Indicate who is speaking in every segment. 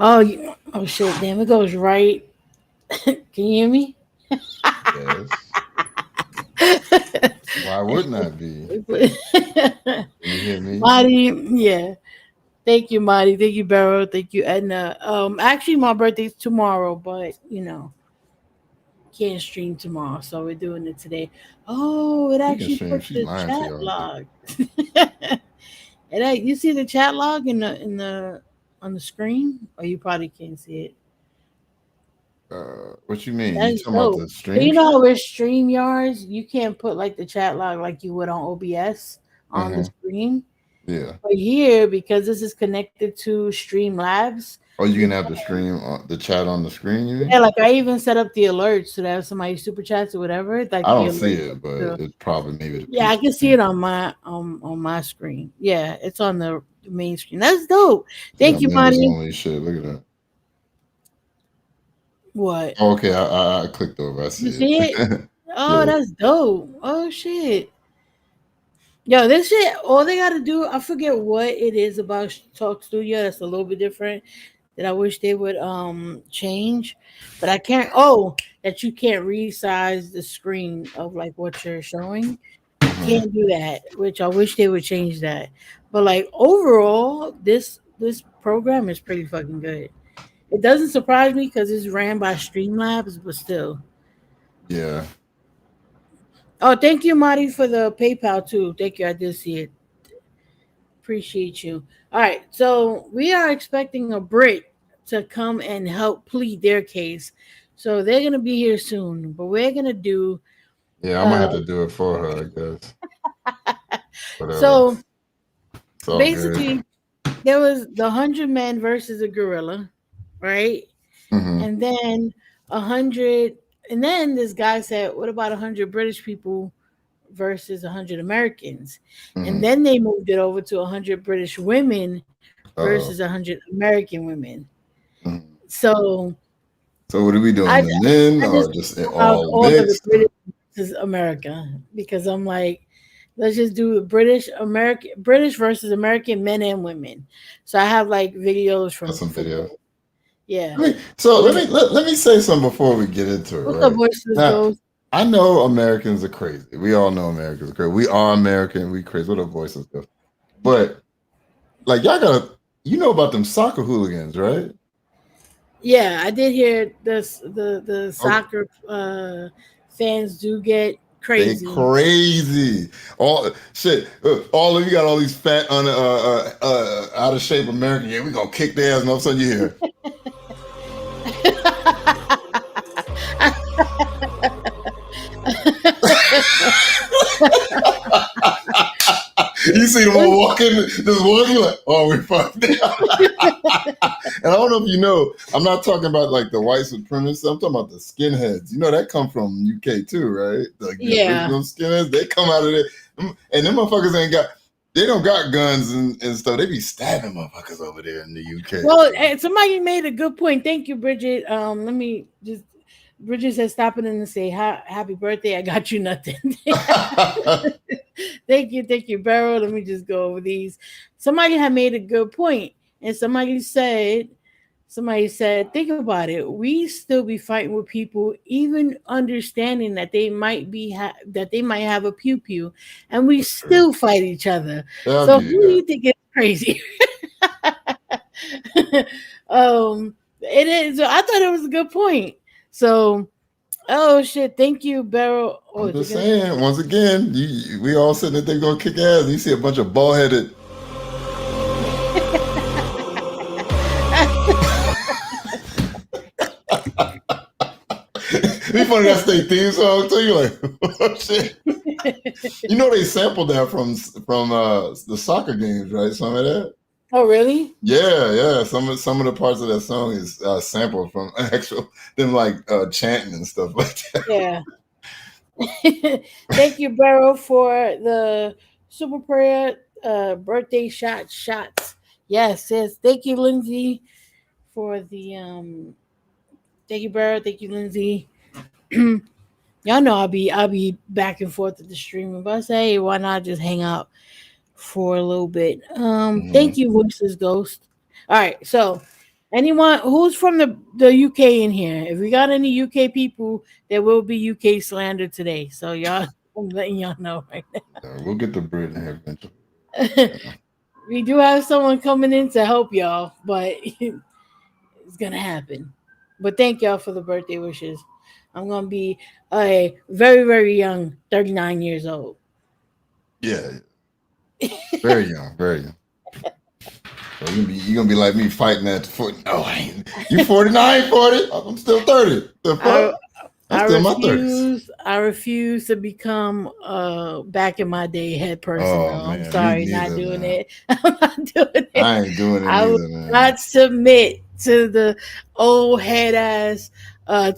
Speaker 1: Oh shit! Damn, it goes right. Can you hear me?
Speaker 2: Yes. Why wouldn't I be? Can you hear me?
Speaker 1: Marty, yeah. Thank you, Marty. Thank you, Barrow. Thank you, Edna. Actually, my birthday's tomorrow, but can't stream tomorrow, so we're doing it today. Oh, it
Speaker 2: She can
Speaker 1: actually
Speaker 2: stream.
Speaker 1: put
Speaker 2: She's
Speaker 1: the
Speaker 2: lying to
Speaker 1: chat
Speaker 2: y'all.
Speaker 1: log. You see the chat log in the on the screen, or you probably can't see it.
Speaker 2: What you mean? You
Speaker 1: That's
Speaker 2: talking about
Speaker 1: dope.
Speaker 2: the
Speaker 1: So
Speaker 2: stream
Speaker 1: you know
Speaker 2: chat?
Speaker 1: how with StreamYards, you can't put like the chat log like you would on OBS on the
Speaker 2: Uh-huh.
Speaker 1: screen.
Speaker 2: Yeah.
Speaker 1: But here, because this is connected to Streamlabs,
Speaker 2: Oh, you
Speaker 1: you
Speaker 2: can have the stream on the chat on the screen, you
Speaker 1: yeah,
Speaker 2: mean?
Speaker 1: like I even set up the alerts so that if somebody super chats or whatever, like
Speaker 2: I
Speaker 1: the
Speaker 2: don't see
Speaker 1: alert.
Speaker 2: it, but
Speaker 1: To,
Speaker 2: it's probably maybe the
Speaker 1: yeah, I
Speaker 2: PC
Speaker 1: can see
Speaker 2: screen.
Speaker 1: it on my screen. Yeah, it's on the main screen. That's dope.
Speaker 2: She
Speaker 1: Thank
Speaker 2: got
Speaker 1: you,
Speaker 2: members
Speaker 1: Marty.
Speaker 2: only shit. Look at that.
Speaker 1: What?
Speaker 2: Oh, okay, I clicked over. I
Speaker 1: You
Speaker 2: see
Speaker 1: see it?
Speaker 2: it.
Speaker 1: Oh,
Speaker 2: Yeah.
Speaker 1: that's dope. Oh shit. Yo, this shit, all they gotta do, I forget what it is about Talk Studio that's a little bit different that I wish they would change. But I can't that you can't resize the screen of like what you're showing. You
Speaker 2: Uh-huh.
Speaker 1: can't do that, which I wish they would change that. But like overall, this program is pretty fucking good. It doesn't surprise me because it's ran by Streamlabs, but still.
Speaker 2: Yeah.
Speaker 1: Oh, thank you, Marty, for the PayPal too. Thank you. I did see it. Appreciate you. All right, so we are expecting a Brit to come and help plead their case. So they're gonna be here soon. But we're gonna do
Speaker 2: Yeah, I might
Speaker 1: uh
Speaker 2: have to do it for her, I guess. Whatever.
Speaker 1: so
Speaker 2: It's all good.
Speaker 1: basically there was the 100 men versus a gorilla, right?
Speaker 2: Mm-hmm.
Speaker 1: And then 100, and then this guy said, "What about 100 British people versus 100 Americans?" And
Speaker 2: Mm-hmm.
Speaker 1: then they moved it over to 100 British women versus
Speaker 2: Uh-oh.
Speaker 1: 100 American women.
Speaker 2: Mhm.
Speaker 1: So
Speaker 2: So what are we
Speaker 1: I
Speaker 2: doing? The men
Speaker 1: I just
Speaker 2: or just
Speaker 1: out
Speaker 2: all
Speaker 1: all of the
Speaker 2: mixed?
Speaker 1: British versus America because I'm like, let's just do British versus American men and women. So I have like videos
Speaker 2: Got
Speaker 1: from
Speaker 2: some
Speaker 1: for
Speaker 2: videos.
Speaker 1: both. Yeah.
Speaker 2: Let
Speaker 1: Yeah.
Speaker 2: me let me say something before we get into it,
Speaker 1: What's up,
Speaker 2: right?
Speaker 1: voices
Speaker 2: Now,
Speaker 1: goes?
Speaker 2: I know Americans are crazy. We all know Americans are crazy. We are American. We crazy. What the voices go? But like y'all gotta, you know about them soccer hooligans, right?
Speaker 1: Yeah, I did hear this. The
Speaker 2: Oh,
Speaker 1: soccer fans do get
Speaker 2: they
Speaker 1: crazy.
Speaker 2: crazy. All shit. All of you got all these fat, out of shape Americans. Yeah, we gonna kick their ass, and all of a sudden you hear. You see them all walking, just walking like, oh, we fucked. And I don't know if you know, I'm not talking about like the white supremacists. I'm talking about the skinheads. You know that come from UK too, right? Like the
Speaker 1: Yeah.
Speaker 2: original skinheads, they come out of there, and them motherfuckers ain't got. They don't got guns and stuff. They be stabbing motherfuckers over there in the UK.
Speaker 1: Well,
Speaker 2: So.
Speaker 1: somebody made a good point. Thank you, Bridget. Let me just. Bridget says, "Stopping in and say happy birthday. I got you nothing." Thank you, Barrow. Let me just go over these. Somebody had made a good point, and somebody said, think about it. We still be fighting with people, even understanding that they might have a pew pew, and we still fight each other.
Speaker 2: That'd
Speaker 1: So
Speaker 2: be
Speaker 1: who do you think is crazy? It is. I thought it was a good point. So, oh shit! Thank you, Barrow. Oh,
Speaker 2: I'm
Speaker 1: is it
Speaker 2: just
Speaker 1: gonna be?
Speaker 2: saying, once again, we all sitting there thinking gonna kick ass. And you see a bunch of bald headed. Be funny that state theme song too. You're like, oh shit. You know they sampled that from the soccer games, right? Some of that.
Speaker 1: Oh, really?
Speaker 2: Yeah, yeah. Some of the parts of that song is sampled from actual them like chanting and stuff like that.
Speaker 1: Yeah. Thank you, Barrow, for the super prayer birthday shots. Yes, yes. Thank you, Lindsay, for the thank you, Barrow. Thank you, Lindsay. Y'all know I'll be back and forth at the stream, but I say, hey, why not just hang out for a little bit?
Speaker 2: Mm-hmm.
Speaker 1: Thank you, Voices Ghost. All right, so Anyone who's from the UK in here? If we got any UK people, there will be UK slander today. So y'all, I'm letting y'all know right
Speaker 2: We'll get the Brit in here eventually.
Speaker 1: now. We do have someone coming in to help y'all, but it's gonna happen. But thank y'all for the birthday wishes. I'm gonna be a very very young, 39 years old.
Speaker 2: Yeah, very young, very young. So you're gonna be like me fighting at the foot. No, I ain't. You 49, 40. I'm still 30. The fuck? I'm still in my 30s.
Speaker 1: I refuse to become back in my day head person
Speaker 2: Oh
Speaker 1: though. I'm
Speaker 2: man, me
Speaker 1: sorry, not
Speaker 2: neither,
Speaker 1: doing
Speaker 2: man.
Speaker 1: it. I'm not doing it.
Speaker 2: I ain't doing it
Speaker 1: I will
Speaker 2: neither, man.
Speaker 1: not submit to the old head ass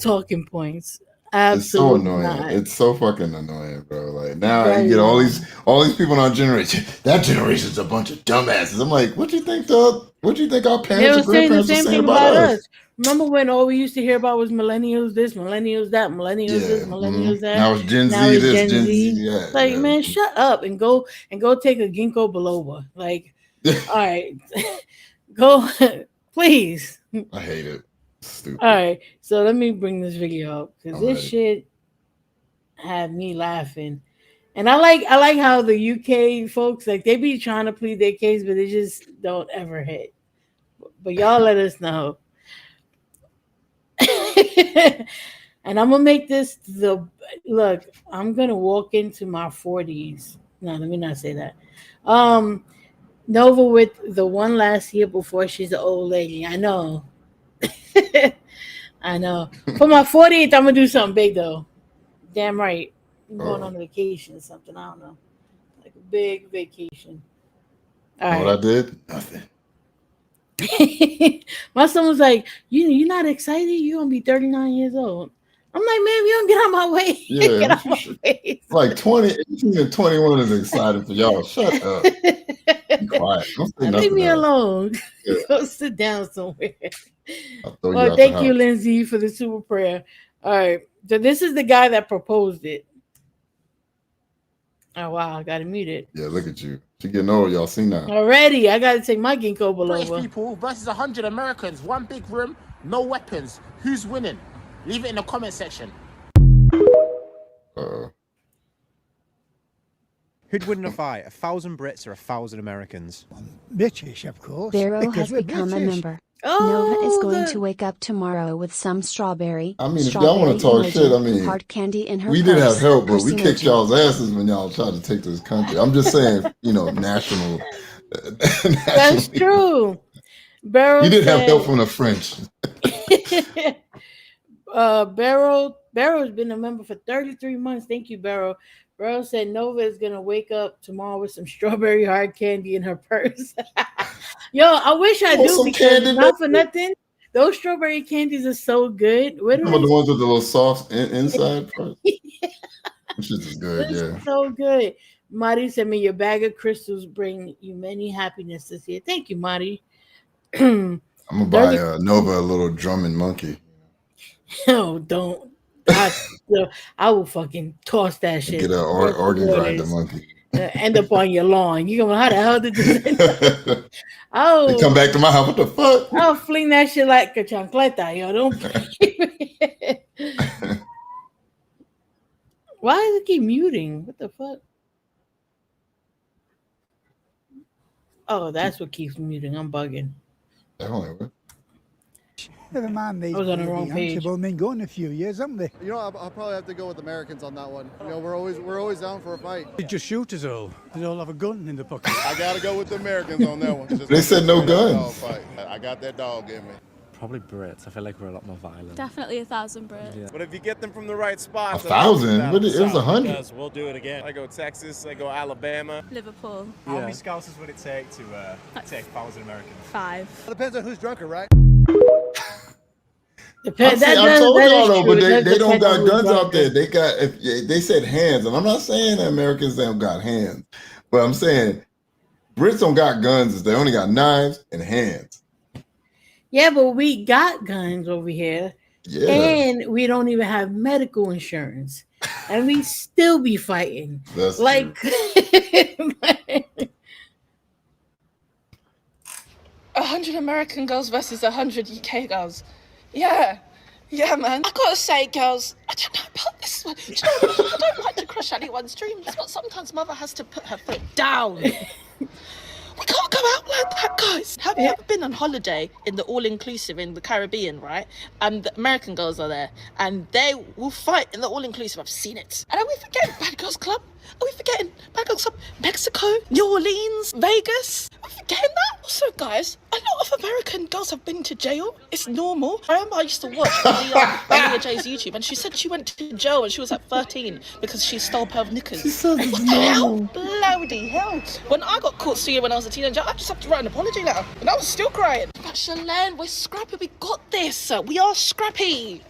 Speaker 1: talking points.
Speaker 2: It's so
Speaker 1: Absolutely
Speaker 2: annoying.
Speaker 1: not.
Speaker 2: It's so fucking annoying, bro. Like now you
Speaker 1: Very
Speaker 2: get
Speaker 1: annoying.
Speaker 2: all these people in our generation. That generation's a bunch of dumbasses. I'm like, what you think our
Speaker 1: They
Speaker 2: parents
Speaker 1: were
Speaker 2: or
Speaker 1: saying the
Speaker 2: grandparents were
Speaker 1: same
Speaker 2: saying
Speaker 1: thing
Speaker 2: about
Speaker 1: about us.
Speaker 2: us?
Speaker 1: Remember when all we used to hear about was millennials this, millennials that, millennials this,
Speaker 2: Yeah.
Speaker 1: millennials that.
Speaker 2: Now it's Gen
Speaker 1: Now
Speaker 2: Z
Speaker 1: it's
Speaker 2: this,
Speaker 1: Gen
Speaker 2: Gen Z.
Speaker 1: Z. Like, man, shut up and go take a ginkgo biloba. Like,
Speaker 2: Yeah.
Speaker 1: all right, go, please.
Speaker 2: I hate it.
Speaker 1: All
Speaker 2: Stupid.
Speaker 1: right, so let me bring this video up because
Speaker 2: I'm
Speaker 1: this
Speaker 2: ready.
Speaker 1: shit had me laughing. And I like how the UK folks like they be trying to plead their case, but they just don't ever hit. But y'all let us know. And I'm gonna make this the look. I'm gonna walk into my 40s. No, let me not say that. Um, Nova with the one last year before she's an old lady. I know. I know. For my 40th, I'm gonna do something big though. Damn right. I'm going
Speaker 2: Oh,
Speaker 1: on vacation or something. I don't know. Like a big vacation. All
Speaker 2: know what I
Speaker 1: right.
Speaker 2: did? Nothing.
Speaker 1: My son was like, "You're not excited? You're gonna be 39 years old." I'm like, "Man, you don't get out my way.
Speaker 2: Yeah,
Speaker 1: Get
Speaker 2: what
Speaker 1: out
Speaker 2: you
Speaker 1: my
Speaker 2: should
Speaker 1: face."
Speaker 2: like 20, 18 and 21 is excited for y'all. Shut up. Be quiet. Don't say
Speaker 1: Leave
Speaker 2: nothing
Speaker 1: me
Speaker 2: else.
Speaker 1: alone.
Speaker 2: Yeah,
Speaker 1: Go sit down somewhere.
Speaker 2: I'll throw you
Speaker 1: Well,
Speaker 2: out the
Speaker 1: thank you,
Speaker 2: house.
Speaker 1: Lindsay, for the super prayer. All right. So this is the guy that proposed it. Oh wow, I got to mute it.
Speaker 2: Yeah, look at you. She getting old, y'all see now.
Speaker 1: Already, I got to take my ginkgo
Speaker 3: British
Speaker 1: biloba.
Speaker 3: people versus 100 Americans. One big room, no weapons. Who's winning? Leave it in the comment section.
Speaker 2: Uh,
Speaker 4: Who'd win in a fight, 1,000 Brits or 1,000 Americans?
Speaker 5: British, of course.
Speaker 6: Barrow
Speaker 5: Because
Speaker 6: has
Speaker 5: we're
Speaker 6: become a
Speaker 5: British.
Speaker 6: member. Nova is
Speaker 1: Oh,
Speaker 6: going to wake up tomorrow with some strawberry,
Speaker 2: I mean, if y'all want
Speaker 6: strawberry
Speaker 2: to talk shit, I
Speaker 6: emoji,
Speaker 2: mean,
Speaker 6: hard candy in her
Speaker 2: we did have
Speaker 6: purse,
Speaker 2: help, but
Speaker 6: purse
Speaker 2: we kicked
Speaker 6: emoji.
Speaker 2: y'all's asses when y'all tried to take this country. I'm just saying, national,
Speaker 1: that's
Speaker 2: nationally.
Speaker 1: true.
Speaker 2: You
Speaker 1: Barrow
Speaker 2: did have help
Speaker 1: said,
Speaker 2: from the French.
Speaker 1: Barrow's been a member for 33 months. Thank you, Barrow. Barrow said Nova is gonna wake up tomorrow with some strawberry hard candy in her purse. Yo, I wish I
Speaker 2: Want
Speaker 1: do
Speaker 2: some
Speaker 1: because
Speaker 2: candy, baby?
Speaker 1: not for nothing. Those strawberry candies are so good. What
Speaker 2: Some
Speaker 1: did
Speaker 2: of
Speaker 1: I
Speaker 2: the ones with the little soft inside part.
Speaker 1: say?
Speaker 2: Which is good,
Speaker 1: It's
Speaker 2: yeah.
Speaker 1: so good. Marty said, "May your bag of crystals bring you many happiness this year." Thank you, Marty.
Speaker 2: I'm gonna buy
Speaker 1: 30
Speaker 2: Nova a little drumming monkey
Speaker 1: No, don't. I I will fucking toss that
Speaker 2: and
Speaker 1: shit
Speaker 2: get an
Speaker 1: across the
Speaker 2: organ grinder
Speaker 1: waters.
Speaker 2: monkey.
Speaker 1: End up on your lawn. You go, how the hell did this end up?
Speaker 2: They come
Speaker 1: Oh,
Speaker 2: back to my house. What the fuck?
Speaker 1: I'll fling that shit like a chancleta, yo. Don't play. Why does it keep muting? What the fuck? Oh, that's what keeps muting. I'm bugging.
Speaker 2: Definitely.
Speaker 5: Never mind
Speaker 1: I
Speaker 5: these
Speaker 1: was on the
Speaker 5: bloody
Speaker 1: wrong
Speaker 5: Yanks.
Speaker 1: page.
Speaker 5: They've only been going a few years, haven't they?
Speaker 7: I'll probably have to go with Americans on that one. We're always down for a fight.
Speaker 8: They just shoot us all. They all have a gun in the pocket.
Speaker 7: I gotta go with the Americans on that one. Just
Speaker 2: They said no guns.
Speaker 7: Fight. I got that dog in me.
Speaker 9: Probably Brits. I feel like we're a lot more violent.
Speaker 10: Definitely 1,000 Brits.
Speaker 9: Yeah.
Speaker 11: But if you get them from the right spots,
Speaker 2: 1,000? But it was 100.
Speaker 11: because we'll do it again. I go Texas, I go Alabama.
Speaker 10: Liverpool.
Speaker 4: How many scousers would it take to take 1,000 Americans?
Speaker 10: 5.
Speaker 7: Depends on who's drunker, right?
Speaker 2: I told
Speaker 1: That
Speaker 2: y'all
Speaker 1: is
Speaker 2: though,
Speaker 1: true.
Speaker 2: but
Speaker 1: It does
Speaker 2: they don't
Speaker 1: depend on
Speaker 2: got
Speaker 1: who's
Speaker 2: guns out there.
Speaker 1: drunker.
Speaker 2: They got if they said hands, and I'm not saying that Americans don't got hands, but I'm saying Brits don't got guns. They only got knives and hands.
Speaker 1: Yeah, but we got guns over here,
Speaker 2: Yeah,
Speaker 1: and we don't even have medical insurance, and we still be fighting.
Speaker 2: that's
Speaker 1: Like,
Speaker 2: true.
Speaker 10: 100 American girls versus 100 UK girls. Yeah, man. I gotta say, girls, I don't know about this one. Do you know what? I don't like to crush anyone's dreams, but sometimes mother has to put her foot down. We can't go out like that, guys. Have you ever been on holiday in the all-inclusive in the Caribbean, right? And the American girls are there, and they will fight in the all-inclusive. I've seen it. And are we forgetting Bad Girls Club? Are we forgetting Bad Girls Club? Mexico, New Orleans, Vegas? Are we forgetting that? Also, guys, a lot of American girls have been to jail. It's normal. I remember I used to watch Leah J's YouTube, and she said she went to jail when she was like 13 because she stole a pair of knickers. What the hell? Bloody hell. When I got caught stealing when I was a teenager, I just had to write an apology letter, and I was still crying. But Shalane, we're scrappy. We got this. We are scrappy.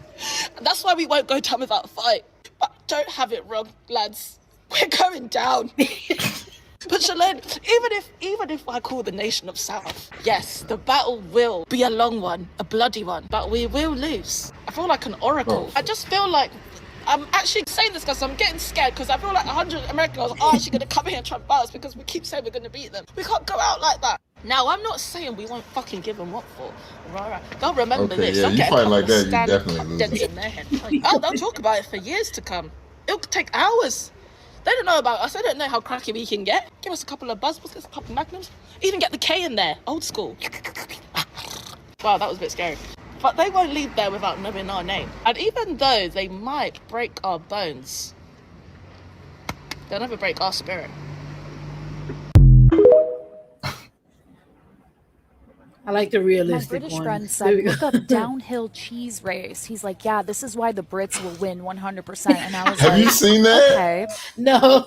Speaker 10: And that's why we won't go down without a fight. But don't have it wrong, lads. We're going down. But Shalane, even if I call the nation of South, yes, the battle will be a long one, a bloody one, but we will lose. I feel like an oracle. I just feel like I'm actually saying this because I'm getting scared, because I feel like 100 American girls are actually going to come here and try and fight us because we keep saying we're going to beat them. We can't go out like that. Now, I'm not saying we won't fucking give them what for. Right. They'll remember this.
Speaker 2: Yeah,
Speaker 10: They'll
Speaker 2: you
Speaker 10: get
Speaker 2: fight like that, you definitely lose.
Speaker 10: dents in their head. They'll talk about it for years to come. It'll take hours. They don't know about us. They don't know how cracky we can get. Give us a couple of buzzballs, a couple of magnums. Even get the K in there. Old school. Wow, that was a bit scary. But they won't leave there without knowing our name. And even though they might break our bones, they'll never break our spirit.
Speaker 1: I like the realistic
Speaker 12: My British
Speaker 1: one.
Speaker 12: friend said, look up downhill cheese race. He's like, yeah, this is why the Brits will win 100%. And I was
Speaker 2: Have
Speaker 12: like,
Speaker 2: you seen that?
Speaker 12: Okay.
Speaker 1: No.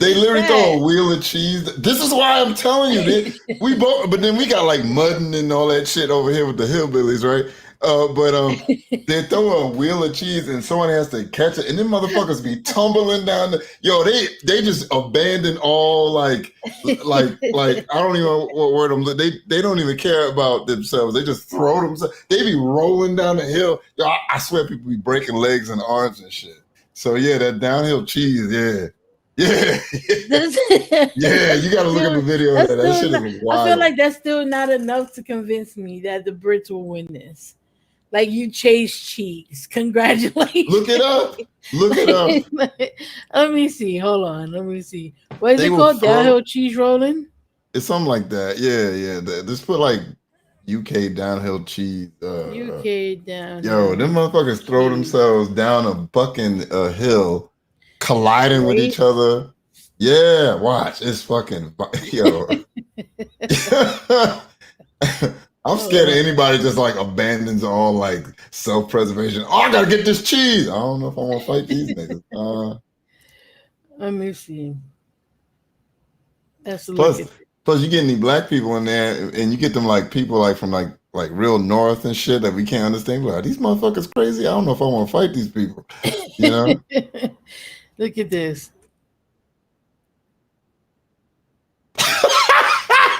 Speaker 2: They literally throw a wheel of cheese. This is why I'm telling you. We both, but then we got like mudding and all that shit over here with the hillbillies, right? They throw a wheel of cheese and someone has to catch it, and then motherfuckers be tumbling down they just abandon all like I don't even know what word they don't even care about themselves. They just throw themselves. They be rolling down the hill. Yo, I swear people be breaking legs and arms and shit. So yeah, that downhill cheese, yeah. Yeah, you gotta look at the video of that. That shit is wild.
Speaker 1: I feel like that's still not enough to convince me that the Brits will win this. Like, you chase cheeks. Congratulations.
Speaker 2: Look it up. Look it up.
Speaker 1: Let me see. Hold on. Let me see. What is it called? Downhill cheese rolling?
Speaker 2: It's something like that. Yeah. Just put like UK downhill cheese.
Speaker 1: UK downhill.
Speaker 2: Yo, them motherfuckers throw themselves down a fucking hill, colliding with each other. Yeah, watch. It's fucking yo. I'm scared of anybody just like abandons all like self-preservation. Oh, I gotta get this cheese. I don't know if I want to fight these niggas.
Speaker 1: Let me see. That's
Speaker 2: plus you get any black people in there, and you get them like people like from like real north and shit that we can't understand. Like, are these motherfuckers crazy? I don't know if I want to fight these people. You know?
Speaker 1: Look at this.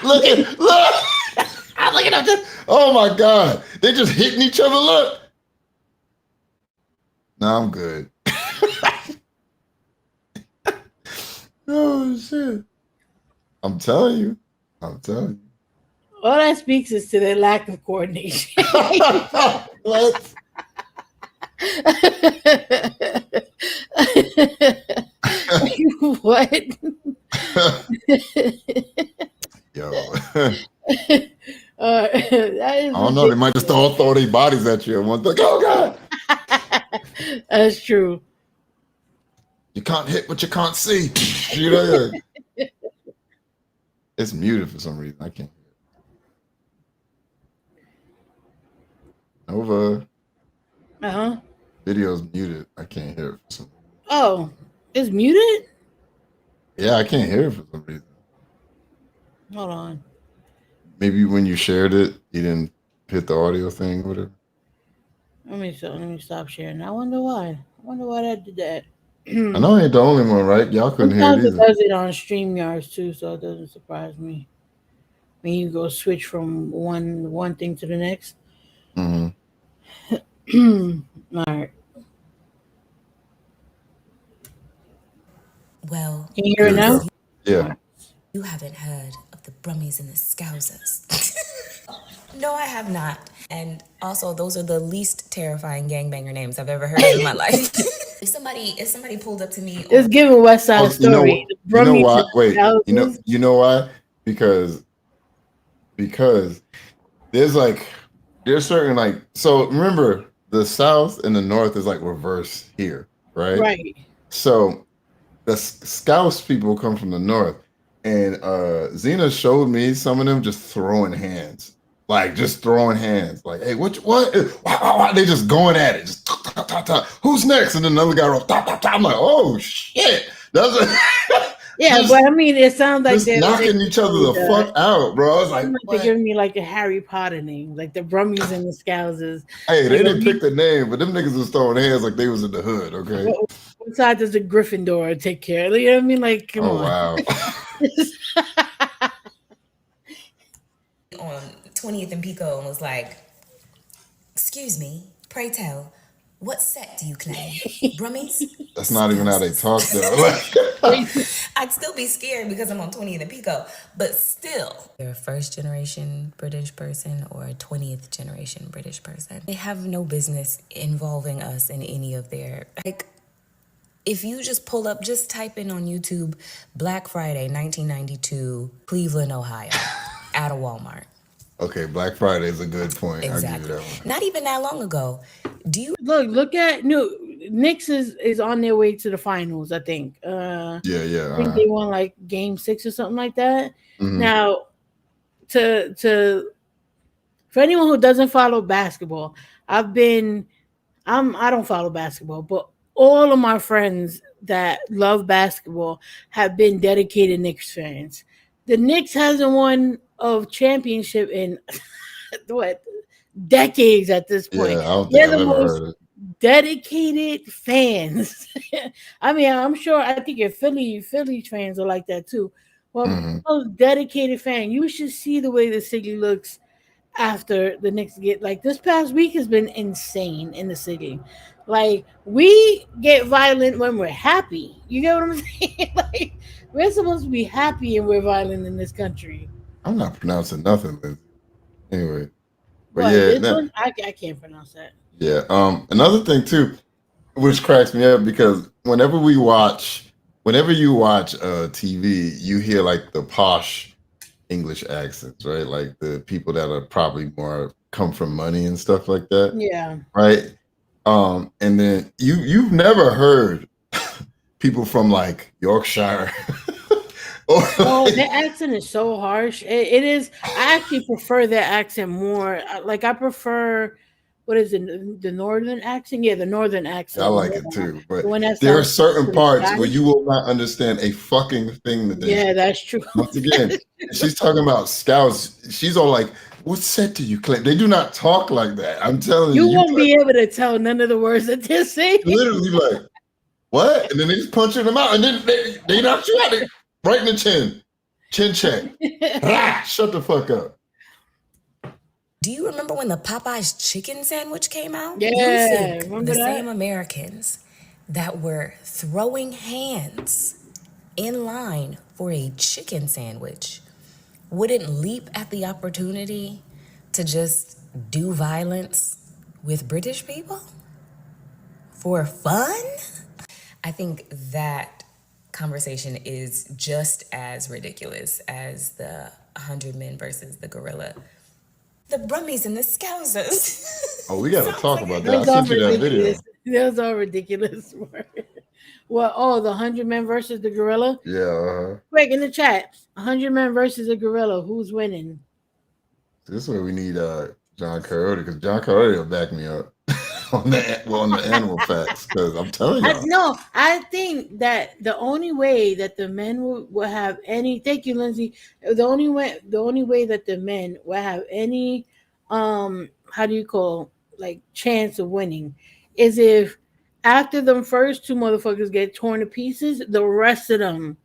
Speaker 2: Look. Look at them. Oh my God. They're just hitting each other. Look. Nah, I'm good. Oh shit. I'm telling you.
Speaker 1: All that speaks is to their lack of coordination.
Speaker 2: What?
Speaker 1: What?
Speaker 2: Yo.
Speaker 1: I
Speaker 2: don't know. They might just all throw their bodies at you and one like, oh God.
Speaker 1: That's true.
Speaker 2: You can't hit what you can't see. You know? It's muted for some reason. I can't hear it. Nova.
Speaker 1: Uh-huh.
Speaker 2: Video's muted. I can't hear it for some reason.
Speaker 1: Oh, it's muted?
Speaker 2: Yeah, I can't hear it for some reason.
Speaker 1: Hold on.
Speaker 2: Maybe when you shared it, you didn't hit the audio thing or whatever.
Speaker 1: Let me stop sharing. I wonder why. That did that.
Speaker 2: I know I ain't the only one, right? Y'all couldn't hear it either.
Speaker 1: Sometimes it does it on StreamYards too, so it doesn't surprise me. When you go switch from one thing to the next.
Speaker 2: Mm-hmm.
Speaker 1: All right.
Speaker 13: Well,
Speaker 1: can you hear it now?
Speaker 2: Yeah.
Speaker 13: You haven't heard of the Brummies and the Scousers. No, I have not. And also, those are the least terrifying gangbanger names I've ever heard of in my life. If somebody pulled up to me,
Speaker 1: It's giving West Side
Speaker 2: You know
Speaker 1: Story.
Speaker 2: what?
Speaker 1: The
Speaker 2: You know
Speaker 1: Brummies
Speaker 2: why?
Speaker 1: and
Speaker 2: Wait,
Speaker 1: Scousers.
Speaker 2: you know why? Because there's like there's certain like so remember the South and the North is like reverse here, right?
Speaker 1: Right.
Speaker 2: So the Scouse people come from the North, and Xena showed me some of them just throwing hands, like just throwing hands, like hey, what? They just going at it, just who's next? And then another guy wrote, I'm like, oh shit, that's
Speaker 1: Yeah,
Speaker 2: just,
Speaker 1: but I mean, it sounds like
Speaker 2: just knocking each other the fuck out, bro. I was like,
Speaker 1: they're giving me like a Harry Potter name, like the Brummies and the Scousers.
Speaker 2: hey, they
Speaker 1: Like,
Speaker 2: didn't pick the name, but them niggas was throwing hands like they was in the hood, okay?
Speaker 1: what side does the Gryffindor take care of? You know what I mean? Like, come on.
Speaker 2: Wow.
Speaker 13: on 20th and Pico and was like, excuse me, pray tell, what set do you claim? Brummies?
Speaker 2: That's not even how they talk though.
Speaker 13: I'd still be scared because I'm on 20th and Pico, but still. They're a first generation British person or a 20th generation British person. They have no business involving us in any of their, like, if you just pull up, just type in on YouTube, Black Friday 1992, Cleveland, Ohio, at a Walmart.
Speaker 2: Okay, Black Friday is a good point.
Speaker 13: Exactly.
Speaker 2: I'll give you that one.
Speaker 13: Not even that long ago. Do you
Speaker 1: look at Knicks is on their way to the finals, I think.
Speaker 2: Yeah.
Speaker 1: I think they won like game 6 or something like that.
Speaker 2: Mhm.
Speaker 1: Now, to for anyone who doesn't follow basketball, I don't follow basketball, but all of my friends that love basketball have been dedicated Knicks fans. The Knicks hasn't won a championship in what decades at this point.
Speaker 2: Yeah, I don't think
Speaker 1: They're
Speaker 2: I've
Speaker 1: the
Speaker 2: ever
Speaker 1: most
Speaker 2: heard it.
Speaker 1: dedicated fans. I mean, I'm sure I think your Philly fans are like that too. Well, most dedicated fan. You should see the way the city looks after the Knicks get like this past week has been insane in the city. Like we get violent when we're happy. You get what I'm saying? Like we're supposed to be happy and we're violent in this country.
Speaker 2: I'm not pronouncing nothing, Lindsay. Anyway. But
Speaker 1: What,
Speaker 2: yeah,
Speaker 1: this one? I can't pronounce that.
Speaker 2: Yeah. Another thing too, which cracks me up because whenever you watch TV, you hear like the posh English accents, right? Like the people that are probably more come from money and stuff like that.
Speaker 1: Yeah.
Speaker 2: Right. And then you've never heard people from like Yorkshire.
Speaker 1: Oh, their accent is so harsh. It is. I actually prefer their accent more. Like I prefer, what is it? The northern accent? Yeah, the northern accent.
Speaker 2: I like it too, but
Speaker 1: when
Speaker 2: there are certain parts where you will not understand a fucking thing that they say.
Speaker 1: Yeah, that's true.
Speaker 2: Once again, she's talking about Scouts. She's all like, "What set do you claim?" They do not talk like that. I'm telling you.
Speaker 1: You won't be able to tell none of the words that they're saying.
Speaker 2: Literally, like, what? And then they just punching them out, and then they knock you out. Right in the chin check. Shut the fuck up.
Speaker 13: Do you remember when the Popeye's chicken sandwich came out?
Speaker 1: Yeah,
Speaker 13: you think
Speaker 1: remember
Speaker 13: the
Speaker 1: that?
Speaker 13: same Americans that were throwing hands in line for a chicken sandwich wouldn't leap at the opportunity to just do violence with British people for fun? I think that conversation is just as ridiculous as the 100 men versus the gorilla. The Brummies and the Scousers.
Speaker 2: Oh, we gotta talk about that. I sent you that video.
Speaker 1: Those are ridiculous. Well, the 100 men versus the gorilla?
Speaker 2: Yeah.
Speaker 1: Quick in the chat. 100 men versus a gorilla. Who's winning?
Speaker 2: This is where we need John Coyote, because John Coyote will back me up on the animal facts. Because I'm telling you,
Speaker 1: I think that the only way that the men will have any. Thank you, Lindsay. The only way that the men will have any, how do you call, like, chance of winning, is if after them first two motherfuckers get torn to pieces, the rest of them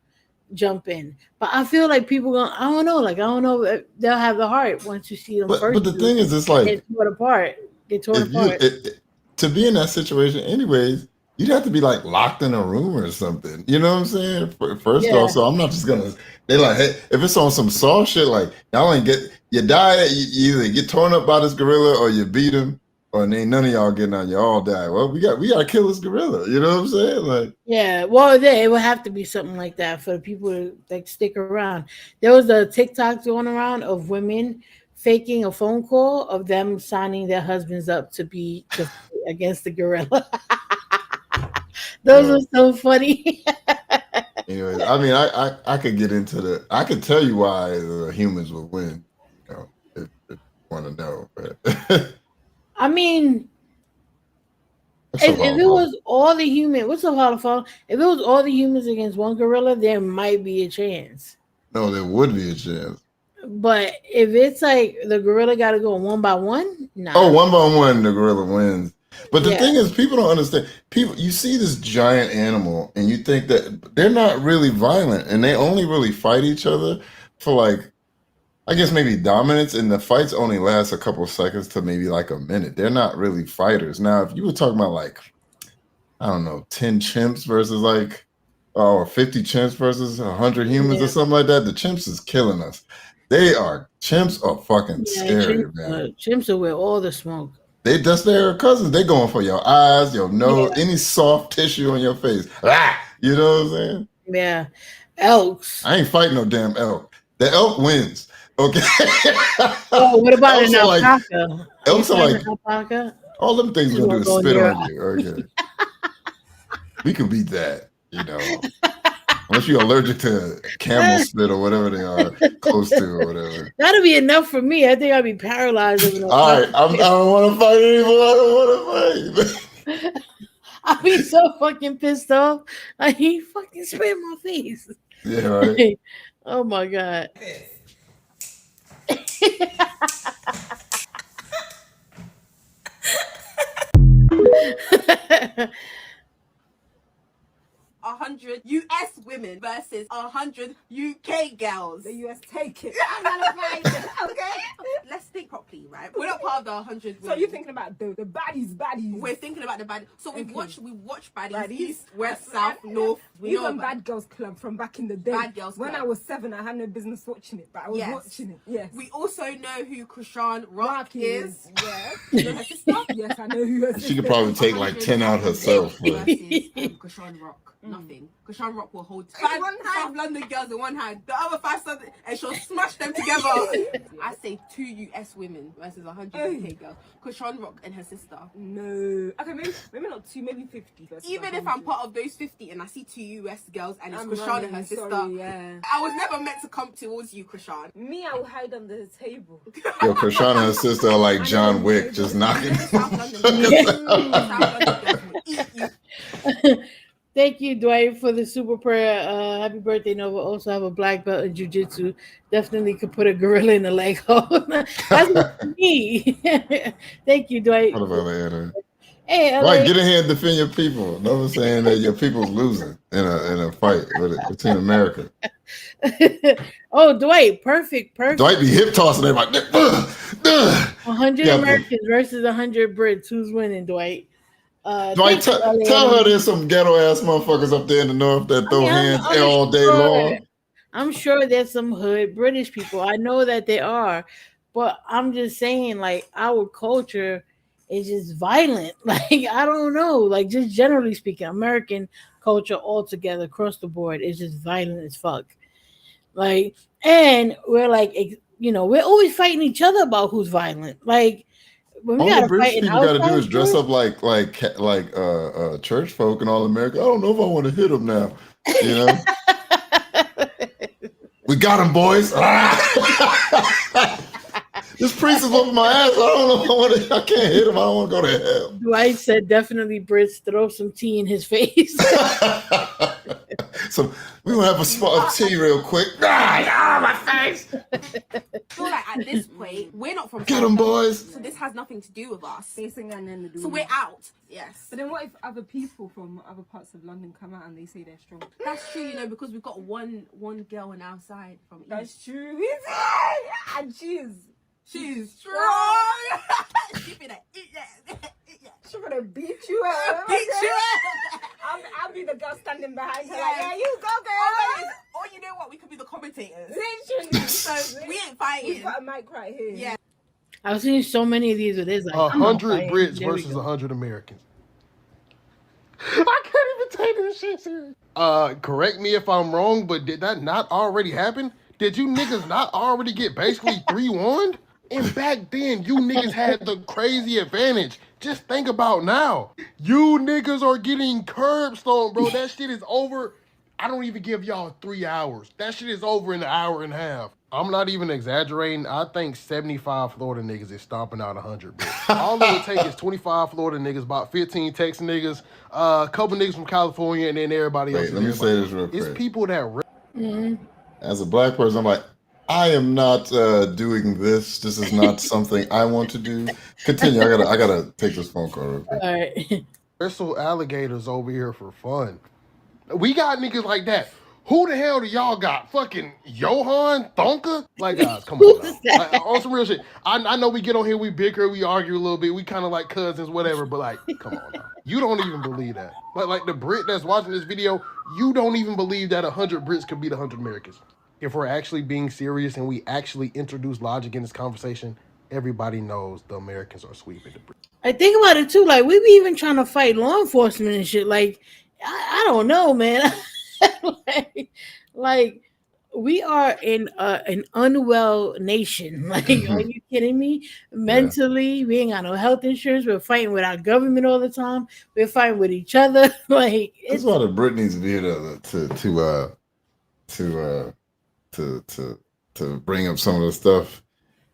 Speaker 1: jump in. But I feel like people I don't know if they'll have the heart once you see them first.
Speaker 2: But the thing is, it's like
Speaker 1: get torn apart.
Speaker 2: To be in that situation, anyways, you'd have to be like locked in a room or something. You know what I'm saying? First off, so I'm not just gonna. They like, hey, if it's on some Saw shit, like y'all ain't You die, you either get torn up by this gorilla or you beat him, or ain't none of y'all getting out. You all die. Well, we got to kill this gorilla. You know what I'm saying? Like,
Speaker 1: yeah, well, it would have to be something like that for the people to like stick around. There was a TikTok going around of women faking a phone call of them signing their husbands up to be to fight against the gorilla. Those are so funny.
Speaker 2: anyways, I mean, I could get into I could tell you why the humans would win. You know, if you want to know. But
Speaker 1: I mean, if it was all the human, what's so hard to follow? If it was all the humans against one gorilla, there might be a chance.
Speaker 2: No, there would be a chance.
Speaker 1: But if it's like the gorilla got to go one by one, nah.
Speaker 2: Oh, one by one, the gorilla wins. But the thing is, people don't understand. People, you see this giant animal, and you think that they're not really violent, and they only really fight each other for like, I guess maybe dominance, and the fights only last a couple of seconds to maybe like a minute. They're not really fighters. Now, if you were talking about like, I don't know, 10 chimps versus like, or 50 chimps versus 100 humans or something like that, the chimps is killing us. Chimps are fucking scary, man.
Speaker 1: Chimps are with all the smoke.
Speaker 2: That's their cousins. They going for your eyes, your nose, any soft tissue on your face. Ah! You know what I'm saying?
Speaker 1: Yeah. Elks.
Speaker 2: I ain't fighting no damn elk. The elk wins. Okay.
Speaker 1: Oh, what about an alpaca?
Speaker 2: Elks are like
Speaker 1: alpaca?
Speaker 2: All them things gonna do is spit on you. Okay. We can beat that, you know. Unless you're allergic to camel spit or whatever they are close to or whatever.
Speaker 1: That'll be enough for me. I think I'd be paralyzed.
Speaker 2: All right, I don't want to fight anymore. I don't want to fight.
Speaker 1: I'll be so fucking pissed off. Like, he fucking spit in my face.
Speaker 2: Yeah, right.
Speaker 1: Oh my God.
Speaker 14: 100 US women versus 100 UK girls.
Speaker 15: The US take it.
Speaker 14: I'm gonna fight it, okay? Let's think properly, right? We're not part of the 100 women.
Speaker 15: So you're thinking about the baddies.
Speaker 14: We're thinking about the baddies. So we watch baddies,
Speaker 15: Baddies.
Speaker 14: east, west, south, north. We know
Speaker 15: Even
Speaker 14: about
Speaker 15: Bad Girls Club from back in the day.
Speaker 14: Bad Girls
Speaker 15: When
Speaker 14: Club.
Speaker 15: I was 7, I had no business watching it, but I was
Speaker 14: Yes.
Speaker 15: watching it. Yes.
Speaker 14: We also know who Cashapp Rock is.
Speaker 15: Yes.
Speaker 14: You know her sister?
Speaker 15: Yes, I know who her
Speaker 2: She
Speaker 15: sister
Speaker 2: could probably take like 10 out herself. But
Speaker 14: Cashapp Rock. Nothing. Cashapp Rock will hold five London girls in one hand, the other 5 Southern, and she'll smash them together. I say 2 US women versus 100 UK girls. Cashapp Rock and her sister.
Speaker 15: No. Okay, maybe not 2, maybe 50.
Speaker 14: Even if I'm part of those 50 and I see 2 US girls and it's Cashapp and her sister,
Speaker 15: yeah.
Speaker 14: I was never meant to come towards you, Cashapp.
Speaker 15: Me, I will hide under the table.
Speaker 2: yo, Krishan and her sister are like John Wick, just knocking.
Speaker 14: South London girls will eat you.
Speaker 1: Thank you, Dwight, for the super prayer. Happy birthday, Nova. Also have a black belt in jiu-jitsu. Definitely could put a gorilla in the leg hole. That's not me. Thank you, Dwight.
Speaker 2: What about Anna?
Speaker 1: Hey,
Speaker 2: Right, get in here and defend your people. Never saying that your people's losing in a fight between America.
Speaker 1: Oh, Dwight, perfect.
Speaker 2: Dwight be hip tossing everybody.
Speaker 1: 100
Speaker 2: Yeah,
Speaker 1: Americans versus 100 Brits. Who's winning, Dwight?
Speaker 2: Dwight, tell her there's some ghetto ass motherfuckers up there in the north that throw hands all day long.
Speaker 1: I'm sure there's some hood British people. I know that there are, but I'm just saying, like, our culture is just violent. Like, I don't know, like, just generally speaking, American culture altogether across the board is just violent as fuck. Like, and we're like, you know, we're always fighting each other about who's violent. Like, when we
Speaker 2: All
Speaker 1: gotta
Speaker 2: the British
Speaker 1: fight in
Speaker 2: people got to do is dress
Speaker 1: culture,
Speaker 2: up like church folk and all America. I don't know if I want to hit them now. You know, we got them, boys. This priest is whooping my ass. I don't know if I can't hit him. I don't want to go to hell.
Speaker 1: Dwight said definitely Brits throw some tea in his face.
Speaker 2: So we gonna have a spot of tea real quick. My face.
Speaker 14: I feel like at this point, we're not from
Speaker 2: Get 'em, boys.
Speaker 14: So this has nothing to do with us.
Speaker 15: So
Speaker 14: we're out. Yes.
Speaker 15: But then what if other people from other parts of London come out and they say they're strong?
Speaker 14: That's true, you know, because we've got one girl on our side from East.
Speaker 15: That's true. And
Speaker 14: She's strong. She's gonna eat that.
Speaker 15: She's gonna beat you up. I'll be the girl standing behind her. Like, yeah, you go, girl.
Speaker 14: Or you know what? We could be the commentators.
Speaker 15: Literally.
Speaker 14: So we ain't fighting.
Speaker 15: We've got a mic right here.
Speaker 14: Yeah.
Speaker 1: I've seen so many of these where there's like
Speaker 16: 100 Brits versus 100 Americans. I can't even take this shit serious. Correct me if I'm wrong, but did that not already happen? Did you niggas not already get basically 3-1? And back then, you niggas had the crazy advantage. Just think about now. You niggas are getting curb stomped, bro. That shit is over. I don't even give y'all 3 hours. That shit is over in an hour and a half. I'm not even exaggerating. I think 75 Florida niggas is stomping out 100. Bro. All it would take is 25 Florida niggas, about 15 Texas niggas, a couple niggas from California, and then everybody else.
Speaker 2: Wait, let me say this real quick.
Speaker 16: It's people that...
Speaker 2: As a black person, I'm like, I am not doing this. This is not something I want to do. Continue. I gotta take this phone call real quick.
Speaker 1: All right.
Speaker 16: Bristle alligators over here for fun. We got niggas like that. Who the hell do y'all got? Fucking Johan Thonka? Like, guys, come on now. Like, on some real shit. I know we get on here, we bicker, we argue a little bit, we kind of like cousins, whatever, but like, come on now. You don't even believe that. Like the Brit that's watching this video, you don't even believe that 100 Brits could beat 100 Americans. If we're actually being serious and we actually introduce logic in this conversation, everybody knows the Americans are sweeping the Brits.
Speaker 1: I think about it too. Like, we be even trying to fight law enforcement and shit. Like, I don't know, man. like we are in an unwell nation. Like, are you kidding me? Mentally, we ain't got no health insurance. We're fighting with our government all the time. We're fighting with each other. Like,
Speaker 2: that's why the Brit needs to be here to bring up some of the stuff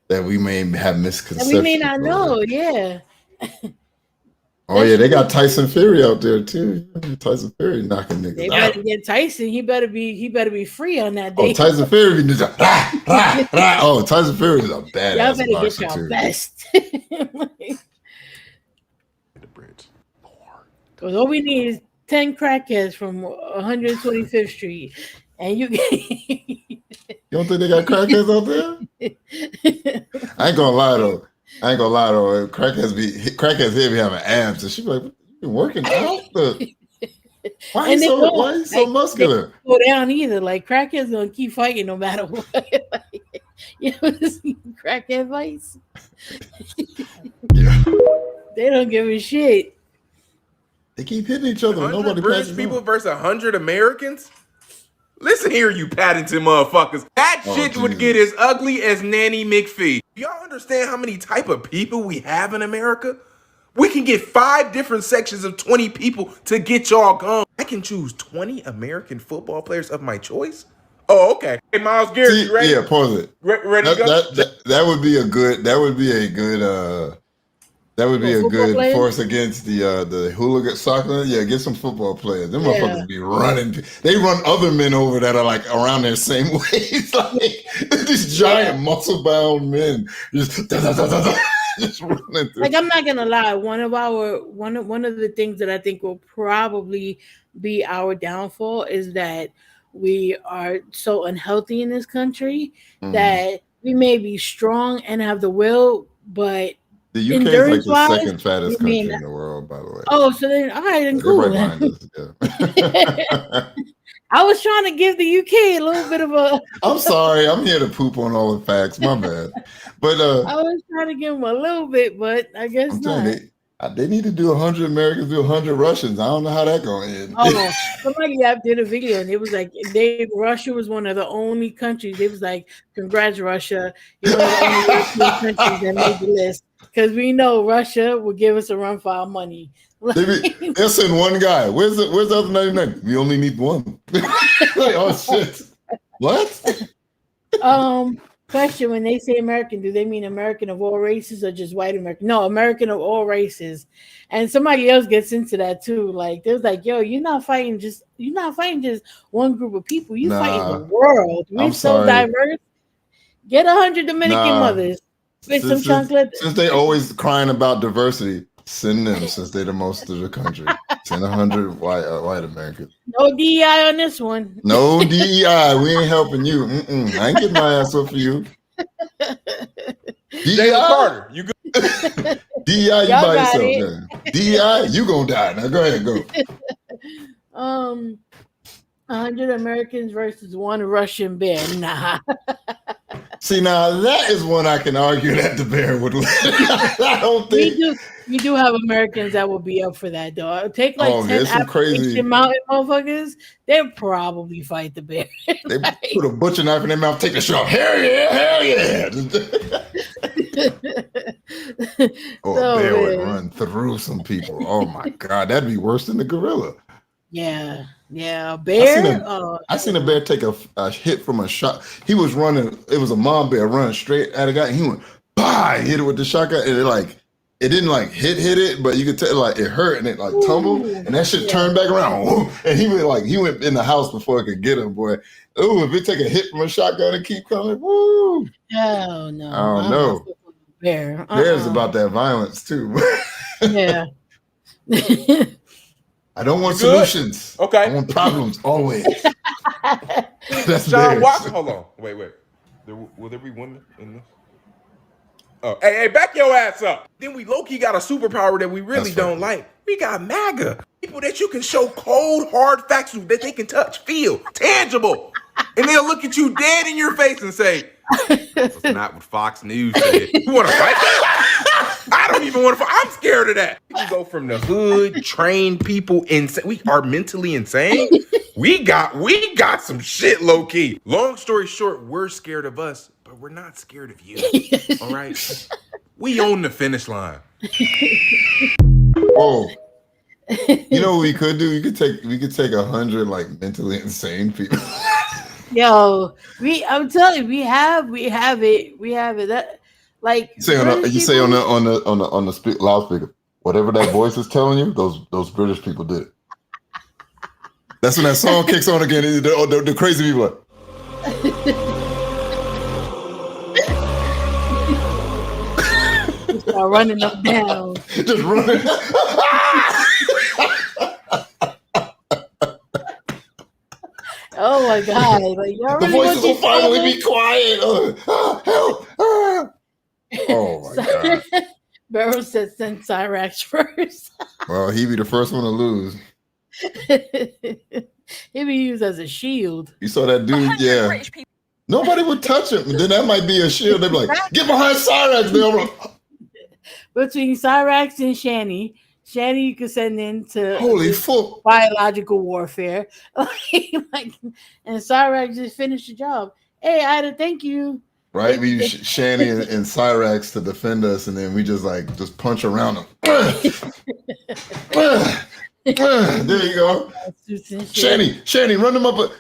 Speaker 2: that we may have misconceptions.
Speaker 1: We may not know. Yeah.
Speaker 2: Oh yeah, they got Tyson Fury out there too. Tyson Fury knocking niggas
Speaker 1: They
Speaker 2: out.
Speaker 1: better get Tyson. He better be free on that day.
Speaker 2: Oh, Tyson Fury be just Oh, Tyson Fury is a badass.
Speaker 1: Y'all better
Speaker 2: boxer
Speaker 1: get y'all
Speaker 2: too.
Speaker 1: best. Because all we need is 10 crackheads from 125th Street, and you get.
Speaker 2: You don't think they got crackheads out there? I ain't gonna lie though. Crackheads here be having abs, and she be like, "You been working out? Why are you so muscular?"
Speaker 1: They don't go down either. Like, crackheads gonna keep fighting no matter what. Like, you ever seen crackhead fights? They don't give a shit.
Speaker 2: They keep hitting each other.
Speaker 17: 100
Speaker 2: Nobody
Speaker 17: British
Speaker 2: passes
Speaker 17: people
Speaker 2: on.
Speaker 17: versus 100 Americans? Listen here, you Paddington motherfuckers. That shit would get as ugly as Nanny McPhee. Y'all understand how many type of people we have in America? We can get 5 different sections of 20 people to get y'all gone. I can choose 20 American football players of my choice? Oh, okay. Hey, Miles Garrett, you ready?
Speaker 2: Yeah, pause it.
Speaker 17: Ready to go?
Speaker 2: That would be a good
Speaker 1: players?
Speaker 2: force against the hooligan soccer. Yeah, get some football players. Them motherfuckers be running. They run other men over that are like around their same ways. Like these giant muscle bound men just running through.
Speaker 1: Like, I'm not gonna lie, one of the things that I think will probably be our downfall is that we are so unhealthy in this country that we may be strong and have the will, but
Speaker 2: the UK is like the second fattest country in the world, by the way.
Speaker 1: Oh, so then, all right, then cool.
Speaker 2: Right behind us, yeah.
Speaker 1: I was trying to give the UK a little bit of a.
Speaker 2: I'm sorry, I'm here to poop on all the facts. My bad. But
Speaker 1: I was trying to give them a little bit, but I guess not.
Speaker 2: They need to do 100 Americans, do 100 Russians. I don't know how that going to end.
Speaker 1: Oh, somebody did a video and it was like Russia was one of the only countries. It was like, congrats, Russia. You're one of the only European countries that made the list. Because we know Russia will give us a run for our money.
Speaker 2: They'll send one guy. Where's the other 99? We only need one. Like, oh shit. What?
Speaker 1: Question: when they say American, do they mean American of all races or just white American? No, American of all races. And somebody else gets into that too. Like, there's like, yo, you're not fighting just one group of people. You fighting the world. We're so diverse. Get 100 Dominican mothers. With some chocolate.
Speaker 2: Since they always crying about diversity, send them since they're the most of the country. Send 100 white Americans.
Speaker 1: No DEI on this one.
Speaker 2: No DEI. We ain't helping you. I ain't getting my ass up for you. DEI
Speaker 17: Carter, you good?
Speaker 2: DEI, you by yourself. Yeah. DEI, you gonna die. Now go ahead, go.
Speaker 1: 100 Americans versus one Russian bear. Nah.
Speaker 2: See, now that is one I can argue that the bear would. I don't think
Speaker 1: we do have Americans that will be up for that though. Take like 10
Speaker 2: there's some crazy
Speaker 1: mountain motherfuckers, they'll probably fight the bear.
Speaker 2: They put a butcher knife in their mouth, take the shit off. Hell yeah! A bear would run through some people. Oh my god, that'd be worse than the gorilla.
Speaker 1: Yeah, a bear.
Speaker 2: I seen a bear take a hit from a shot. He was running. It was a mom bear running straight at a guy. And he went, bah! Hit it with the shotgun, and it didn't like hit it, but you could tell like it hurt and it like tumbled, and that shit turned back around. And he went in the house before it could get him, boy. Ooh, if it take a hit from a shotgun and keep coming, woo!
Speaker 1: Hell no.
Speaker 2: I don't know.
Speaker 1: Bear.
Speaker 2: Bears about that violence too.
Speaker 1: Yeah.
Speaker 2: I don't want solutions.
Speaker 17: Okay.
Speaker 2: I want problems always. That's
Speaker 17: Sean,
Speaker 2: bears.
Speaker 17: hold on. Wait. Will there be women in this? Oh, hey, back your ass up. Then we low-key got a superpower that we really don't like. We got MAGA. People that you can show cold, hard facts to that they can touch, feel, tangible. And they'll look at you dead in your face and say, that's not what Fox News said. You want to fight that? I don't even want to fight. I'm scared of that. We go from the hood, trained people, insane. We are mentally insane. We got some shit low-key. Long story short, we're scared of us, but we're not scared of you. All right? We own the finish line.
Speaker 2: Oh. You know what we could do? We could take 100 like mentally insane people.
Speaker 1: Yo, I'm telling you, we have it. That like
Speaker 2: you say on the loudspeaker, whatever that voice is telling you, those British people did it. That's when that song kicks on again. The crazy people
Speaker 1: are start running them down.
Speaker 2: Just running.
Speaker 1: Oh my god! Like,
Speaker 2: the voices will finally be quiet. Help! Oh my god!
Speaker 1: Barrow said send Cyrax first.
Speaker 2: Well, he'd be the first one to lose.
Speaker 1: He'd be used as a shield.
Speaker 2: You saw that dude? Yeah. Nobody would touch him. Then that might be a shield. They'd be like, get behind Cyrax.
Speaker 1: Between Cyrax and Shani you could send into
Speaker 2: holy fuck
Speaker 1: biological warfare. And Cyrax just finished the job. Hey, Ida, thank you.
Speaker 2: Right? We use Shani and Cyrax to defend us, and then we just punch around them. There you go. Shani, run them up.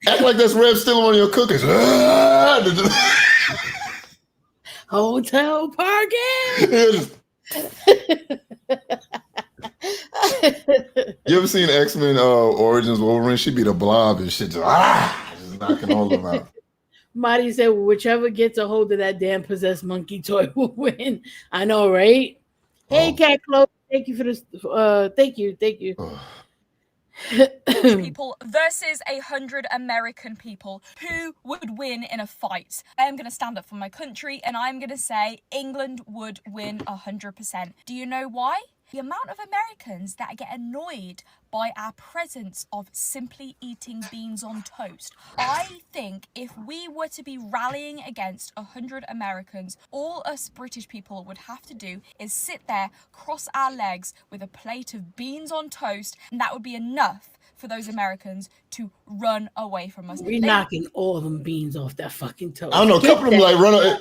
Speaker 2: Act like that's Rev still on your cookies.
Speaker 1: Hotel parking.
Speaker 2: You ever seen X-Men Origins Wolverine? She'd be the Blob and shit, just knocking all of them out.
Speaker 1: Marty said, whichever gets a hold of that damn possessed monkey toy will win. I know, right? Hey, Cat Clo, thank you for this. Thank you.
Speaker 12: People versus 100 American people. Who would win in a fight? I am going to stand up for my country and I'm going to say England would win 100%. Do you know why? The amount of Americans that get annoyed by our presence of simply eating beans on toast. I think if we were to be rallying against 100 Americans, all us British people would have to do is sit there, cross our legs with a plate of beans on toast, and that would be enough for those Americans to run away from us.
Speaker 1: We're knocking all them beans off that fucking toast.
Speaker 2: I don't know, a couple of them run away.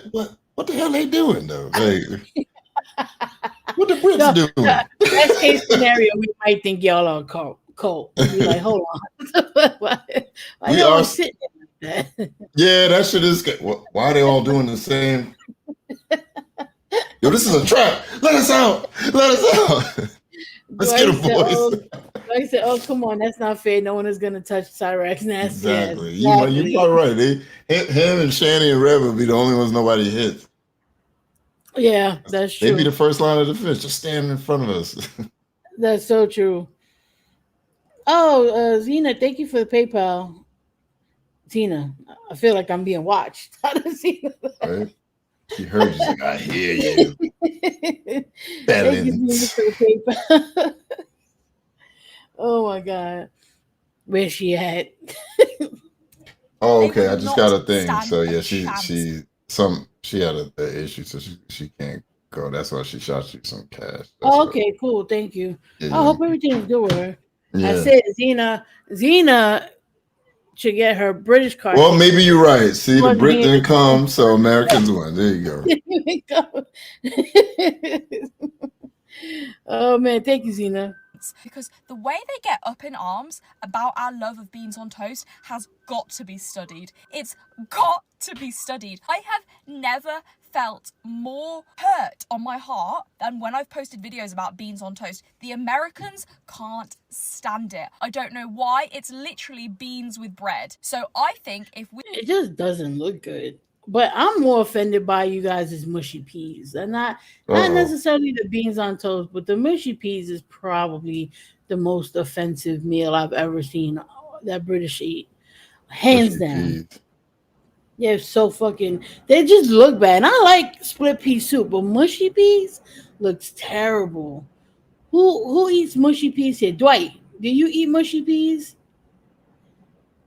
Speaker 2: What the hell they doing though? What the Brits doing?
Speaker 1: Best case scenario, we might think y'all are cold. Be like, hold on. why y'all sitting like that?
Speaker 2: Yeah, that shit is. Why are they all doing the same? Yo, this is a trap. Let us out. Let's get a voice.
Speaker 1: I said, oh, come on. That's not fair. No one is going to touch Cyrax nasty.
Speaker 2: Exactly. You're probably right. Him and Shani and Rev will be the only ones nobody hits.
Speaker 1: Yeah, that's true.
Speaker 2: They'd be the first line of defense, just standing in front of us.
Speaker 1: That's so true. Oh, Zena, thank you for the PayPal. Zena, I feel like I'm being watched.
Speaker 2: Right? She heard you. Like, I hear you.
Speaker 1: Thank you for the PayPal. Oh my God, where's she at?
Speaker 2: Oh, okay. I just got a thing. So yeah, she she had an issue, so she can't go. That's why she shot you some cash. That's
Speaker 1: Oh,
Speaker 2: what-
Speaker 1: okay, cool. Thank you.
Speaker 2: Yeah,
Speaker 1: I hope everything's good with her. I
Speaker 2: yeah.
Speaker 1: said Xena should get her British card.
Speaker 2: Well, maybe you're right. See, the
Speaker 1: Wasn't
Speaker 2: Brit
Speaker 1: here.
Speaker 2: didn't come, so Americans won. There you go.
Speaker 1: Oh man, thank you, Xena.
Speaker 12: Because the way they get up in arms about our love of beans on toast has got to be studied. It's got to be studied. I have never felt more hurt on my heart than when I've posted videos about beans on toast. The Americans can't stand it. I don't know why. It's literally beans with bread. So I think if we...
Speaker 1: It just doesn't look good. But I'm more offended by you guys' mushy peas. And not necessarily the beans on toast, but the mushy peas is probably the most offensive meal I've ever seen that British eat. Hands down. Yeah, it's so fucking... They just look bad. And I like split pea soup, but mushy peas looks terrible. Who eats mushy peas here? Dwight, do you eat mushy peas?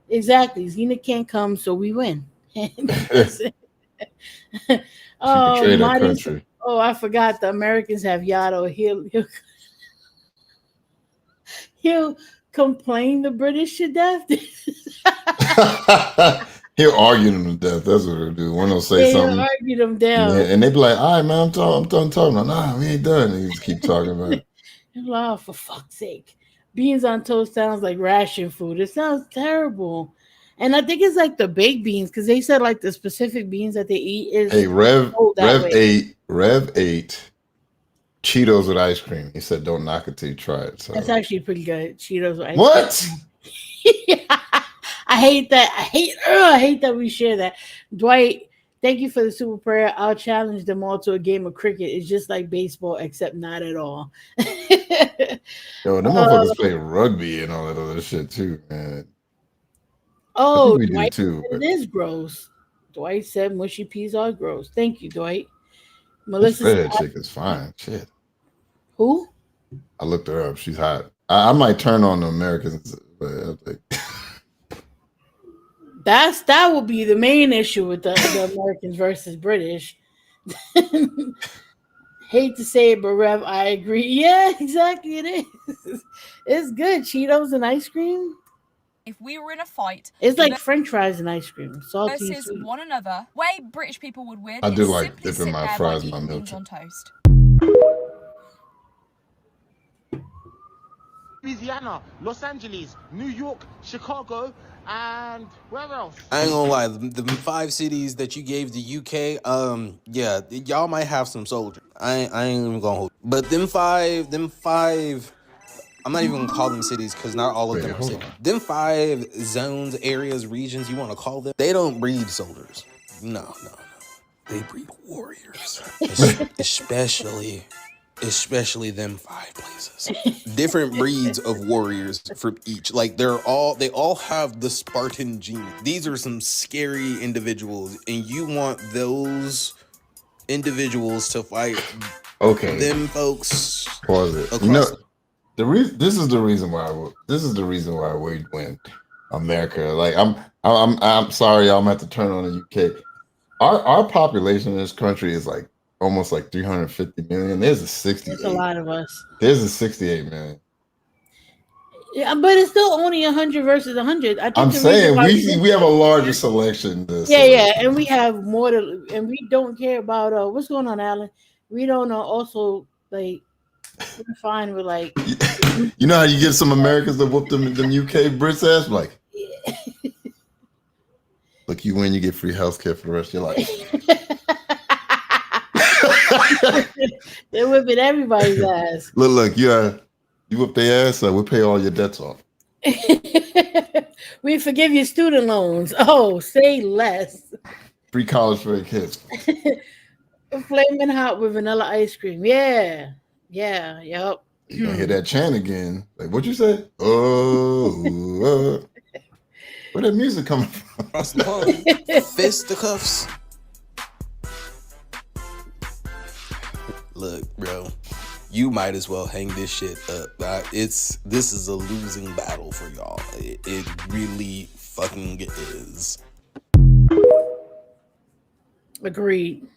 Speaker 1: Exactly. Xena can't come, so we win.
Speaker 2: betrayed our country.
Speaker 1: Oh, I forgot the Americans have Yato. He'll complain the British to death.
Speaker 2: He'll argue them to death. That's what he'll do. One will say something.
Speaker 1: He'll argue them down.
Speaker 2: Yeah, and they be like, all right, man, I'm done talking. Nah, we ain't done. And he just keep talking about it.
Speaker 1: Oh, for fuck's sake. Beans on toast sounds like ration food. It sounds terrible. And I think it's like the baked beans, because they said like the specific beans that they eat is
Speaker 2: Rev 8 Cheetos with ice cream. He said don't knock it till you try it. So
Speaker 1: that's actually pretty good. Cheetos with ice
Speaker 2: what?
Speaker 1: cream. I hate that. I hate that we share that. Dwight, thank you for the super prayer. I'll challenge them all to a game of cricket. It's just like baseball, except not at all.
Speaker 2: Yo, them motherfuckers play rugby and all that other shit too, man.
Speaker 1: Oh,
Speaker 2: we
Speaker 1: Dwight
Speaker 2: do too.
Speaker 1: Said it is gross. Dwight said mushy peas are gross. Thank you, Dwight. Melissa
Speaker 2: said chick is fine. Shit.
Speaker 1: Who?
Speaker 2: I looked her up. She's hot. I might turn on the Americans, but I'm like
Speaker 1: that would be the main issue with the Americans versus British. Hate to say it, but Rev, I agree. Yeah, exactly. It is. It's good. Cheetos and ice cream.
Speaker 12: If we were in a fight,
Speaker 1: it's like French fries and ice cream, salty
Speaker 12: versus
Speaker 1: sweet.
Speaker 12: one another, way British people would win.
Speaker 2: I do
Speaker 12: is
Speaker 2: like
Speaker 12: simply
Speaker 2: dipping
Speaker 12: sit
Speaker 2: my
Speaker 12: there
Speaker 2: fries
Speaker 12: by
Speaker 2: in my
Speaker 12: eating beans
Speaker 2: milkshake.
Speaker 12: on toast.
Speaker 3: Louisiana, Los Angeles, New York, Chicago, and where else?
Speaker 18: I ain't gonna lie, the 5 cities that you gave the UK, yeah, y'all might have some soldiers. I ain't even gonna hold. But them five, I'm not even gonna call them cities because not all of them are cities. Them 5 zones, areas, regions, you want to call them, they don't breed soldiers. No. They breed warriors, especially them 5 places. Different breeds of warriors from each. Like they all have the Spartan gene. These are some scary individuals, and you want those individuals to fight.
Speaker 2: Okay.
Speaker 18: Them folks.
Speaker 2: Pause it. You know, this is the reason why we win America. Like I'm sorry, I'm gonna have to turn on the UK. Our population in this country is like almost like 350 million. There's a 68.
Speaker 1: It's a lot of us.
Speaker 2: There's a 68 million.
Speaker 1: Yeah, but it's still only 100 versus 100. I think
Speaker 2: I'm saying we have a larger selection.
Speaker 1: Yeah, and we have more to, and we don't care about what's going on, Alan. We don't also like. We're fine with like.
Speaker 2: You know how you get some Americans that whoop them UK Brits ass? Like, look, you win, you get free healthcare for the rest of your life.
Speaker 1: They're whipping everybody's ass.
Speaker 2: Look, you whip their ass, we'll pay all your debts off.
Speaker 1: We forgive your student loans. Oh, say less.
Speaker 2: Free college for your kids.
Speaker 1: Flaming hot with vanilla ice cream. Yeah. Yep.
Speaker 2: You gonna hear that chant again? Like, what'd you say? Oh, where that music coming from?
Speaker 18: Fisticuffs. Look, bro, you might as well hang this shit up. This is a losing battle for y'all. It really fucking is.
Speaker 1: Agreed.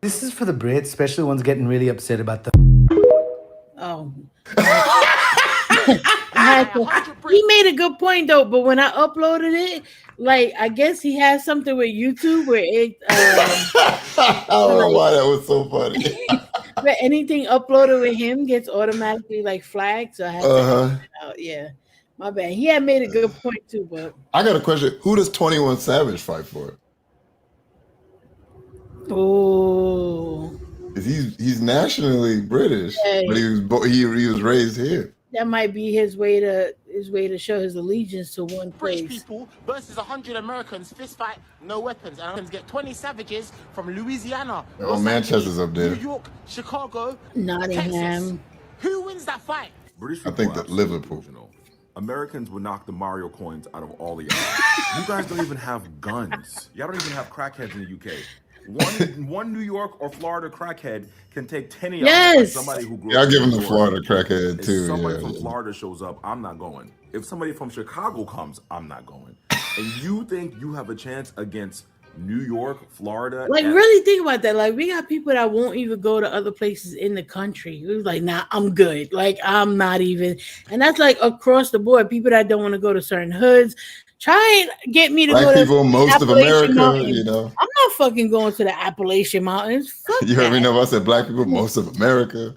Speaker 19: This is for the Brits, especially ones getting really upset about the.
Speaker 1: Oh. He made a good point though, but when I uploaded it, like I guess he has something with YouTube where it
Speaker 2: I don't know why that was so funny.
Speaker 1: but anything uploaded with him gets automatically like flagged, so I had to edit it out. Yeah. My bad. He had made a good point too, but
Speaker 2: I got a question. Who does 21 Savage fight for?
Speaker 1: oh,
Speaker 2: He's nationally British,
Speaker 1: yeah,
Speaker 2: but he was raised here.
Speaker 1: that might be his way to show his allegiance to one
Speaker 3: British
Speaker 1: place.
Speaker 3: people versus 100 Americans, fist fight, no weapons. And Americans get 20 savages from Louisiana,
Speaker 2: Oh,
Speaker 3: Los
Speaker 2: Manchester's
Speaker 3: Angeles,
Speaker 2: up there.
Speaker 3: New York, Chicago,
Speaker 1: Nottingham.
Speaker 3: Texas. Who wins that fight?
Speaker 20: British
Speaker 2: I think that Liverpool.
Speaker 20: Americans would knock the Mario coins out of all of y'all. You guys don't even have guns. Y'all don't even have crackheads in the UK. One New York or Florida crackhead can take 10 of y'all.
Speaker 1: Yes.
Speaker 20: Like somebody who grew
Speaker 2: Yeah, I'll
Speaker 20: up
Speaker 2: give
Speaker 20: in
Speaker 2: him
Speaker 20: New
Speaker 2: the
Speaker 20: York.
Speaker 2: Florida crackhead too.
Speaker 20: If somebody
Speaker 2: Yeah,
Speaker 20: from
Speaker 2: yeah.
Speaker 20: Florida shows up, I'm not going. If somebody from Chicago comes, I'm not going. And you think you have a chance against New York, Florida?
Speaker 1: Like,
Speaker 20: and-
Speaker 1: really think about that. Like, we got people that won't even go to other places in the country. It was like, nah, I'm good. Like, I'm not even. And that's like across the board. People that don't want to go to certain hoods. Try and get me to
Speaker 2: Black
Speaker 1: go
Speaker 2: people,
Speaker 1: to
Speaker 2: most of
Speaker 1: Appalachian
Speaker 2: America,
Speaker 1: Mountains.
Speaker 2: you know.
Speaker 1: I'm not fucking going to the Appalachian Mountains. Fuck
Speaker 2: You heard me
Speaker 1: that.
Speaker 2: know if I said black people, most of America.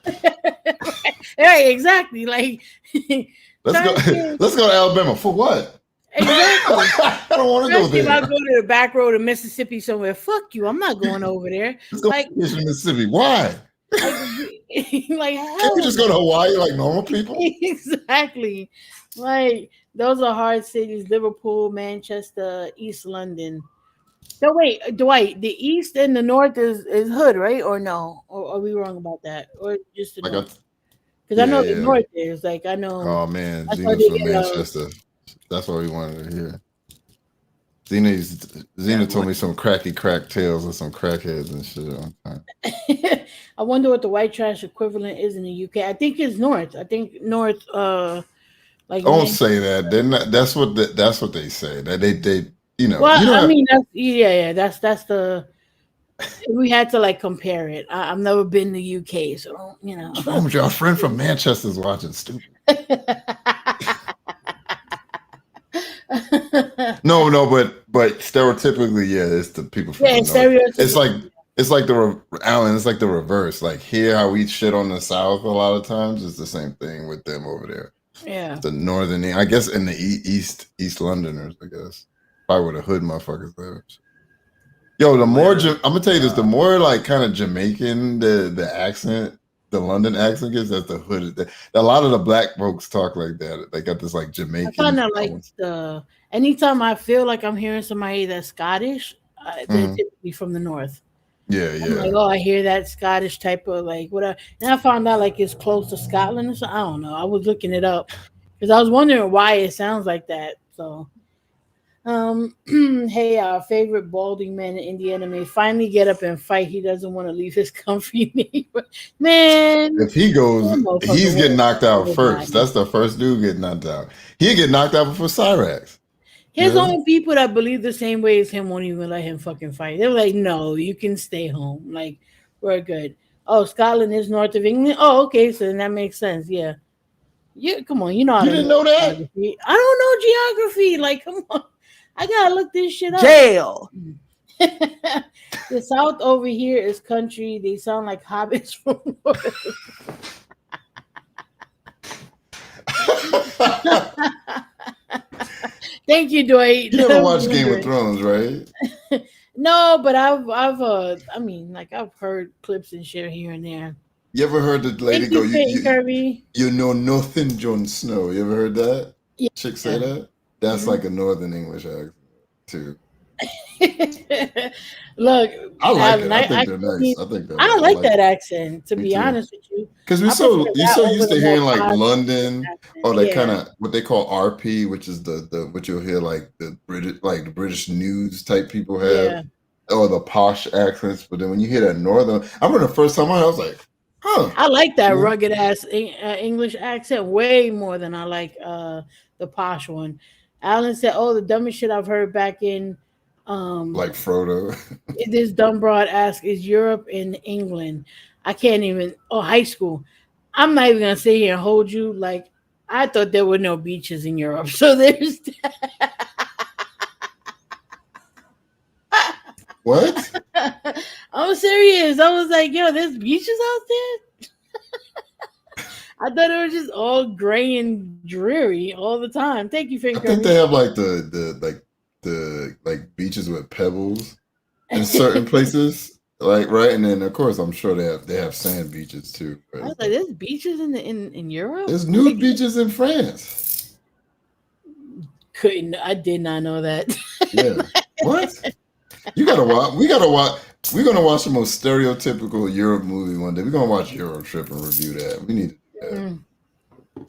Speaker 1: Right, exactly. Like,
Speaker 2: Let's
Speaker 1: try
Speaker 2: go.
Speaker 1: and get-
Speaker 2: Let's go to Alabama for what?
Speaker 1: exactly.
Speaker 2: I don't want to go
Speaker 1: Especially if I
Speaker 2: there.
Speaker 1: go to the back road of Mississippi somewhere. Fuck you. I'm not going over there.
Speaker 2: Let's go
Speaker 1: Like,
Speaker 2: to Mississippi. Why?
Speaker 1: like hell
Speaker 2: Can't we just go to
Speaker 1: no.
Speaker 2: Hawaii like normal people?
Speaker 1: Exactly. Like, those are hard cities. Liverpool, Manchester, East London. No, wait, Dwight, the East and the North is hood, right? Or no? Or are we wrong about that? Or just the
Speaker 2: Like
Speaker 1: North? Because I know the
Speaker 2: yeah.
Speaker 1: North is. Like, I know.
Speaker 2: Oh man,
Speaker 1: That's why
Speaker 2: Zena's
Speaker 1: they
Speaker 2: from
Speaker 1: get,
Speaker 2: Manchester. That's what we wanted to hear. Zena told me some cracky crack tales of some crackheads and shit on time.
Speaker 1: I wonder what the white trash equivalent is in the UK. I think it's North. I think North. Like
Speaker 2: Don't say that. They're not. That's what they say. That they you know.
Speaker 1: Well,
Speaker 2: you know
Speaker 1: I mean, that's yeah. That's the. We had to like compare it. I've never been to UK, so don't, you know.
Speaker 2: what's wrong with y'all? Friend from Manchester's watching stupid. No, but stereotypically, yeah, it's the people from the North. It's like Alan. It's like the reverse. Like here, how we shit on the South a lot of times. It's the same thing with them over there.
Speaker 1: Yeah,
Speaker 2: the northern, I guess, in the East Londoners, I guess, probably where the hood motherfuckers live. Yo, the more I'm gonna tell you this, the more like kind of Jamaican the accent, the London accent gets, that's the hood. A lot of the black folks talk like that. They got this like Jamaican.
Speaker 1: I kind of like anytime I feel like I'm hearing somebody that's Scottish, they're typically from the North.
Speaker 2: Yeah,
Speaker 1: I'm like, oh, I hear that Scottish type of like whatever. And I found out like it's close to Scotland or something. I don't know. I was looking it up because I was wondering why it sounds like that. So, hey, our favorite balding man in Indiana may finally get up and fight. He doesn't want to leave his comfy neighborhood. Man,
Speaker 2: if he goes, he's getting knocked out first. That's the first dude getting knocked out. He'll get knocked out before Cyrax.
Speaker 1: His own people that believe the same way as him won't even let him fucking fight. They're like, no, you can stay home. Like, we're good. Oh, Scotland is north of England. Oh, okay, so then that makes sense. Yeah. Yeah, come on. You know how
Speaker 2: You didn't know that?
Speaker 1: Geography. I don't know geography. Like, come on. I gotta look this shit up.
Speaker 15: Jail.
Speaker 1: The South over here is country. They sound like hobbits from North. Thank you, Dwight.
Speaker 2: You never watched Game of Thrones, right?
Speaker 1: No, but I've I mean, like I've heard clips and shit here and there.
Speaker 2: You ever heard the lady
Speaker 1: Thank
Speaker 2: go,
Speaker 1: you, Kirby.
Speaker 2: You know nothing, Jon Snow. You ever heard that?
Speaker 1: Yeah.
Speaker 2: Chick say that? That's like a Northern English accent, too.
Speaker 1: Look,
Speaker 2: I like
Speaker 1: Alan,
Speaker 2: it. I think they're nice.
Speaker 1: I like that accent, to be
Speaker 2: too.
Speaker 1: honest with you.
Speaker 2: Because you're so used to hearing like London or that kind of what they call RP, which is the what you'll hear like the British news type people have, or the posh accents. But then when you hear that Northern, I remember the first time I was like, huh.
Speaker 1: I like that rugged ass English accent way more than I like the posh one. Alan said, "Oh, the dumbest shit I've heard back in
Speaker 2: Like Frodo.
Speaker 1: This dumb broad asks, "Is Europe in England?" I can't even. Oh, high school. I'm not even gonna sit here and hold you. Like I thought there were no beaches in Europe, so there's.
Speaker 2: What?
Speaker 1: I'm serious. I was like, "Yo, there's beaches out there." I thought it was just all gray and dreary all the time. Thank you,
Speaker 2: I
Speaker 1: Fink.
Speaker 2: think they have like the beaches with pebbles in certain places. Like right, and then of course I'm sure they have sand beaches too.
Speaker 1: I was like, "There's beaches in Europe."
Speaker 2: There's nude beaches in France.
Speaker 1: I did not know that.
Speaker 2: Yeah. What? You gotta watch. We gotta watch. We're gonna watch the most stereotypical Europe movie one day. We're gonna watch Euro Trip and review that. We need to do that.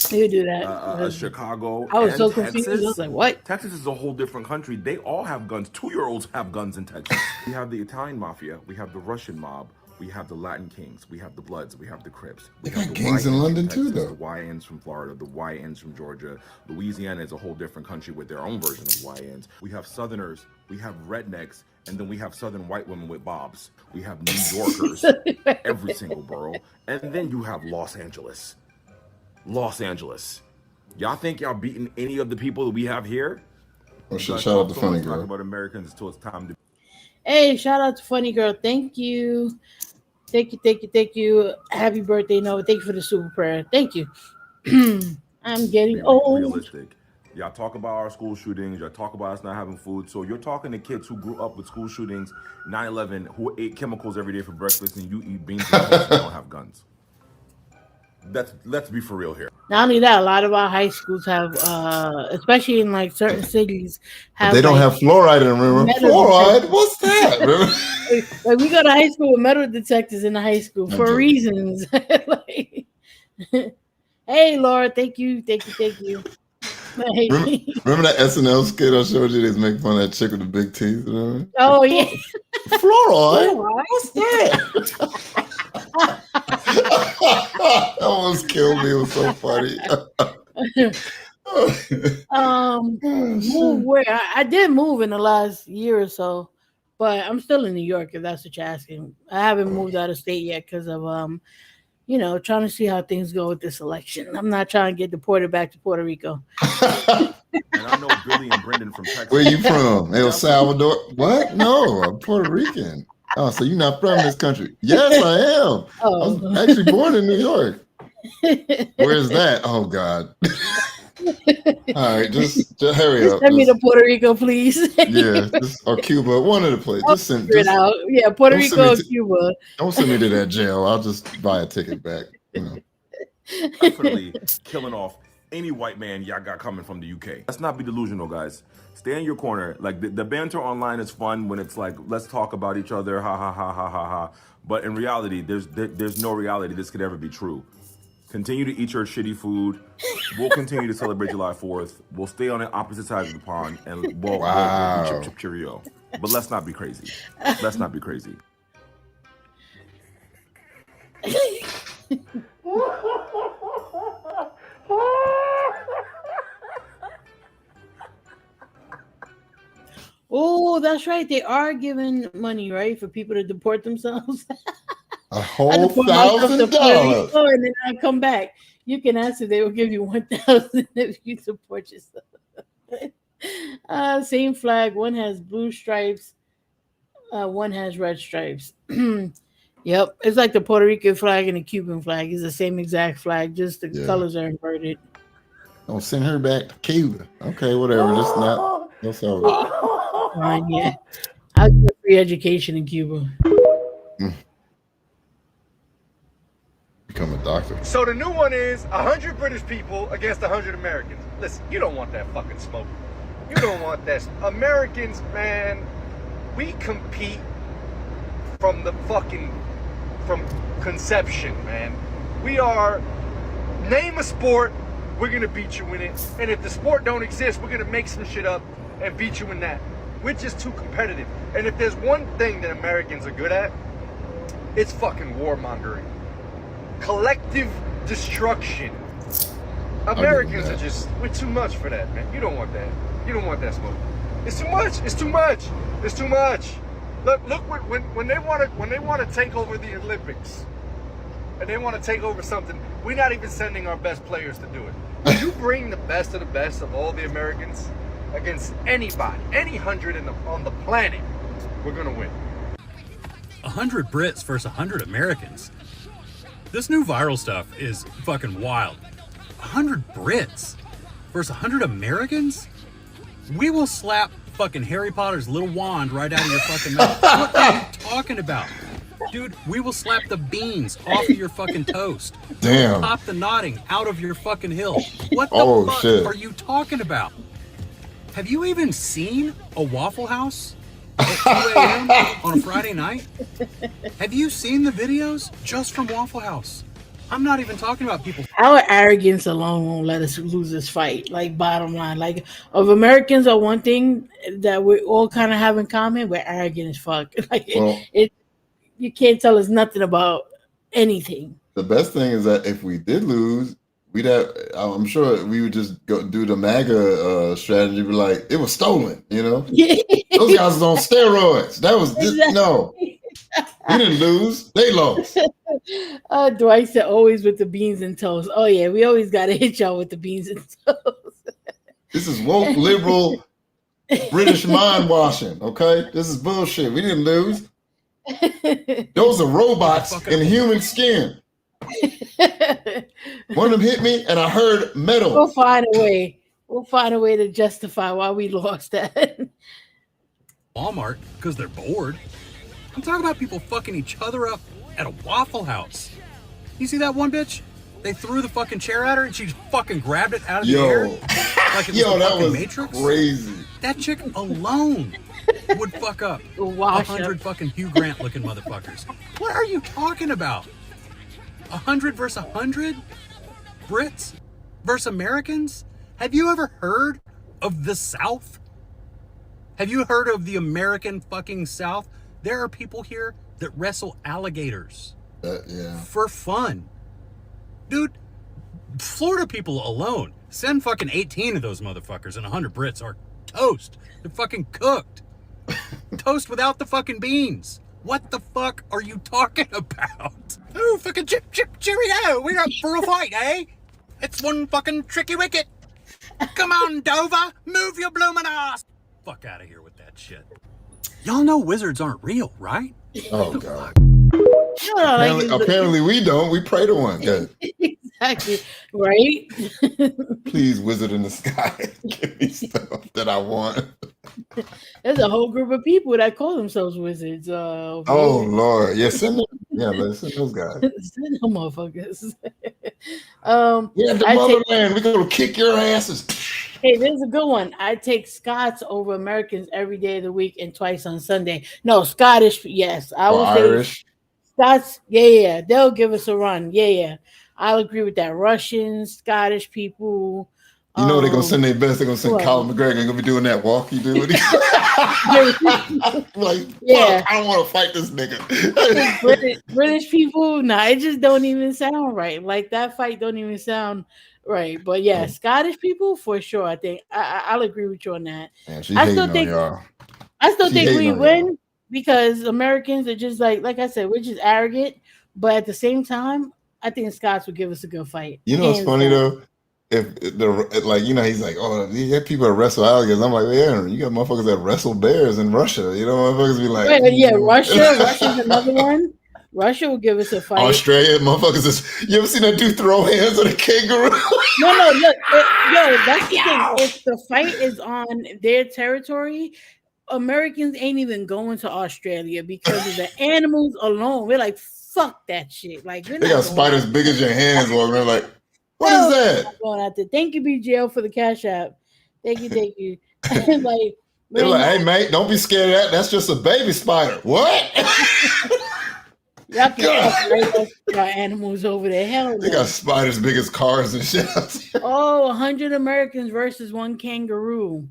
Speaker 1: You do that.
Speaker 20: Chicago.
Speaker 1: I was
Speaker 20: and
Speaker 1: so confused.
Speaker 20: Texas.
Speaker 1: I was like, "What?"
Speaker 20: Texas is a whole different country. They all have guns. 2-year-olds have guns in Texas. We have the Italian mafia. We have the Russian mob. We have the Latin Kings. We have the Bloods. We have the Crips.
Speaker 2: They got gangs in London too, though.
Speaker 20: The YNs from Florida. The YNs from Georgia. Louisiana is a whole different country with their own version of YNs. We have Southerners. We have rednecks. And then we have Southern white women with bobs. We have New Yorkers, every single borough. And then you have Los Angeles. Los Angeles. Y'all think y'all beating any of the people that we have here?
Speaker 2: Well, shout out to Funny Girl.
Speaker 20: Talk about Americans until it's time to.
Speaker 1: Hey, shout out to Funny Girl. Thank you. Thank you. Happy birthday, Nova. Thank you for the super prayer. Thank you. I'm getting old.
Speaker 20: Realistic. Y'all talk about our school shootings. Y'all talk about us not having food. So you're talking to kids who grew up with school shootings, 9/11, who ate chemicals every day for breakfast, and you eat beans and toast and don't have guns. Let's be for real here.
Speaker 1: Not only that, a lot of our high schools have, especially in like certain cities, have.
Speaker 2: But they don't have fluoride in them. Remember? Fluoride? What's that?
Speaker 1: Like we go to high school with metal detectors in the high school for reasons. Like, hey, Laura, thank you.
Speaker 2: Remember that SNL skit I showed you? They was making fun of that chick with the big teeth. Remember?
Speaker 1: Oh yeah,
Speaker 2: fluoride. What's that? That almost killed me. It was so funny.
Speaker 1: Move where? I did move in the last year or so, but I'm still in New York. If that's what you're asking, I haven't moved out of state yet because of trying to see how things go with this election. I'm not trying to get deported back to Puerto Rico.
Speaker 20: And I know Billy and Brendan from Texas.
Speaker 2: Where you from? El Salvador? What? No, I'm Puerto Rican. Oh, so you're not from this country? Yes, I am. I was actually born in New York. Where's that? Oh God. All right, just hurry up.
Speaker 1: Send me to Puerto Rico, please.
Speaker 2: Yeah, or Cuba, one of the places. Just send
Speaker 1: it out. Yeah, Puerto Rico or Cuba.
Speaker 2: Don't send me to that jail. I'll just buy a ticket back.
Speaker 20: Definitely killing off any white man y'all got coming from the UK. Let's not be delusional, guys. Stay in your corner. Like the banter online is fun when it's like, let's talk about each other, ha ha ha ha ha ha. But in reality, there's no reality this could ever be true. Continue to eat your shitty food. We'll continue to celebrate July 4th. We'll stay on the opposite sides of the pond and we'll chip chip cheerio. But let's not be crazy. Let's not be crazy.
Speaker 1: Oh, that's right. They are giving money, right, for people to deport themselves.
Speaker 2: A whole $1,000.
Speaker 1: And then I come back. You can ask if they will give you $1,000 if you support yourself. Same flag. One has blue stripes. One has red stripes. Yep, it's like the Puerto Rican flag and the Cuban flag. It's the same exact flag, just the colors are inverted.
Speaker 2: Don't send her back to Cuba. Okay, whatever. Just not. That's all right.
Speaker 1: Fine, yeah. I'll get a free education in Cuba.
Speaker 2: Become a doctor.
Speaker 21: So the new one is 100 British people against 100 Americans. Listen, you don't want that fucking smoke. You don't want that. Americans, man, we compete from conception, man. We are, name a sport, we're gonna beat you in it. And if the sport don't exist, we're gonna make some shit up and beat you in that. We're just too competitive. And if there's one thing that Americans are good at, it's fucking warmongering. Collective destruction. Americans are just, we're too much for that, man. You don't want that. You don't want that smoke. It's too much. It's too much. It's too much. Look when they want to take over the Olympics and they want to take over something, we're not even sending our best players to do it. When you bring the best of all the Americans against anybody, any 100 on the planet, we're gonna win.
Speaker 8: 100 Brits versus 100 Americans. This new viral stuff is fucking wild. 100 Brits versus 100 Americans? We will slap fucking Harry Potter's little wand right out of your fucking mouth. What are you talking about? Dude, we will slap the beans off of your fucking toast.
Speaker 2: Damn.
Speaker 8: Pop the nodding out of your fucking hill. What the fuck
Speaker 2: shit.
Speaker 8: are you talking about? Have you even seen a Waffle House at 2 a.m. on a Friday night? Have you seen the videos just from Waffle House? I'm not even talking about people.
Speaker 1: Our arrogance alone won't let us lose this fight. Like, bottom line, like, of Americans are one thing that we all kind of have in common. We're arrogant as fuck. Like, you can't tell us nothing about anything.
Speaker 2: The best thing is that if we did lose, we'd have. I'm sure we would just go do the MAGA strategy. Be like, it was stolen. You know, those guys was on steroids. That was just, no. We didn't lose. They lost.
Speaker 1: Dwight said, always with the beans and toast. Oh yeah, we always got to hit y'all with the beans and toast.
Speaker 2: This is woke liberal British mind washing. Okay, this is bullshit. We didn't lose. Those are robots in human skin. One of them hit me, and I heard metal.
Speaker 1: We'll find a way. We'll find a way to justify why we lost that.
Speaker 8: Walmart because they're bored. I'm talking about people fucking each other up at a Waffle House. You see that one bitch? They threw the fucking chair at her and she just fucking grabbed it out of the air. Like it was the fucking Matrix.
Speaker 2: Crazy.
Speaker 8: That chick alone would fuck up 100 fucking Hugh Grant looking motherfuckers. What are you talking about? 100 versus 100? Brits versus Americans? Have you ever heard of the South? Have you heard of the American fucking South? There are people here that wrestle alligators for fun. Dude, Florida people alone, send fucking 18 of those motherfuckers and 100 Brits are toast. They're fucking cooked. Toast without the fucking beans. What the fuck are you talking about? Oh, fucking chip, cheerio. We're up for a fight, eh? It's one fucking tricky wicket. Come on, Dover. Move your bloomin' ass. Fuck out of here with that shit. Y'all know wizards aren't real, right?
Speaker 2: Oh, God. Apparently we don't. We pray to one.
Speaker 1: Exactly. Right?
Speaker 2: Please, wizard in the sky, give me stuff that I want.
Speaker 1: There's a whole group of people that call themselves wizards.
Speaker 2: Oh, Lord. Yeah, send them. Yeah, let's send those guys.
Speaker 1: Send them motherfuckers.
Speaker 2: Yeah, the motherland. We're going to kick your asses.
Speaker 1: Hey, there's a good one. I take Scots over Americans every day of the week and twice on Sunday. No, Scottish, yes. I would say
Speaker 2: Irish.
Speaker 1: Scots, yeah. They'll give us a run. Yeah. I'll agree with that. Russians, Scottish people.
Speaker 2: You know they're going to send their best. They're going to send Colin McGregor. They're going to be doing that walk you do. Like, fuck, I don't want to fight this nigga.
Speaker 1: British people, nah, it just don't even sound right. Like, that fight don't even sound right. But yeah, Scottish people for sure. I think I'll agree with you on that.
Speaker 2: Man,
Speaker 1: I still think we win because Americans are just like I said, we're just arrogant. But at the same time, I think the Scots would give us a good fight.
Speaker 2: You know what's funny though? If he's like, oh, you have people that wrestle alligators. I'm like, yeah, you got motherfuckers that wrestle bears in Russia. You know, motherfuckers be like,
Speaker 1: Russia's another one. Russia will give us a fight.
Speaker 2: Australia, motherfuckers. You ever seen that dude throw hands at a kangaroo?
Speaker 1: No, look, that's the thing. If the fight is on their territory, Americans ain't even going to Australia because of the animals alone. We're like, fuck that shit. Like,
Speaker 2: they got spiders big as your hands walking around like, what is that?
Speaker 1: Going out there. Thank you, BGL, for the Cashapp. Thank you. Like,
Speaker 2: they're like, hey, mate, don't be scared of that. That's just a baby spider. What?
Speaker 1: Y'all can animals over there. Hell,
Speaker 2: they got spiders big as cars and shit.
Speaker 1: 100 Americans versus one kangaroo.